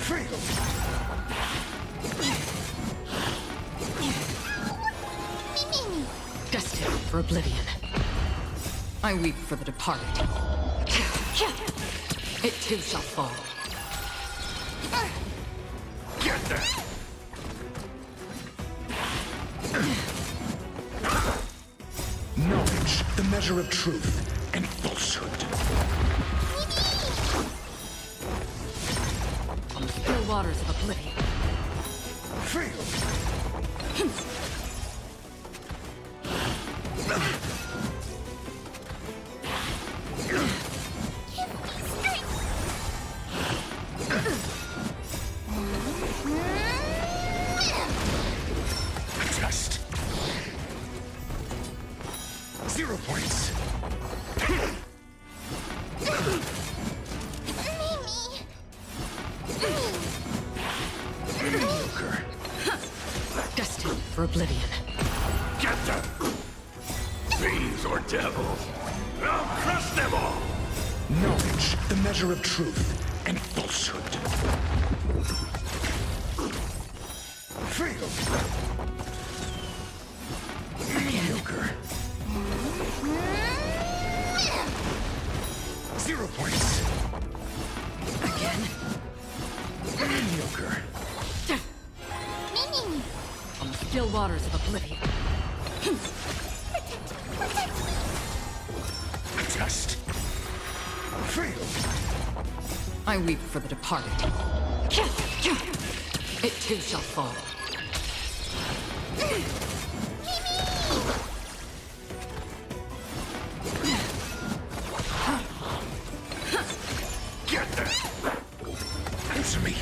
Fail. Destined for oblivion. I weep for the departed. It too shall fall. Get there! Knowledge, the measure of truth and falsehood. On the still waters of oblivion. Fail. Test. 0 points. Mediocre. Destined for oblivion. Get them! Fiends or devils, I'll crush them all! Knowledge, the measure of truth and falsehood. Fail. Mediocre. 0 points. Again. Mediocre. On the still waters of oblivion. Test. Fail. I weep for the departed. It too shall fall. Get there! Answer me.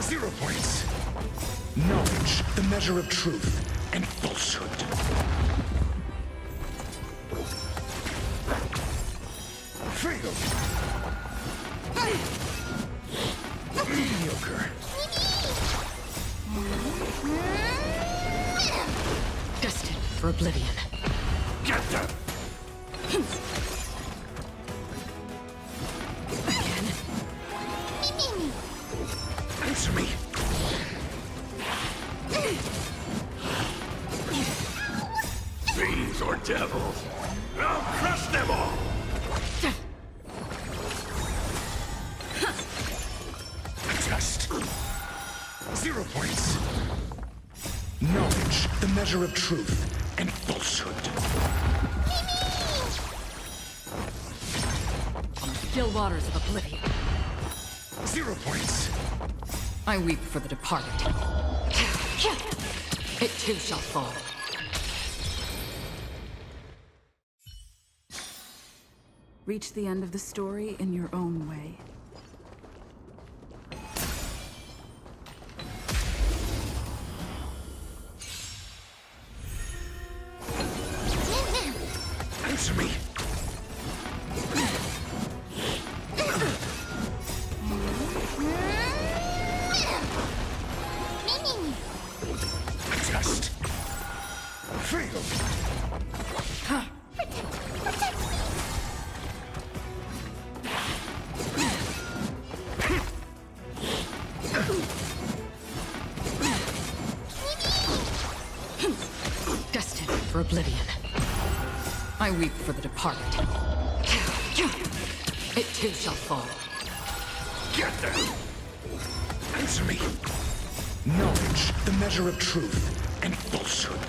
0 points. Knowledge, the measure of truth and falsehood. Fail. Mediocre. Destined for oblivion. Get them! Again. Answer me. Fiends or devils, I'll crush them all! Test. 0 points. Knowledge, the measure of truth and falsehood. On the still waters of oblivion. 0 points. I weep for the departed. It too shall fall. Reach the end of the story in your own way. Answer me. Test. Fail. Destined for oblivion. I weep for the departed. It too shall fall. Get them! Answer me. Knowledge, the measure of truth and falsehood.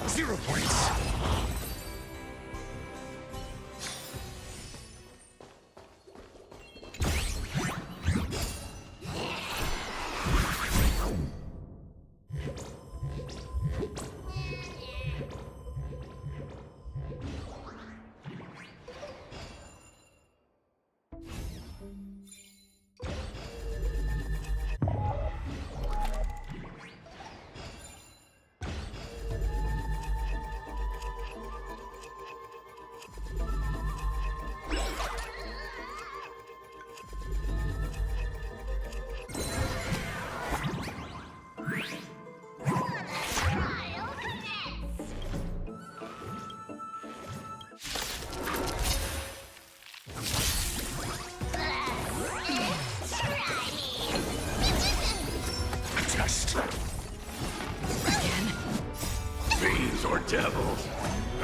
0 points.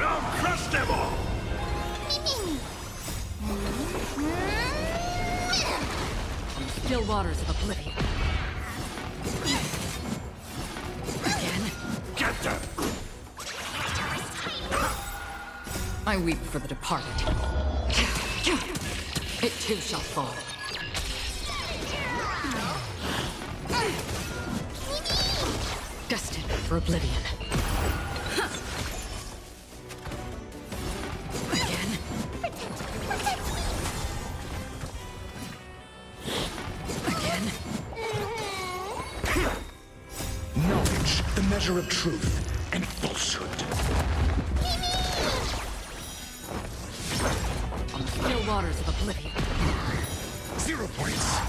I'll crush them all! Still waters of oblivion. Again. Get them! I weep for the departed. It too shall fall. Destined for oblivion. Again. Again. Knowledge, the measure of truth and falsehood. On the still waters of oblivion. 0 points.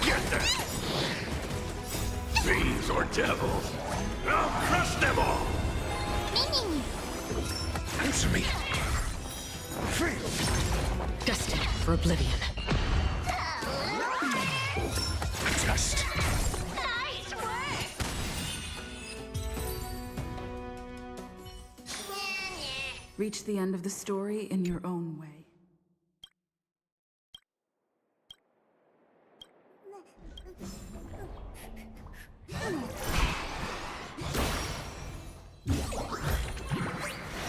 Get them! Fiends or devils, I'll crush them all! Answer me. Fail. Destined for oblivion. Test. Reach the end of the story in your own way.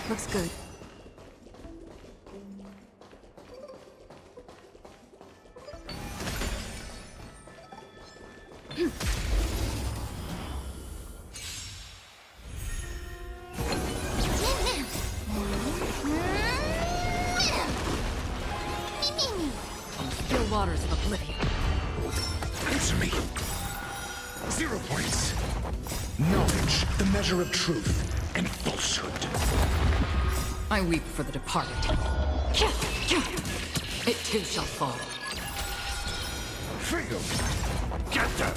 Looks good. Still waters of oblivion. Answer me. 0 points. Knowledge, the measure of truth and falsehood. I weep for the departed. It too shall fall. Fail. Get them!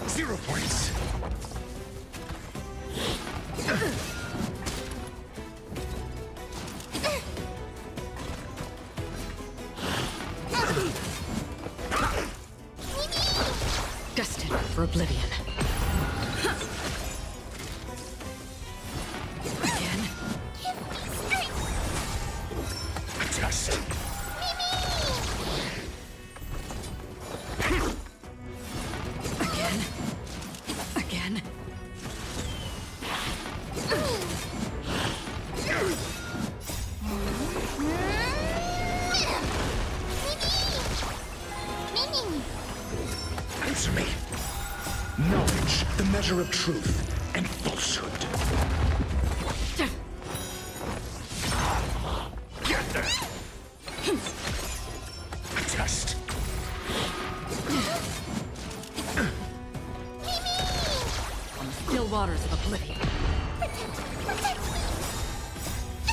0 points. Destined for oblivion. Again. Test. Again. Again. Answer me. Knowledge, the measure of truth and falsehood. Get them! Test. On the still waters of oblivion.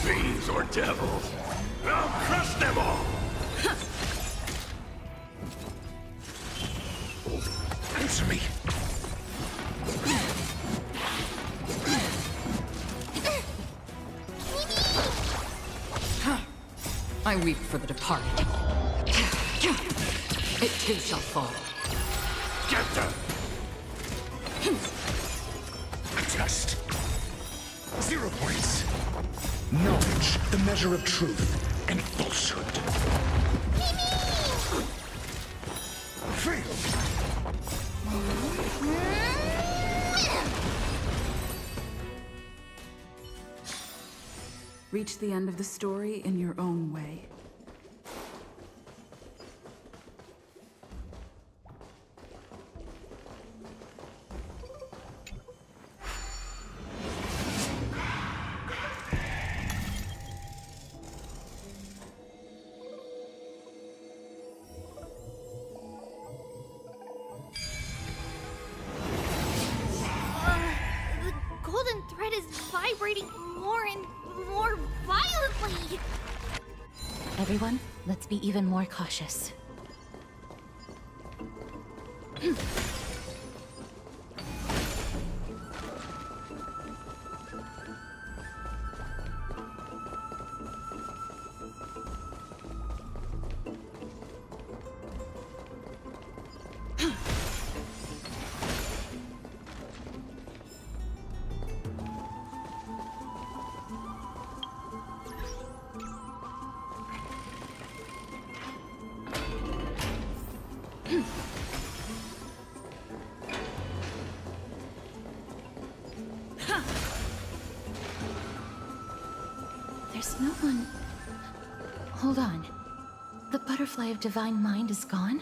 Fiends or devils, I'll crush them all! Answer me. I weep for the departed. It too shall fall. Get them! Test. 0 points. Knowledge, the measure of truth and falsehood. Fail. Reach the end of the story in your own way. The golden thread is vibrating more and more violently! Everyone, let's be even more cautious. There's no one... Hold on. The butterfly of divine mind is gone?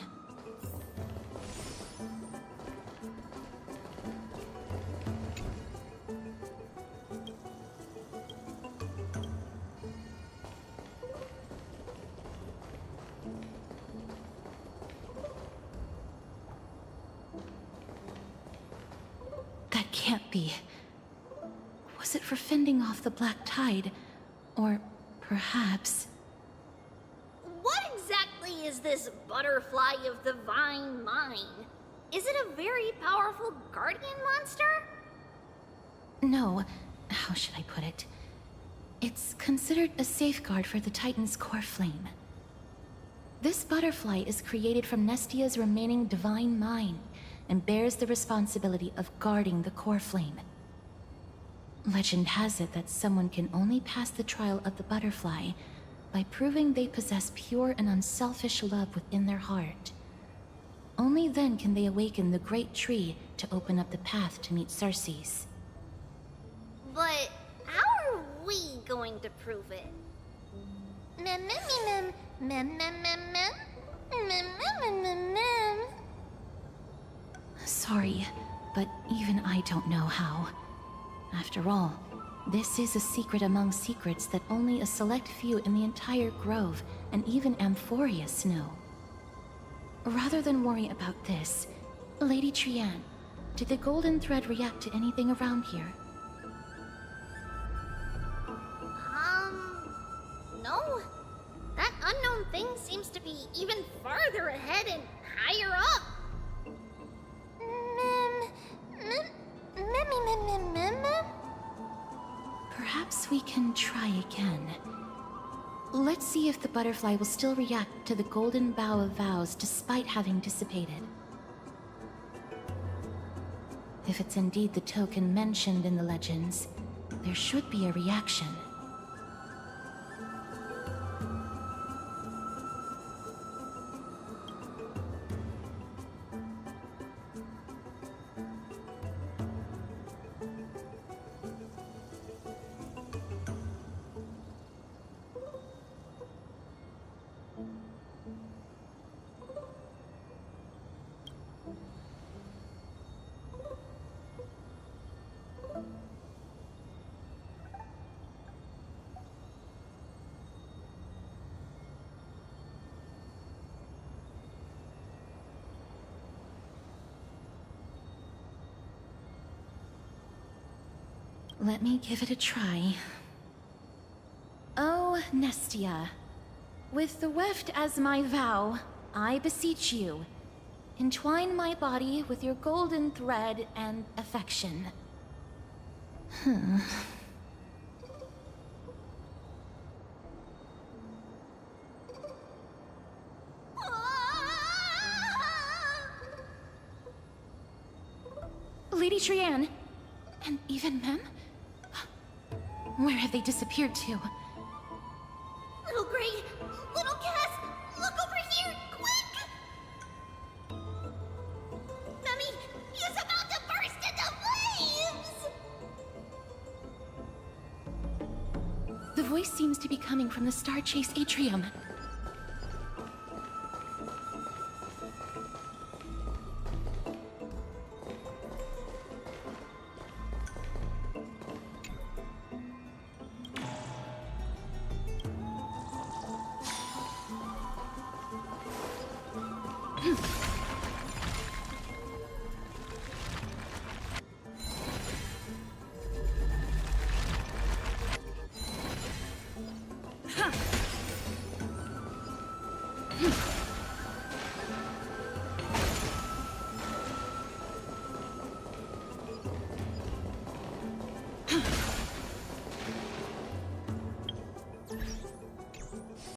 That can't be. Was it for fending off the black tide? Or perhaps... What exactly is this butterfly of divine mind? Is it a very powerful guardian monster? No. How should I put it? It's considered a safeguard for the Titan's core flame. This butterfly is created from Nestia's remaining divine mind and bears the responsibility of guarding the core flame. Legend has it that someone can only pass the trial of the butterfly by proving they possess pure and unselfish love within their heart. Only then can they awaken the great tree to open up the path to meet Circes. But how are we going to prove it? Mem mem mem mem mem mem mem mem mem mem mem. Sorry, but even I don't know how. After all, this is a secret among secrets that only a select few in the entire grove and even Amphorius know. Rather than worry about this, Lady Trianne, did the golden thread react to anything around here? No. That unknown thing seems to be even farther ahead and higher up. Perhaps we can try again. Let's see if the butterfly will still react to the golden bough of vows despite having dissipated. If it's indeed the token mentioned in the legends, there should be a reaction. Let me give it a try. Oh, Nestia. With the weft as my vow, I beseech you, entwine my body with your golden thread and affection. Lady Trianne, and even Mem? Where have they disappeared to? Little Gray, little Cass, look over here, quick! Mummy, he's about to burst into flames! The voice seems to be coming from the Star Chase atrium.